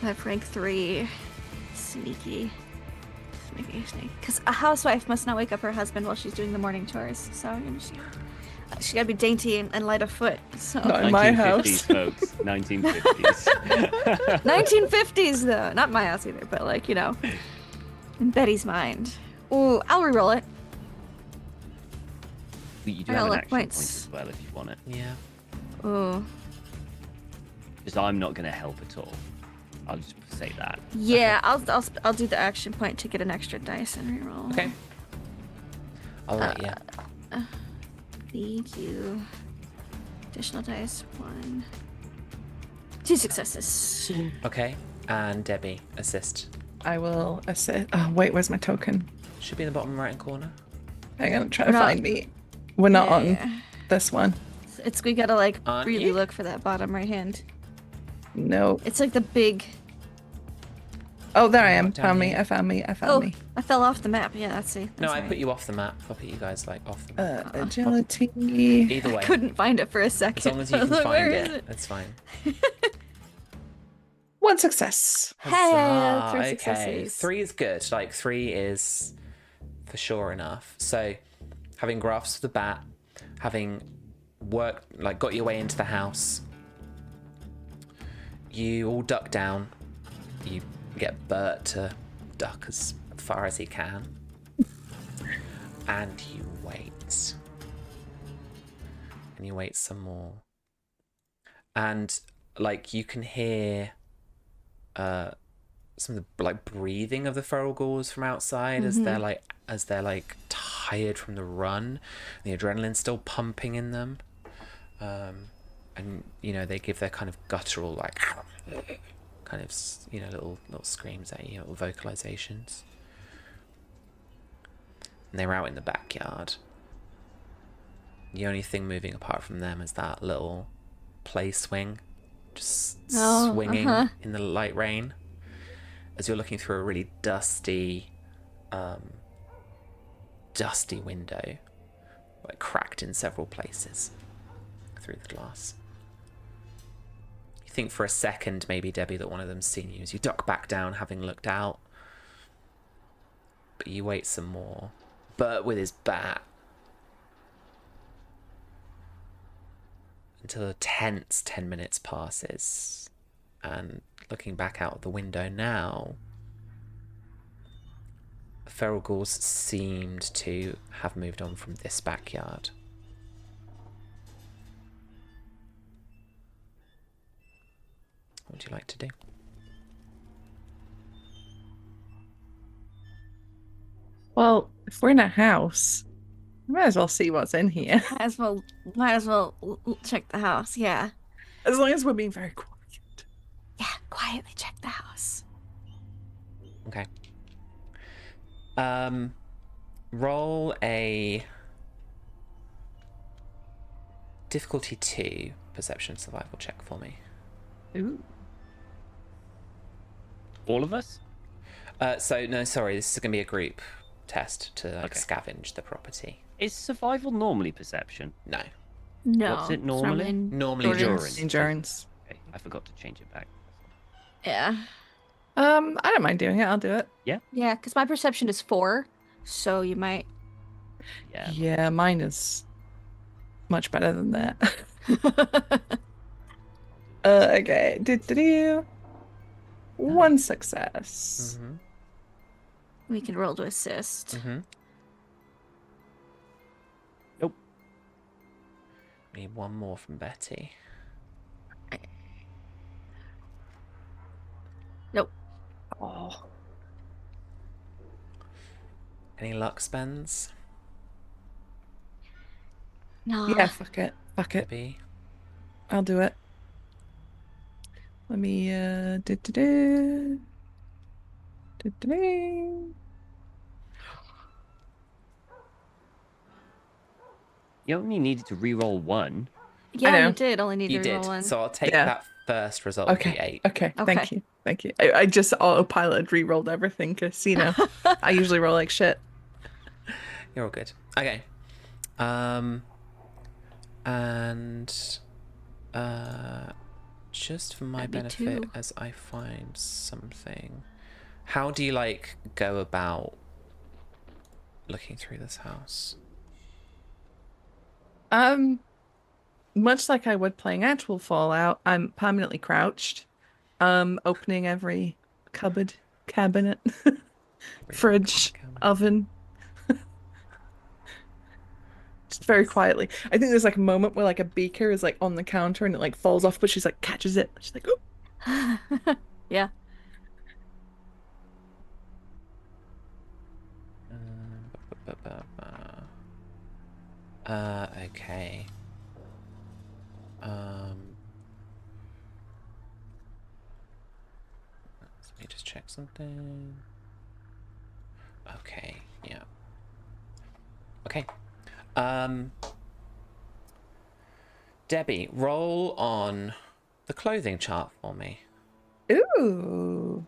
I have rank 3. Sneaky. Sneaky. Because a housewife must not wake up her husband while she's doing the morning chores. So you know, she gotta be dainty and light of foot. So Not in my 1950s, house. folks. 1950s. 1950s though, not my house either, but like you know, in Betty's mind. Ooh, I'll reroll it. But you do I got have an luck action point points. as well if you want it. Yeah. Ooh. Because I'm not going to help at all. I'll just say that. Yeah, I'll do the action point to get an extra dice and reroll. Okay. I'll let you. Thank you. Additional dice 1. 2 successes. Okay, and Debbie, assist. I will assist. Oh, wait, where's my token? Should be in the bottom right-hand corner. Hang on, try We're to not- find me. We're not on Yeah. this one. We gotta like Aren't really you? look for that bottom right hand. No. It's like the big. Oh, there I am. Down Found me. here. I found me. I found Oh, me. I fell off the map. Yeah, that's it. No, I put you off the map. I put you guys like off the map. Agility. Either way, Couldn't find it for a second. as long as you I was can like, find where is it, that's fine. 1 success. Hey, Huzzah, 3 okay, successes. 3 is good. Like 3 is for sure enough. So, having grasped the bat, having worked, like got your way into the house, you all duck down. You get Bert to duck as far as he can, and you wait, and you wait some more, and like you can hear some of the like breathing of the feral ghouls from outside as they're like tired from the run, the adrenaline's still pumping in them, and you know they give their kind of guttural like kind of, you know, little screams at you, little vocalizations. And they're out in the backyard. The only thing moving apart from them is that little play swing, just swinging in the light rain. As you're looking through a really dusty window, like cracked in several places through the glass. You think for a second, maybe, Debbie, that one of them's seen you as you duck back down, having looked out. But you wait some more. Bert with his bat. Until a tense 10 minutes passes. And looking back out of the window now, the feral ghouls seemed to have moved on from this backyard. What would you like to do? Well, if we're in a house, we might as well see what's in here. Might as well check the house. Yeah. As long as we're being very quiet. Yeah, quietly check the house. Okay. Roll a difficulty 2 perception survival check for me. Ooh. All of us? This is going to be a group test to like scavenge the property. Is survival normally perception? No. No. What's it normally? Normally Endurance. Endurance. Okay, I forgot to change it back. Yeah. I don't mind doing it. I'll do it. Yeah, because my perception is 4, so you might. Yeah. Yeah, mine is much better than that. Okay. Do. 1 success. Mm-hmm. We can roll to assist. Mm-hmm. Nope. Need one more from Betty. Nope. Oh. Any luck spends? No. Yeah, fuck it. Fuck it. Debbie? I'll do it. Let me do. You only needed to re-roll 1. Yeah, know. you did. Only need You to did. roll 1. So I'll take Yeah. that first result of the Okay. 8. Okay. Okay. Thank you. Thank you. I just autopilot re-rolled everything because, you know, I usually roll like shit. You're all good. Okay. And just for my That'd be benefit 2. as I find something, how do you like go about looking through this house? Much like I would playing actual Fallout, I'm permanently crouched. Opening every cupboard, cabinet, fridge, oven. Just very quietly. I think there's like a moment where like a beaker is like on the counter and it like falls off, but she's like catches it. She's like, oh. Yeah. Okay. something. Okay, yeah. Okay. Debbie, roll on the clothing chart for me. Ooh.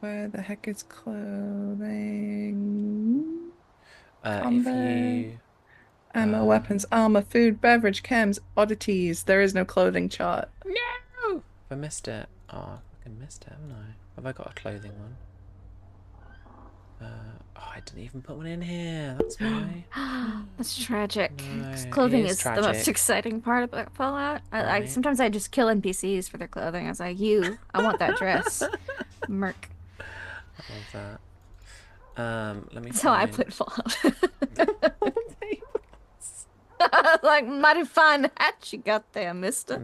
Where the heck is clothing? If Combat, you ammo, weapons, armor, food, beverage, chems, oddities. There is no clothing chart. No! I missed it. Oh, I fucking missed it, haven't I? Have I got a clothing one? I didn't even put one in here. That's why. That's tragic. 'Cause No, clothing it is is the most tragic. exciting part about Fallout. I Right. sometimes I just kill NPCs for their clothing. I was like, I want that dress. Merc. I love that. Let me That's how I find. put Fallout. Like, mighty fine hat you got there, mister.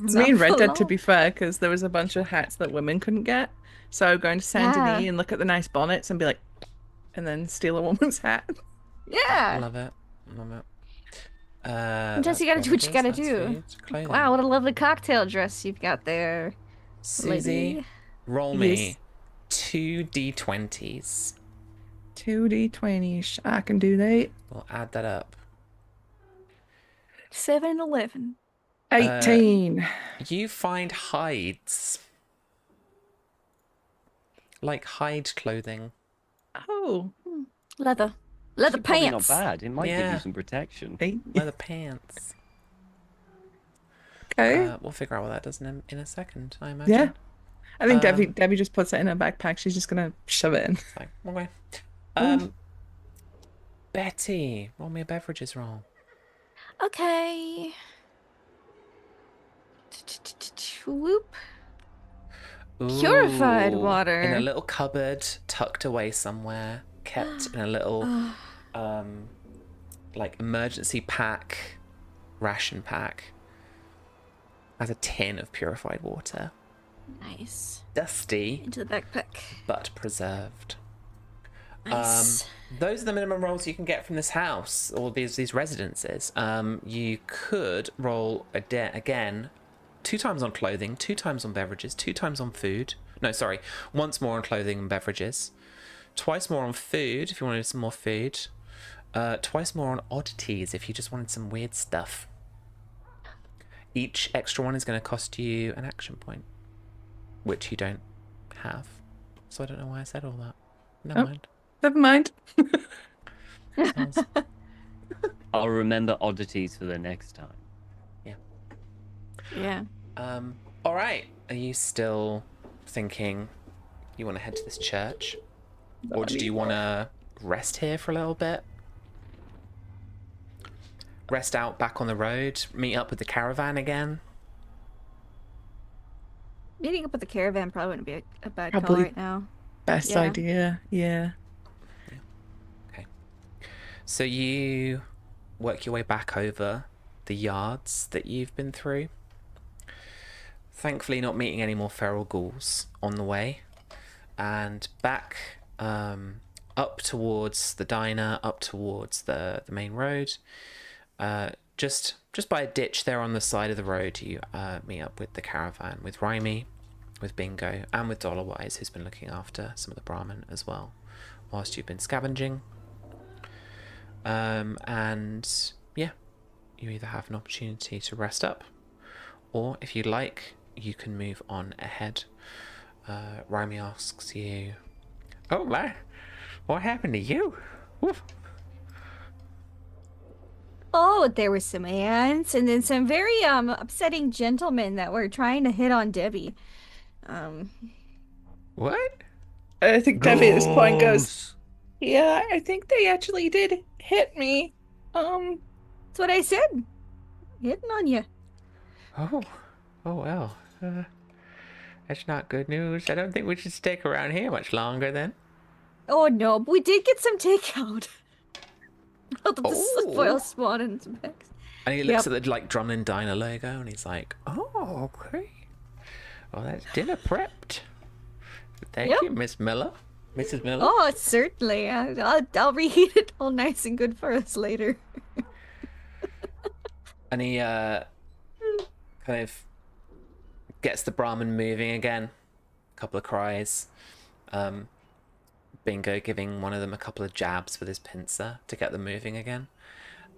It's me in Red Dead, to be fair, because there was a bunch of hats that women couldn't get. So I'd go into Saint Denis and look at the nice bonnets and be like, and then steal a woman's hat. Yeah. Love it. Love it. Sometimes you gotta do what you gotta do. Clothing. Wow, what a lovely cocktail dress you've got there, Susie, lady. roll Yes. me 2d20s. 2d20. I can do that. We'll add that up. 7 and 11. 18. You find hides. Like hide clothing. Oh. Leather Actually, probably not pants. bad. It might give Yeah. you some protection. Leather pants. Okay. We'll figure out what that does in a second, I imagine. Yeah. I think Debbie just puts it in her backpack. She's just gonna shove it in. It's like, okay. Betty, roll me a beverages roll. Okay. Whoop. Purified Ooh, water. in a little cupboard, tucked away somewhere, kept in a little, like emergency pack, ration pack. Has a tin of purified water. Nice. Dusty, Into the backpack. but preserved. Nice. Those are the minimum rolls you can get from this house, or these residences. You could roll again, 2 times on clothing, 2 times on beverages, 2 times on food. No, sorry, once more on clothing and beverages, twice more on food if you wanted some more food, twice more on oddities if you just wanted some weird stuff. Each extra one is going to cost you an action point, which you don't have. So I don't know why I said all that. Never mind. Never mind. Sounds- I'll remember oddities for the next time. Yeah. All right. Are you still thinking you want to head to this church? Or do you want to rest here for a little bit? Rest out back on the road? Meet up with the caravan again? Meeting up with the caravan probably wouldn't be a bad call Probably. right now. Best Yeah. idea. Yeah. Okay. So you work your way back over the yards that you've been through. Thankfully not meeting any more feral ghouls on the way. And back up towards the diner, up towards the main road. Just by a ditch there on the side of the road, you meet up with the caravan, with Rhymy, with Bingo, and with Dollarwise, who's been looking after some of the Brahmin as well, whilst you've been scavenging. And yeah, you either have an opportunity to rest up, or if you like, you can move on ahead. Rhymy asks you, "Oh my, what happened to you?" Woof. Oh, there were some ants and then some very upsetting gentlemen that were trying to hit on Debbie. What? I think Debbie at this point goes, yeah, I think they actually did hit me. That's what I said. Hitting on you. Oh well. That's not good news. I don't think we should stick around here much longer then. Oh no, but we did get some takeout. Out of the Oh. spoil spawn and some bags. And he looks at the like Drumlin Diner logo and he's like, "Oh, okay. Well, that's dinner prepped. Thank Yep. you, Miss Miller, Mrs. Miller." Oh, certainly. I'll reheat it all nice and good for us later. And he kind of gets the Brahmin moving again. a couple of cries. Bingo giving one of them a couple of jabs with his pincer to get them moving again.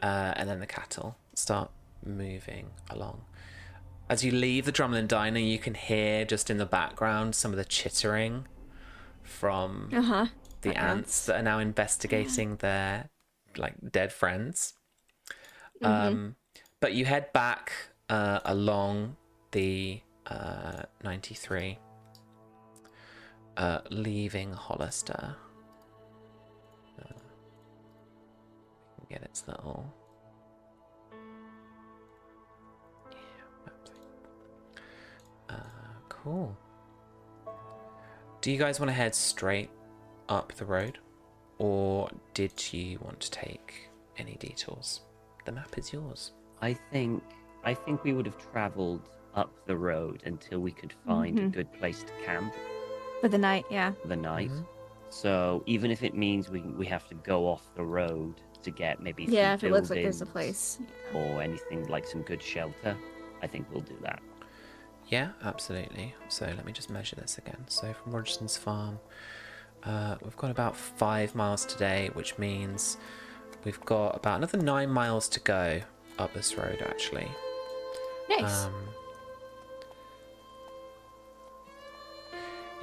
And then the cattle start moving along. As you leave the Drumlin Diner, you can hear just in the background some of the chittering from the ants that are now investigating their dead friends. But you head back along the 93, leaving Hollister. Get its little cool. Do you guys want to head straight up the road, or did you want to take any detours? The map is yours. I think we would have travelled up the road until we could find a good place to camp For the night, yeah. for the night. So even if it means we have to go off the road to get maybe Yeah, some if it looks like there's a buildings place. or anything like some good shelter, I think we'll do that. Yeah, absolutely. So let me just measure this again. So from Rogerson's farm, we've got about 5 miles today, which means we've got about another 9 miles to go up this road, actually. Nice.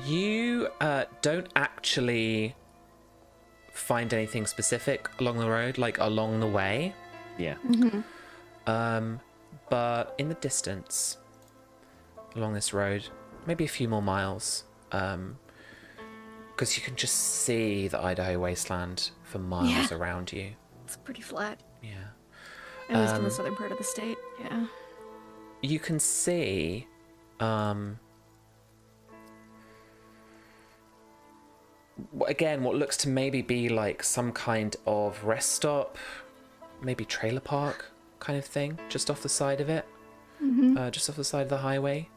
You don't actually find anything specific along the road, like along the way. Yeah. But in the distance, along this road, maybe a few more miles, because you can just see the Idaho wasteland for miles around you. It's pretty flat. Yeah. At least in the southern part of the state. Yeah. You can see again what looks to maybe be like some kind of rest stop, maybe trailer park kind of thing, just off the side of it, just off the side of the highway.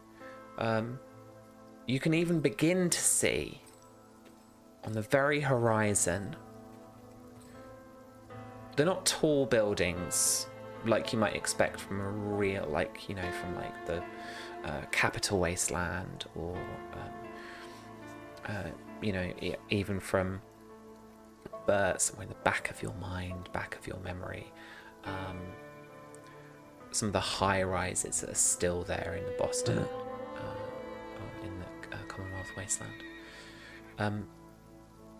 You can even begin to see on the very horizon, they're not tall buildings like you might expect from a real, from the Capital Wasteland, or even from somewhere in the back of your mind, back of your memory, some of the high rises that are still there in the Boston, in the Commonwealth Wasteland.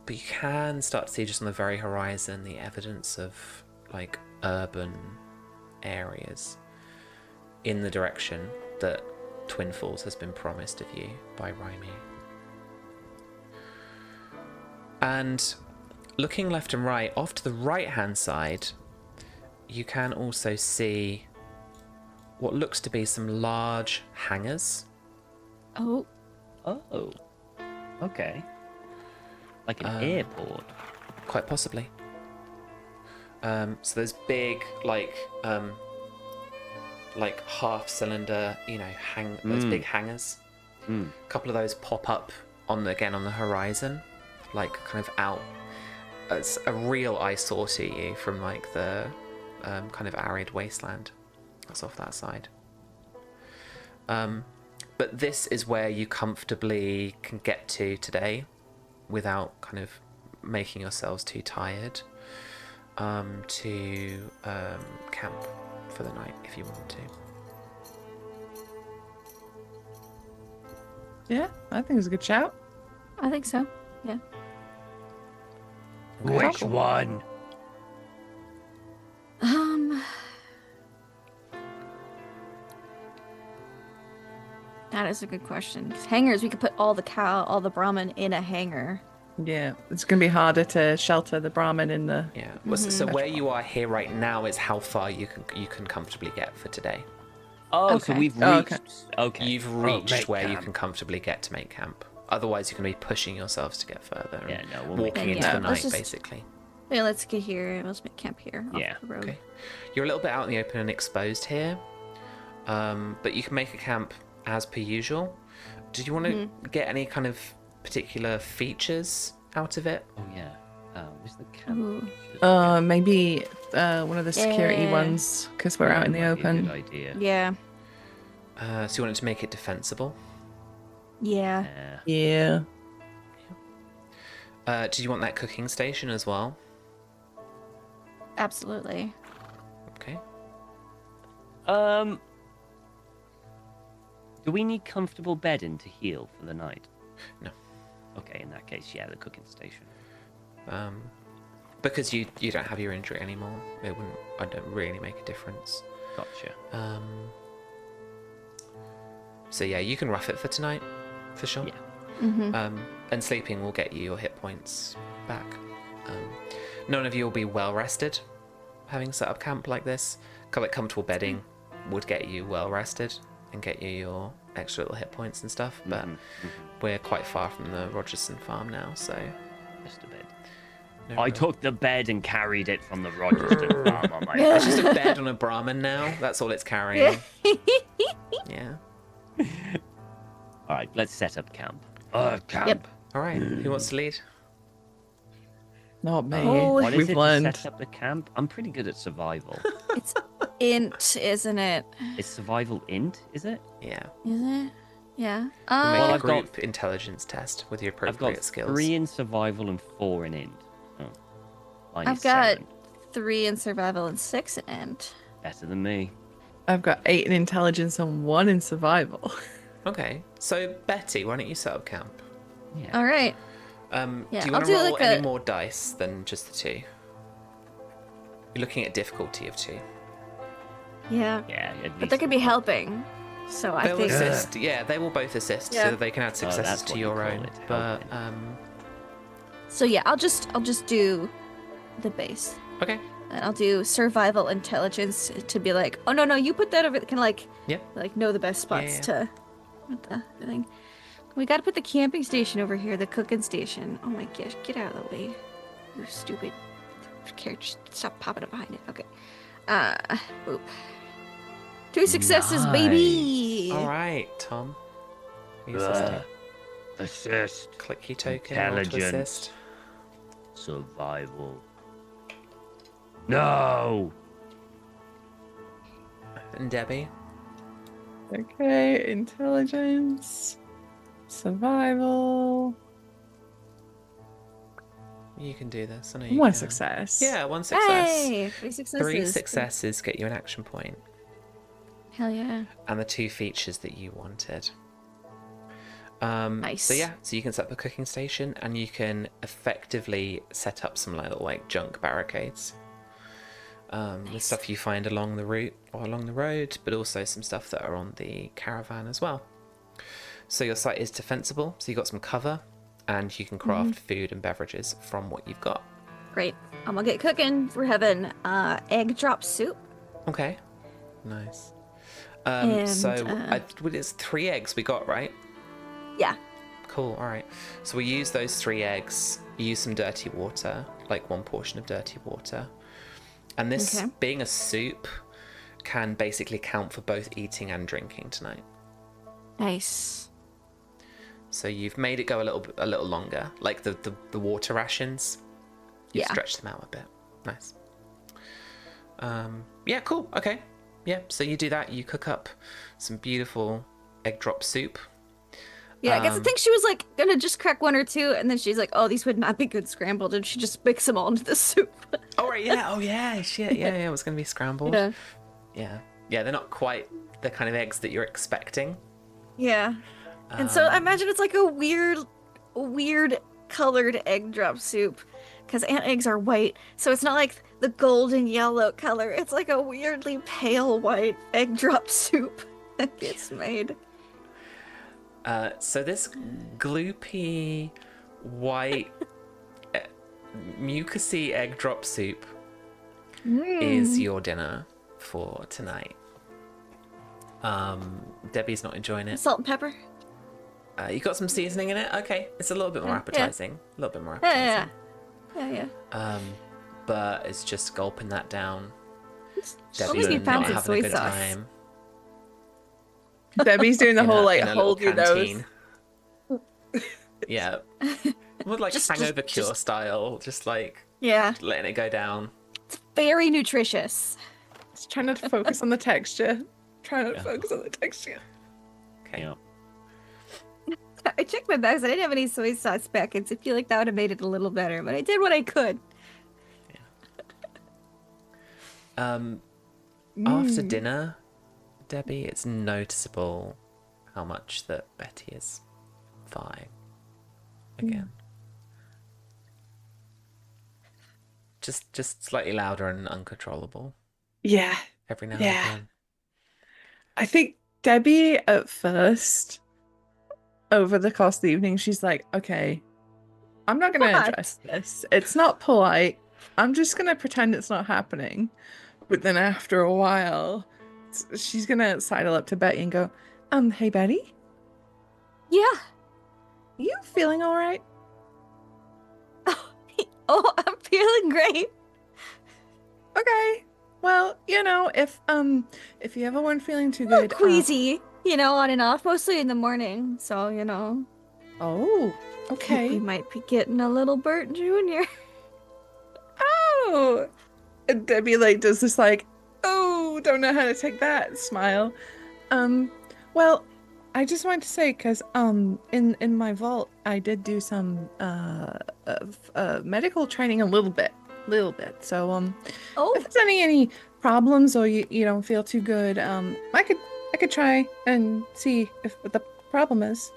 But you can start to see just on the very horizon the evidence of urban areas in the direction that Twin Falls has been promised of you by Rhymy. And looking left and right, off to the right hand side, you can also see what looks to be some large hangars. Oh. Oh. Okay. Like an airport. Quite possibly. So there's big, half cylinder, those big hangars. A couple of those pop up on the horizon, kind of out. It's a real eyesore to you from the kind of arid wasteland that's off that side. But this is where you comfortably can get to today without kind of making yourselves too tired to camp for the night if you want to. Yeah, I think it's a good shout. I think so. Yeah. Which one? That is a good question. 'Cause hangars, we could put all the Brahmin in a hangar. Yeah, it's going to be harder to shelter the Brahmin in the... Yeah. Well, so where you are here right now is how far you can comfortably get for today. Oh, so Okay. we've Oh, reached. Okay. You've reached make where you camp. can comfortably get to make camp. Otherwise, you're going to be pushing yourselves to get further. Yeah, and no, we'll make walking camp. into Yeah, the night, let's just- basically. Yeah, let's get here. Let's make camp here. Off Yeah. the road. Okay. You're a little bit out in the open and exposed here, but you can make a camp as per usual. Do you want to get any kind of particular features out of it? Oh yeah. Where's the camp? Ooh. Maybe one of the security Yeah. ones, because we're out Yeah, in the might be a good open. idea. Yeah. So you wanted to make it defensible? Yeah. Yeah. Yeah. Did you want that cooking station as well? Absolutely. Okay. Do we need comfortable bedding to heal for the night? No. Okay, in that case, yeah, the cooking station. Because you don't have your injury anymore, I don't really make a difference. Gotcha. So yeah, you can rough it for tonight, for sure. Yeah. And sleeping will get you your hit points back. None of you will be well rested, having set up camp like this. Like comfortable bedding would get you well rested and get you your extra little hit points and stuff. But we're quite far from the Rogerson farm now, so Just a bit. no I real- took the bed and carried it from the Rogerston farm on my It's back. just a bed on a Brahmin now. That's all it's carrying. Yeah. All right, let's set up camp. Camp. Yep. All right. Who wants to lead? Not me. Oh. What is We've it learned. to set up the camp? I'm pretty good at survival. It's int, isn't it? Is survival int, is it? Yeah. Is it? Yeah. Make Well, a I've got- group intelligence test with your I've appropriate got skills. 3 in survival and 4 in int. Oh. Mine I've is got 7. 3 in survival and 6 in int. Better than me. I've got 8 in intelligence and 1 in survival. Okay. So Betty, why don't you set up camp? Yeah. All right. Do Yeah, you I'll want to do roll like any a- more dice than just the 2? You're looking at difficulty of 2. Yeah. Yeah. But they're gonna be helping. So I They'll think assist. Yeah, they will both assist, Yeah. so that they can add that's successes what to you your call own. it, But helping. so. Yeah, I'll just do the base, okay. and I'll do survival intelligence to be like, oh no, you put that over. Can Yep. like know the best spots Yeah. to. What the thing? We gotta put the camping station over here, the cooking station. Oh my gosh, get out of the way, you stupid carriage! Stop popping up behind it. Okay. Oop. 2 successes, baby. All right, Tom. Are you Ugh. assisting? Assist. Click your token. Roll to Intelligence. assist. Survival. No. And Debbie. Okay, intelligence, survival. You can do this. I know you One can. success. Yeah, 1 success. Hey, 3 successes. 3 successes get you an action point, Hell yeah. and the 2 features that you wanted. Nice. So yeah, so you can set up a cooking station, and you can effectively set up some little like junk barricades. With stuff you find along the route or along the road, but also some stuff that are on the caravan as well. So your site is defensible, so you got some cover, and you can craft food and beverages from what you've got. Great. I'm gonna get cooking. We're having egg drop soup. Okay, nice. And, It's 3 eggs we got, right? Yeah. Cool, alright. So we use those 3 eggs, use some dirty water, like 1 portion of dirty water. And this, Okay. being a soup, can basically count for both eating and drinking tonight. Nice. So you've made it go a little longer. Like the water rations, you've Yeah. stretched them out a bit. Nice. Yeah, cool, okay. Yeah, so you do that, you cook up some beautiful egg drop soup. Yeah, I guess I think she was like gonna just crack 1 or 2, and then she's like, "Oh, these would not be good scrambled," and she just mix them all into the soup. Oh, right, yeah, oh yeah, shit, yeah, it was going to be scrambled. Yeah. Yeah, they're not quite the kind of eggs that you're expecting. Yeah. And so I imagine it's like a weird colored egg drop soup, because ant eggs are white, so it's not like the golden yellow color. It's like a weirdly pale white egg drop soup that gets made. So this gloopy, white, mucousy egg drop soup is your dinner for tonight. Debbie's not enjoying it. Salt and pepper. You got some seasoning in it? Okay, it's a little bit more Yeah. appetizing. A little bit more Yeah, appetizing. yeah. But it's just gulping that down. Only Debbie's need not pounds of having soy a good sauce. time. Debbie's doing the In whole a- like in a little hold your nose. canteen. Yeah. More like Just- hangover just- cure style, just like Yeah. letting it go down. It's very nutritious. Just trying to focus on the texture. Trying to Yeah. focus on the texture. Okay. Yeah. I checked my bags. I didn't have any soy sauce packets. I feel like that would have made it a little better, but I did what I could. After dinner, Debbie, it's noticeable how much that Betty is fine again. Just slightly louder and uncontrollable Yeah. every now and Yeah. again. I think Debbie at first, over the course of the evening, she's like, okay, I'm not going to What? address this. It's not polite. I'm just going to pretend it's not happening. But then after a while, she's going to sidle up to Betty and go, hey, Betty, Yeah. you feeling all right? Oh, I'm feeling great. Okay. Well, if you ever weren't feeling too good, Queasy, on and off, mostly in the morning. So, oh, we okay. might be getting a little Bert Jr. Oh, and Debbie does this oh, don't know how to take that smile. Well, I just wanted to say because in my vault I did do some medical training a little bit. So Oh, if there's any problems or you don't feel too good, I could try and see what the problem is.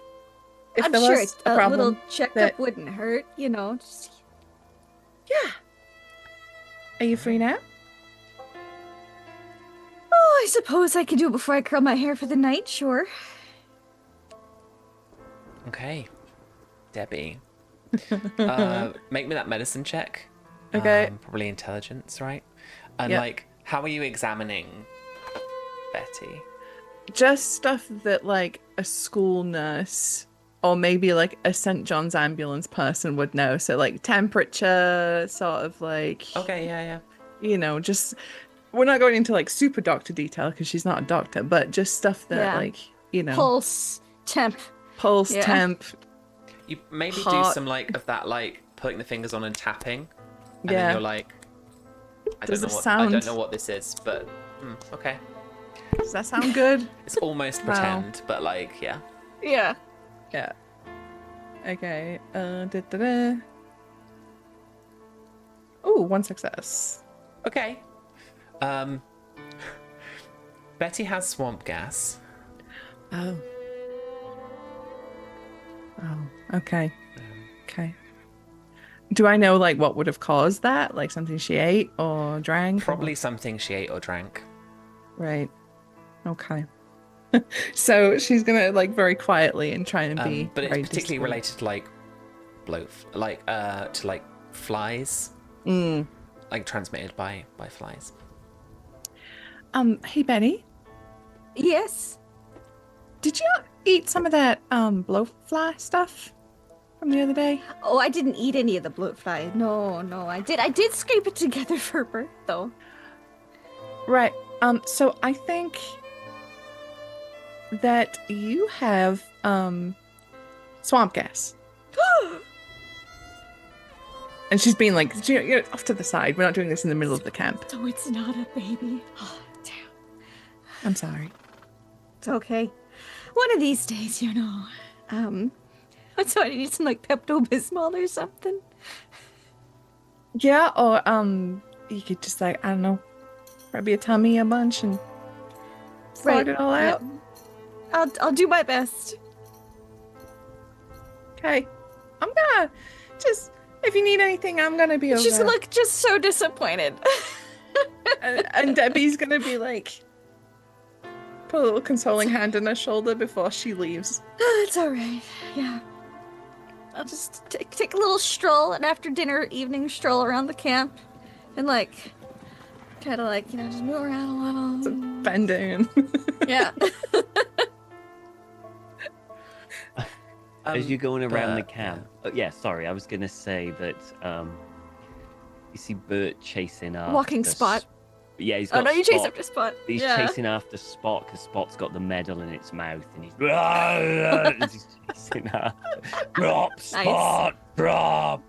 If I'm there sure was a a problem little checkup that- wouldn't hurt, just... Yeah. Are you free now? Oh, I suppose I could do it before I curl my hair for the night, sure. Okay, Debbie. Make me that medicine check. Okay. Probably intelligence, right? And Yep. how are you examining Betty? Just stuff that a school nurse or maybe a St. John's ambulance person would know. So temperature, sort of Okay, yeah. Just we're not going into super doctor detail because she's not a doctor, but just stuff that Pulse, temp. pulse, Yeah. temp. You maybe do Heart. some of that putting the fingers on and tapping, and Yeah. then you're I Does don't it know sound- I don't know what this is, but okay. Does that sound good? It's almost Wow. pretend, but yeah. Yeah. Yeah. Okay. Da-da-da. Ooh, one success. Okay. Betty has swamp gas. Oh. Oh, okay. Okay. Do I know what would have caused that? Something she ate or drank? Probably something she ate or drank. Right. Okay. So she's gonna very quietly and try and be But it's very particularly discreet. related to flies. Transmitted by flies. Hey Benny, Yes. did you eat some of that blowfly stuff from the other day? Oh, I didn't eat any of the bloatfly. No, I did scrape it together for Bert, though. Right. So I think that you have swamp gas. And she's being you're off to the side. We're not doing this in the middle of the camp. So it's not a baby. Oh, damn. I'm sorry. It's okay. One of these days, So I need some Pepto-Bismol or something. Yeah, or you could just I don't know, rub your tummy a bunch and sort it all out. Yep. I'll do my best. Okay. I'm gonna if you need anything, I'm gonna be over. She's just so disappointed. and Debbie's gonna be put a little consoling hand on her shoulder before she leaves. It's all right. Yeah. I'll just take a little stroll, an after dinner evening stroll around the camp, and kind of just move around a little. Bending and Yeah. As you're going around the but, camp. Oh, yeah, sorry, I was gonna say that you see Bert chasing after Walking Spot. Yeah, he's Oh got no, you chase Spot. after Spot. He's Yeah. chasing after Spot because Spot's got the medal in its mouth and he's he's chasing after. Drop, Spot, drop.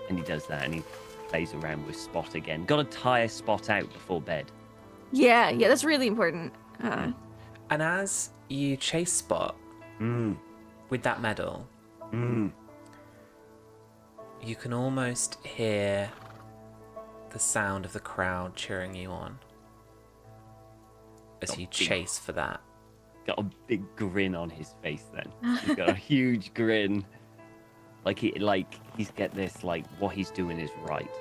And he does that and he plays around with Spot again. Got to tire Spot out before bed. Yeah, that's really important. And as you chase Spot with that medal, you can almost hear the sound of the crowd cheering you on as you chase for that. Got a big grin on his face then. He's got a huge grin. He's got this, like, what he's doing is right.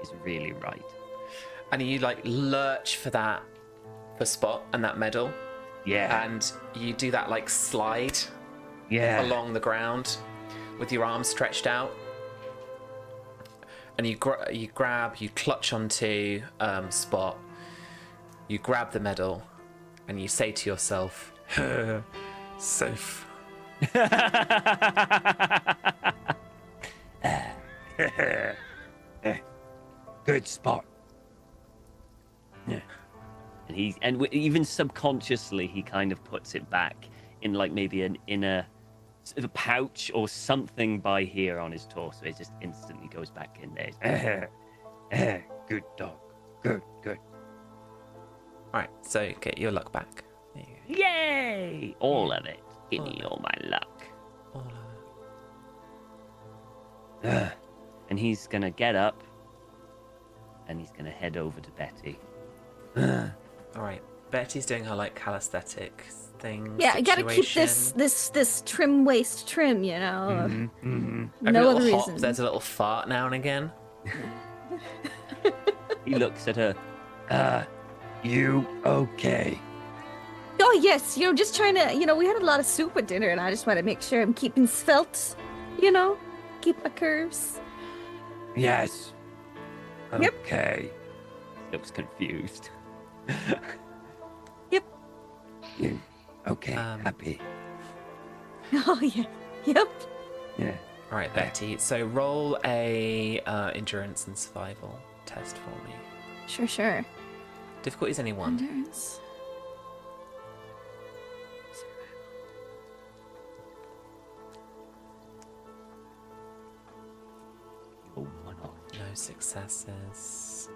Is really right. And you, like, lurch for Spot and that medal. Yeah. And you do that, like, slide along the ground with your arms stretched out. And you clutch onto Spot. You grab the medal, and you say to yourself, safe. Good Spot. Yeah. And even subconsciously, he kind of puts it back in, like, maybe an inner sort of pouch or something by here on his torso. It just instantly goes back in there. Good dog. Good. All right, so get your luck back. There you go. Yay! All of it. Give me all my luck. All of it. And he's gonna get up, and he's gonna head over to Betty. All right, Betty's doing her, like, calisthenic thing. Yeah, I gotta keep situation. this trim waist trim, you know. Every No other little hop, reason. there's a little fart now and again. He looks at her. You okay? Oh yes, just trying to, we had a lot of soup at dinner, and I just want to make sure I'm keeping svelte, keep my curves. Yes. Yep. Okay. Looks confused. Yep. You okay? Happy? Oh yeah. Yep. Yeah. All right, Betty. So roll a endurance and survival test for me. Sure. Difficulty is only 1. Endurance. You're one off. No successes.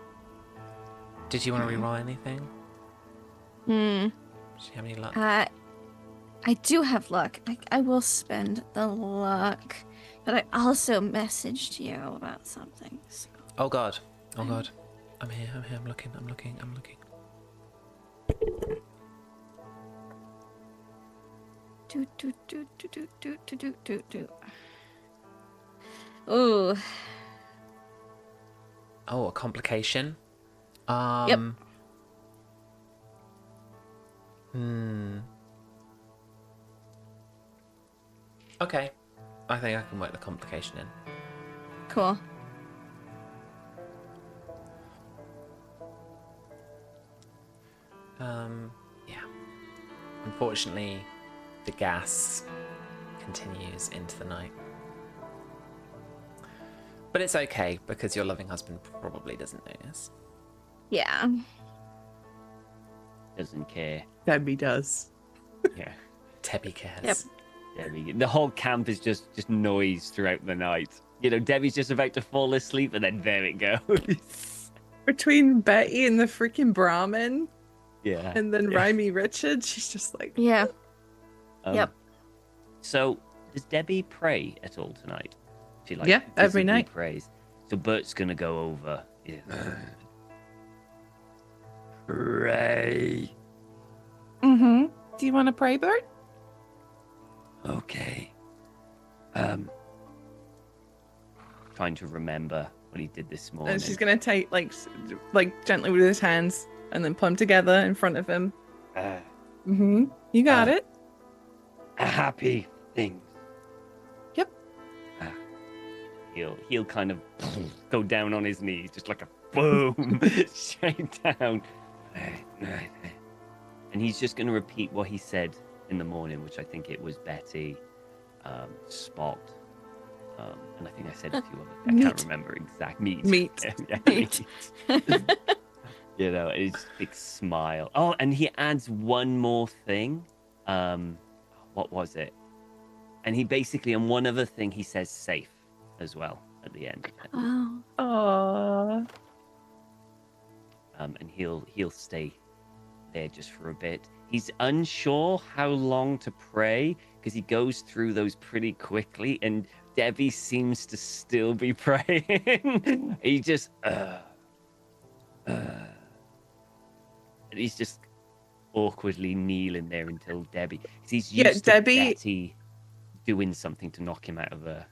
Did you want to reroll anything? Do you have any luck? I do have luck. I will spend the luck, but I also messaged you about something. So. Oh God. I'm here. I'm looking. Do. Ooh. Oh, a complication. Yep. Okay. I think I can work the complication in. Cool. Yeah. Unfortunately, the gas continues into the night. But it's okay, because your loving husband probably doesn't notice. Yeah. Doesn't care. Debbie does. Yeah. Tebby cares. Yep. Debbie. The whole camp is just noise throughout the night. Debbie's just about to fall asleep, and then there it goes. Between Betty and the freaking Brahmin, Yeah. and then Rhymy Richard, she's just like, Yeah. Yep. So, does Debbie pray at all tonight? She Yeah, every visibly night. prays. So Bert's gonna go over. Yeah. Pray. mm-hmm. Do you want to pray, Bert? Okay. Trying to remember what he did this morning. And she's gonna take like gently with his hands, and then put them together in front of him. Mm-hmm. You got it. Happy things. Yep. He'll kind of go down on his knees, just like a boom, straight down. And he's just going to repeat what he said in the morning, which I think it was Betty, Spot, and I think I said a few others. I can't remember exact meat. Meat. Yeah, meat. His big smile. Oh, and he adds one more thing. What was it? And he basically, on one other thing, he says safe as well at the end. Oh. Aww. And he'll stay there just for a bit. he's unsure how long to pray because he goes through those pretty quickly, and Debbie seems to still be praying. He just, and he's just awkwardly kneeling there until Debbie, because he's Yeah, used to Debbie. Betty doing something to knock him out of there.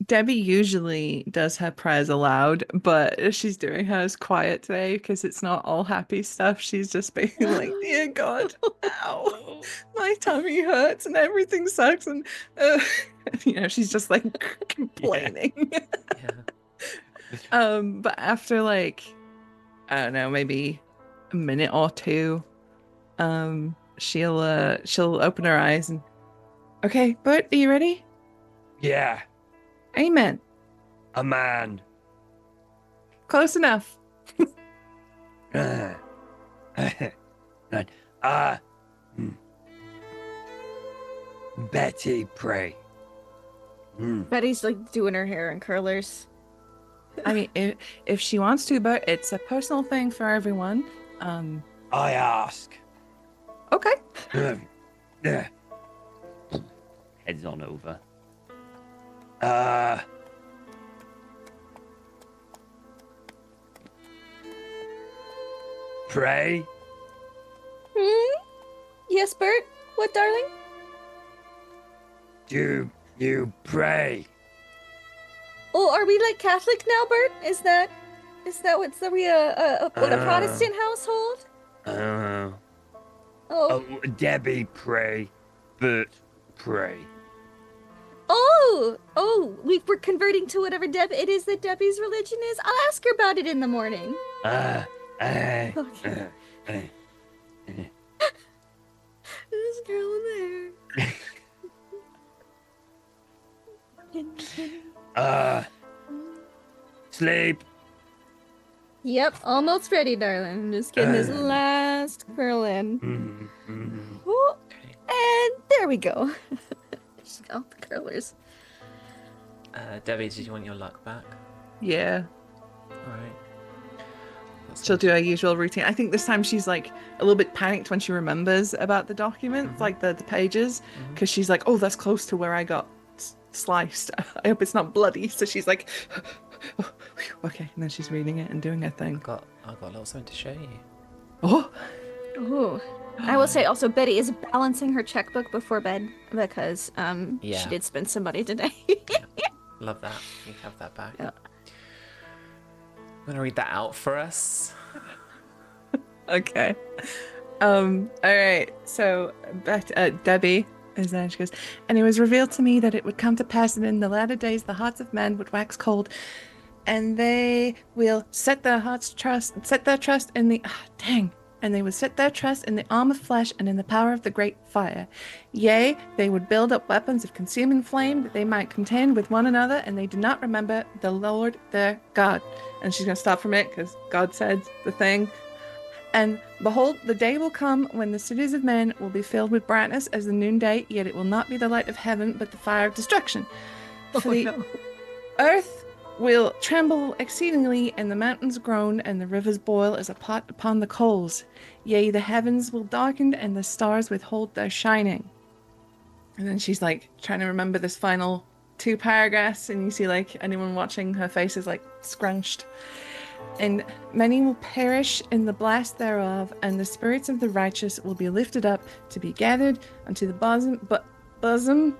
Debbie usually does her prayers aloud, but she's doing hers quiet today because it's not all happy stuff. She's just being like, "Dear God, ow, my tummy hurts and everything sucks," and she's just like complaining. Yeah. But after like, I don't know, maybe a minute or two, she'll open her eyes and, okay, Bert, are you ready? Yeah, Amen. a man. Close enough. Betty, pray. Betty's like doing her hair in curlers. I mean, if she wants to, but it's a personal thing for everyone. I ask. Okay. Heads on over. Pray. Yes, Bert? What, darling? Do you pray? Oh, are we like Catholic now, Bert? Is that what's are we a Protestant household? Oh, Oh. Debbie, pray. Bert, pray. We're converting to whatever it is that Debbie's religion is. I'll ask her about it in the morning. Okay. This girl in there. Sleep. Yep, almost ready, darling. I'm just getting this last curl in. Oh, and there we go. Just got the curlers. Debbie, did you want your luck back? Yeah. All right. She'll do her usual routine. I think this time she's like a little bit panicked when she remembers about the documents, like the pages, because she's like, oh, that's close to where I got sliced. I hope it's not bloody. So she's like, oh, okay. And then she's reading it and doing her thing. I've got a little something to show you. Oh. Ooh. I will say also Betty is balancing her checkbook before bed because Yeah. she did spend some money today. Love that. You can have that back. Yeah. Want to read that out for us? Okay. All right. So Debbie is there. She goes, and it was revealed to me that it would come to pass that in the latter days the hearts of men would wax cold, and they will set their trust in the and they would set their trust in the arm of flesh and in the power of the great fire. Yea, they would build up weapons of consuming flame that they might contend with one another, and they did not remember the Lord their God. And she's going to stop from it because God said the thing. And behold, the day will come when the cities of men will be filled with brightness as the noonday, yet it will not be the light of heaven, but the fire of destruction. For the earth will tremble exceedingly, and the mountains groan, and the rivers boil as a pot upon the coals. Yea, the heavens will darken, and the stars withhold their shining. And then she's like trying to remember this final 2 paragraphs, and you see like anyone watching, her face is like scrunched. And many will perish in the blast thereof, and the spirits of the righteous will be lifted up to be gathered unto the bosom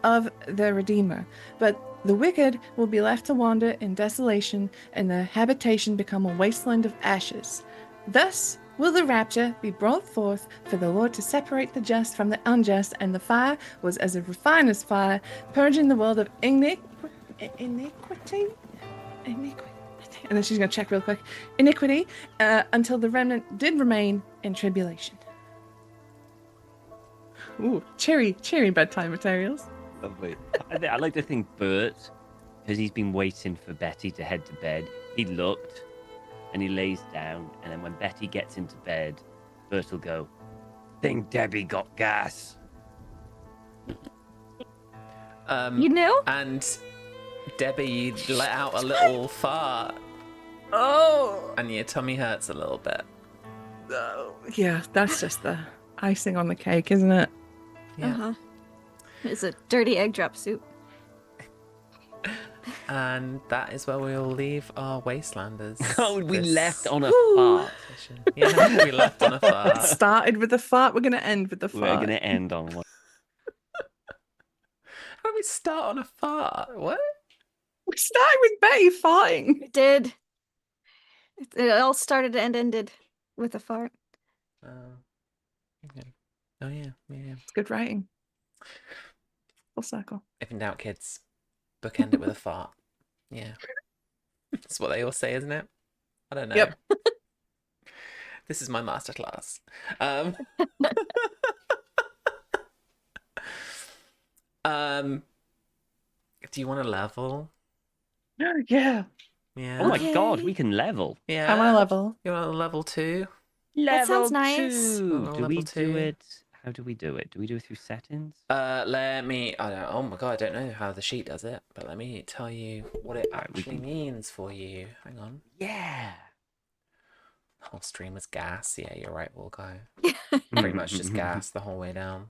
of the Redeemer. But the wicked will be left to wander in desolation, and their habitation become a wasteland of ashes. Thus will the rapture be brought forth for the Lord to separate the just from the unjust, and the fire was as a refiner's fire, purging the world of iniquity. And then she's going to check real quick. Iniquity, until the remnant did remain in tribulation. Ooh, cheery bedtime materials. Lovely. I like to think Bert, because he's been waiting for Betty to head to bed, he looked and he lays down, and then when Betty gets into bed, Bert will go, think Debbie got gas. You know? And Debbie let out a little fart, Oh! and your tummy hurts a little bit. Yeah, that's just the icing on the cake, isn't it? Yeah. Uh-huh. It's a dirty egg drop soup. And that is where we'll leave our Wastelanders. Oh, we this left on a Woo. fart. session. Yeah, we left on a fart. Started with the fart. We're gonna end with the We're fart. going to end on one. How did we start on a fart? What? We started with Betty farting. It did. It all started and ended with a fart. Okay. Oh, yeah. It's good writing. Full circle. If in doubt, kids, bookend it with a fart. Yeah. That's what they all say, isn't it? I don't know. Yep. This is my masterclass. Do you want to level? Yeah. Yeah. Oh my god, Okay. we can level. Yeah. How am I level? You want a level 2? That sounds nice. Two. Oh, Do level we two. do it? How do we do it? Do we do it through settings? Let me. Oh my god, I don't know how the sheet does it, but let me tell you what it Alright, we actually can- means for you. Hang on. Yeah. The whole stream was gas. Yeah, you're right, we'll go. Pretty much just gas the whole way down.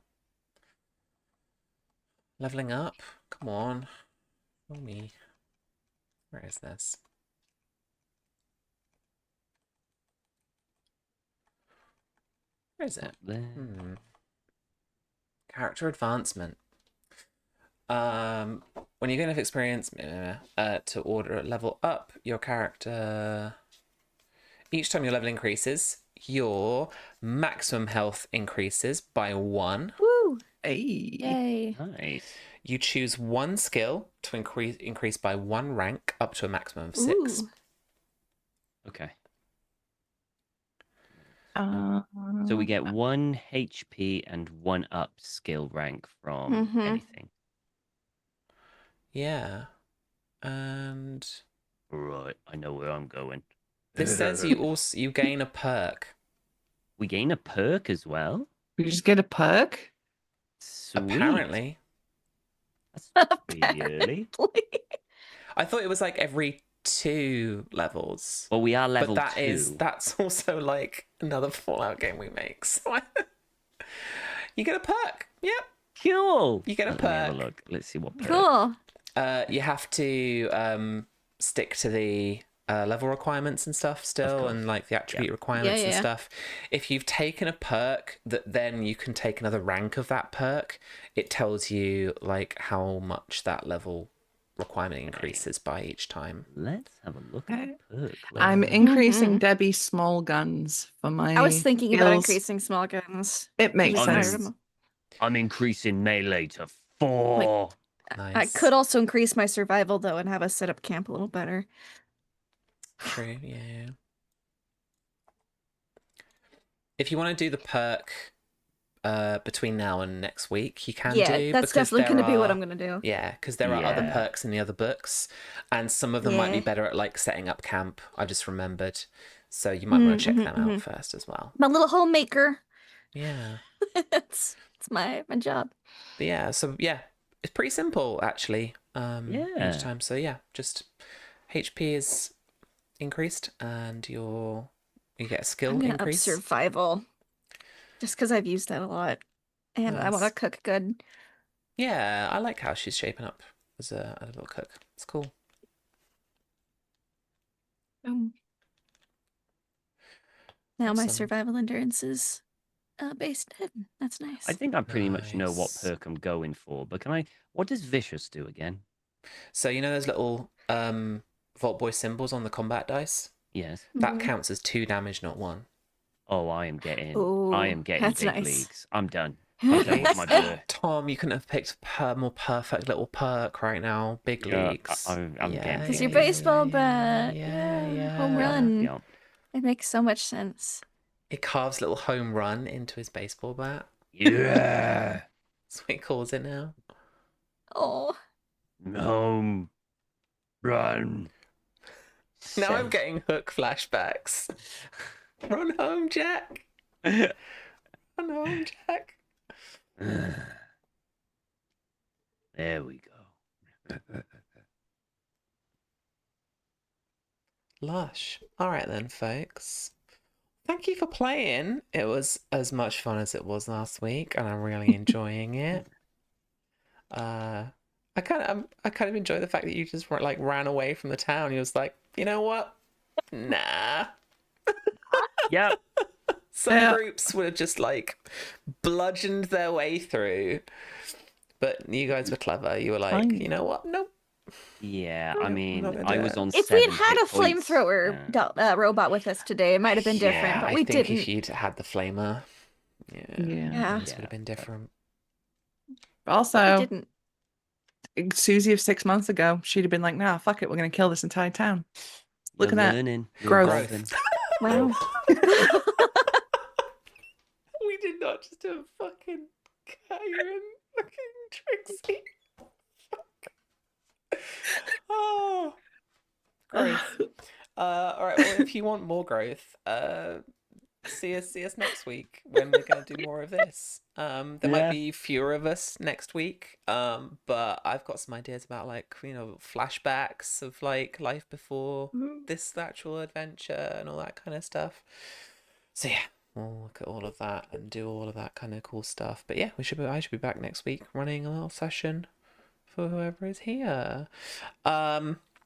Leveling up. Come on. Oh me. Where is this? Where is it? There. Character advancement. When you get enough experience to order level up your character. Each time your level increases, your maximum health increases by 1. Woo! Hey. Yay. Nice. You choose one skill to increase by 1 rank up to a maximum of 6. Ooh. Okay. Uh, So we get 1 HP and 1 up skill rank from Mhm. anything. Yeah. And Right, I know where I'm going. this says you gain a perk. We gain a perk as well. we just get a perk. Sweet. Apparently. That's pretty early. I thought it was like every 2 levels. Well, we are level but 2. that's also like another Fallout game we make. So you get a perk. Yep. Cool. You get a Let me have a perk. look. Let's see what perk. Cool. You have to stick to the level requirements and stuff still, course. and like the attribute requirements and Yeah. stuff. If you've taken a perk that then you can take another rank of that perk, it tells you like how much that level requirement increases by each time. Let's have a look at the perk. I'm Let's- increasing Debbie's small guns for my. I was thinking about skills. increasing small guns. It makes Oh, no. sense. I'm increasing melee to 4. Nice. I could also increase my survival though and have us set up camp a little better. True, yeah. If you want to do the perk between now and next week, you can Yeah, do. that's because definitely going to there be what are- I'm going to do. Yeah, because there are other Yeah. perks in the other books, and some of them might be Yeah. better at like setting up camp. I just remembered, so you might want to check them out mhm. first as well. My little homemaker. Yeah, it's my job. but yeah, so yeah, it's pretty simple actually. Yeah. Each time, so yeah, just HP is increased, and you get a skill I'm going to up increase. survival. Just because I've used that a lot. And I want to Nice. cook good. Yeah, I like how she's shaping up as a little cook. It's cool. Now my Awesome. survival endurance is based in. That's nice. I think I pretty much know what Nice. perk I'm going for, but can I? What does Vicious do again? So you know those little Vault Boy symbols on the combat dice? Yes. That Mhm. counts as 2 damage, not 1. Oh, I am getting Ooh, that's big nice. leagues. I'm done. I'm done with my blur. Tom, you couldn't have picked a more perfect little perk right now. Big Yeah, leagues. I'm getting It's your big baseball yeah, bat. Yeah, Yeah, home yeah. run. Yeah. It makes so much sense. It carves a little home run into his baseball bat. Yeah. That's what he calls it now. Oh, Home run. Now I'm getting Hook flashbacks. Run home, Jack. Run home, Jack. There we go. Lush. All right then, folks. Thank you for playing. It was as much fun as it was last week, and I'm really enjoying it. I kind of enjoy the fact that you just like ran away from the town. You was like, you know what? Nah. Yep. Some Yeah. groups would have just like bludgeoned their way through, but you guys were clever. You were like, Fine. you know what? Nope. Yeah, Nope, I I'm not mean, gonna I do was it. on If we had 7 had hit a points. flamethrower robot with us today, it might have been different, Yeah, but I we think didn't. if you'd had the flamer, yeah, Yeah. this would Yeah. have been different. But we Also, didn't. Susie of 6 months ago, she'd have been like, nah, fuck it, we're gonna kill this entire town. You're Look at that. learning. You're Growth. evolving. Wow. We did not just do a fucking Kyron fucking Trixie. Oh, growth. All right. Well, if you want more growth, see us next week when we're gonna do more of this. There might Yeah. be fewer of us next week. But I've got some ideas about like flashbacks of like life before this actual adventure and all that kind of stuff. So yeah, we'll look at all of that and do all of that kind of cool stuff. But yeah, I should be back next week running a little session for whoever is here.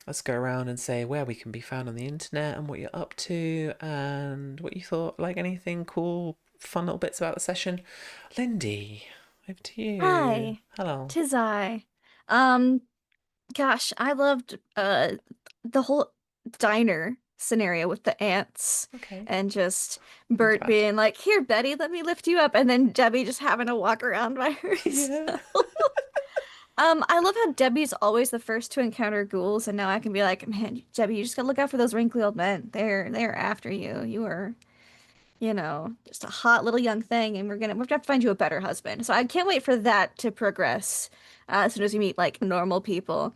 Let's go around and say where we can be found on the internet and what you're up to and what you thought, like anything cool, fun little bits about the session. Lindy, over to you. Hi, Hello. 'tis I. Um, Gosh, I loved the whole diner scenario with the ants Okay. and just I'm Bert glad. being like, "Here, Betty, let me lift you up," and then Debbie just having to walk around by Yeah. herself. I love how Debbie's always the first to encounter ghouls, and now I can be like, "Man, Debbie, you just gotta look out for those wrinkly old men. They're after you. You are, just a hot little young thing, and we're gonna have to find you a better husband." So I can't wait for that to progress as soon as we meet like normal people,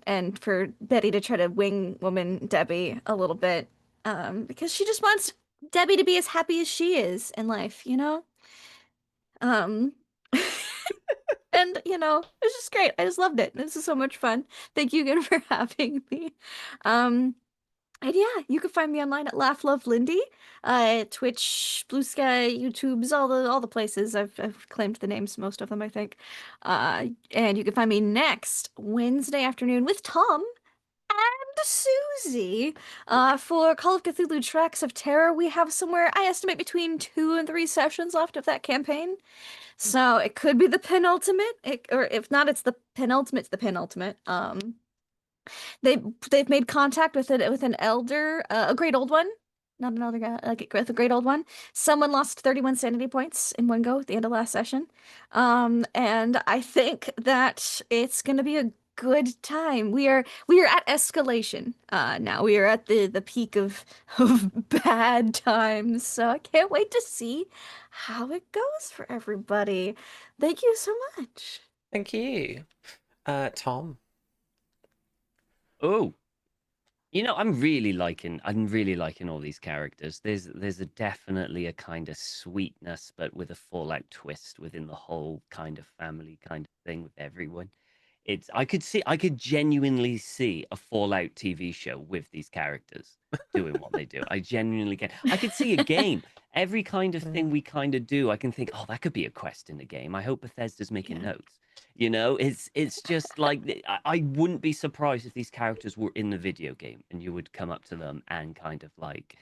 and for Betty to try to wing woman Debbie a little bit, because she just wants Debbie to be as happy as she is in life, you know? Um, and it's just great. I just loved it. This is so much fun. Thank you again for having me. Um, and yeah, you can find me online at Laugh Love Lindy, Twitch, Blue Sky, YouTube's all the places. I've claimed the names, most of them, I think. And you can find me next Wednesday afternoon with Tom and Susie, for Call of Cthulhu Tracks of Terror. We have somewhere I estimate between 2 and 3 sessions left of that campaign. So it could be the penultimate, or if not, it's the penultimate. It's the penultimate. They they've made contact with it with an elder, a great old one, not an elder guy, like a great old one. Someone lost 31 sanity points in one go at the end of last session, and I think that it's gonna be a good time. We are at escalation. Now we are at the peak of bad times. So I can't wait to see how it goes for everybody. Thank you so much. Thank you. Tom. Oh, I'm really liking all these characters. There's definitely a kind of sweetness, but with a Fallout twist within the whole kind of family kind of thing with everyone. I could genuinely see a Fallout TV show with these characters doing what they do. I genuinely can. I could see a game. Every kind of thing we kind of do, I can think, oh, that could be a quest in the game. I hope Bethesda's making Yeah. notes. It's just like I wouldn't be surprised if these characters were in the video game and you would come up to them and kind of like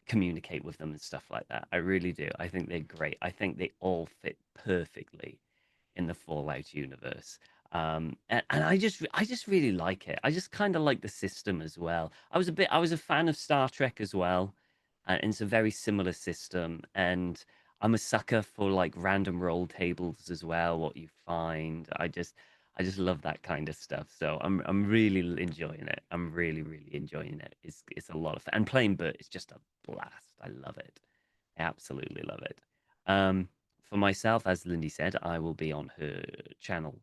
communicate with them and stuff like that. I really do. I think they're great. I think they all fit perfectly in the Fallout universe. And I just really like it. I just kind of like the system as well. I was a fan of Star Trek as well, and it's a very similar system. And I'm a sucker for like random roll tables as well. What you find, I just love that kind of stuff. So I'm really enjoying it. I'm really enjoying it. It's a lot of fun. And playing Bert is just a blast. I love it. I absolutely love it. Um, for myself, as Lindy said, I will be on her channel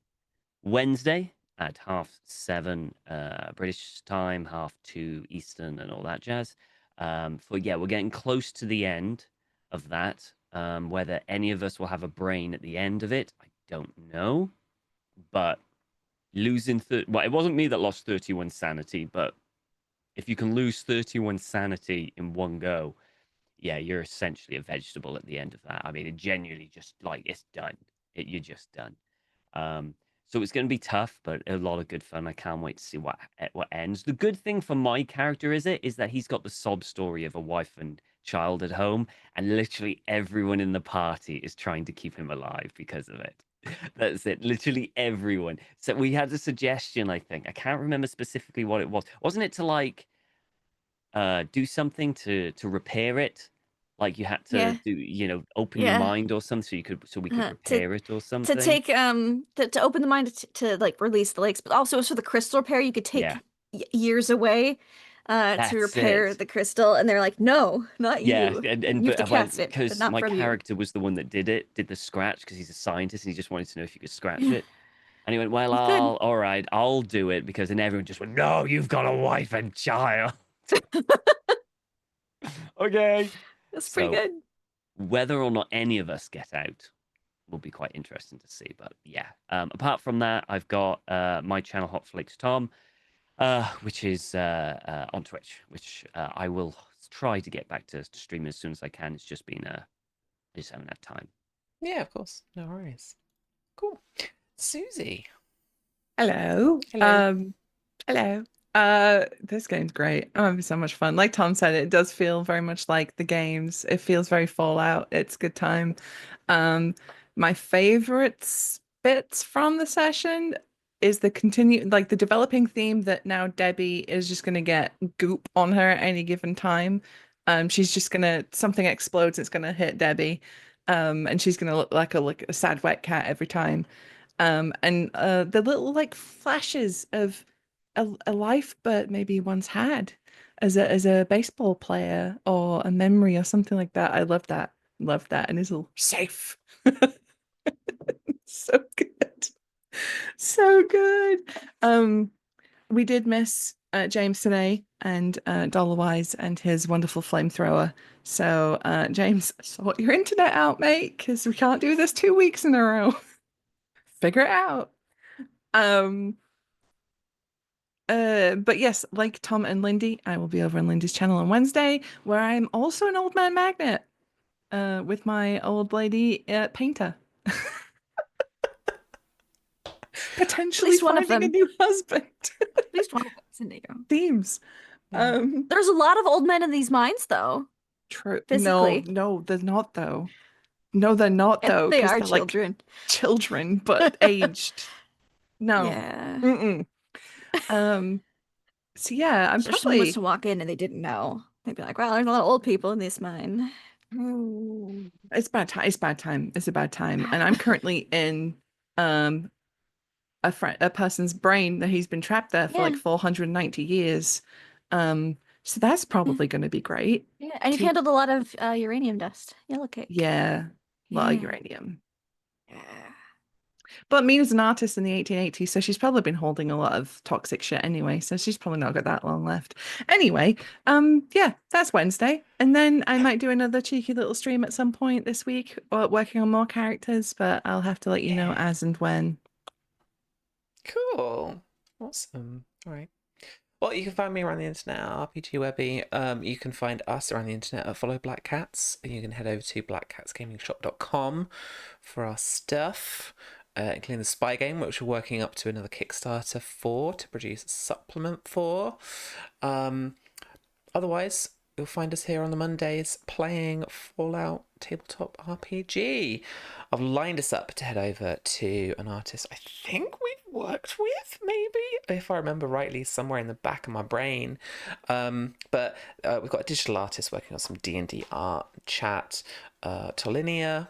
Wednesday at 7:30 British time, 2:30 Eastern, and all that jazz. We're getting close to the end of that. Whether any of us will have a brain at the end of it, I don't know. But well, it wasn't me that lost 31 sanity, but if you can lose 31 sanity in one go, yeah, you're essentially a vegetable at the end of that. I mean, it genuinely just like it's done. You're just done. Um, so it's going to be tough, but a lot of good fun. I can't wait to see what ends. The good thing for my character is that he's got the sob story of a wife and child at home, and literally everyone in the party is trying to keep him alive because of it. That's it. Literally everyone. So we had a suggestion, I think. I can't remember specifically what it was. Wasn't it to like do something to repair it? Like you had to Yeah, do, open your yeah. mind or something so we could To repair it or to something. take to open the mind to like release the lakes, but also for the crystal repair, you could Yeah, take years away to that's repair it. the crystal, and they're like, no, not Yeah, you. and You have to but when cast it, but because not my from you. character was the one that did the scratch because he's a scientist and he just wanted to know if you could scratch Yeah, it. And he went, "Well, you could. all right, I'll do it," because then everyone just went, "No, you've got a wife and child." Okay. That's pretty So good. whether or not any of us get out will be quite interesting to see. But yeah, apart from that, I've got my channel Hot Flakes Tom, which is on Twitch, which I will try to get back to streaming as soon as I can. It's just been I just haven't had time. Yeah, of course. No worries. Cool. Susie. Hello. Hello. Hello. This game's great. I'm having so much fun. Like Tom said, it does feel very much like the games. It feels very Fallout. It's good time. Um, my favorites bits from the session is the like the developing theme that now Debbie is just gonna get goop on her at any given time. She's just gonna something explodes, it's gonna hit Debbie. And she's gonna look like a sad wet cat every time. And the little like flashes of a life but maybe once had as a baseball player or a memory or something like that. I love that. Love that. And it's all safe. So good. So good. We did miss James today and Dollarwise and his wonderful flamethrower. So James, sort your internet out, mate, because we can't do this 2 weeks in a row. Figure it out. Um, but yes, like Tom and Lindy, I will be over on Lindy's channel on Wednesday, where I'm also an old man magnet, with my old lady painter. At Potentially least one of finding a them. new husband. At least one of them is Indigo. Themes. Yeah. There's a lot of old men in these mines, though, True. No, physically. no, they're not though. No, they're not And though, they because are they're like children. children, but aged. No. Yeah. Mm-mm. Um, so yeah, I'm If someone was probably to walk in and they didn't know, they'd be like, "Well, there's a lot of old people in this mine." it's bad time. It's bad time. It's a bad time. And I'm currently in um a person's brain that he's been trapped there for Yeah, like 490 years. So that's yeah, probably going to be great. yeah. And you've Keep, handled a lot of uranium dust, yellow cake. yeah, a lot of Yeah. uranium. Yeah. But Mina's an artist in the 1880s, so she's probably been holding a lot of toxic shit anyway. So she's probably not got that long left. Anyway, yeah, that's Wednesday, and then I might do another cheeky little stream at some point this week, working on more characters. But I'll have to let you know Yeah. as and when. Cool. Awesome. All right. Well, you can find me around the internet at RPG Webby. You can find us around the internet at Follow Black Cats. You can head over to blackcatsgamingshop.com for our stuff, including the Spy game, which we're working up to another Kickstarter for to produce a supplement for. Otherwise, you'll find us here on the Mondays playing Fallout Tabletop RPG. I've lined us up to head over to an artist I think we've worked with, maybe, if I remember rightly, somewhere in the back of my brain. But we've got a digital artist working on some D&D art, chat, Tolinia.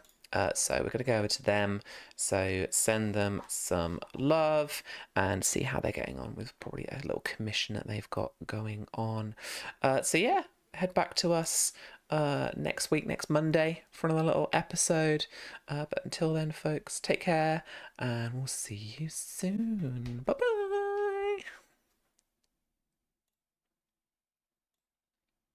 So we're going to go over to them. So send them some love and see how they're getting on with probably a little commission that they've got going on. So yeah, head back to us next week, next Monday, for another little episode. But until then, folks, take care and we'll see you soon. Bye bye.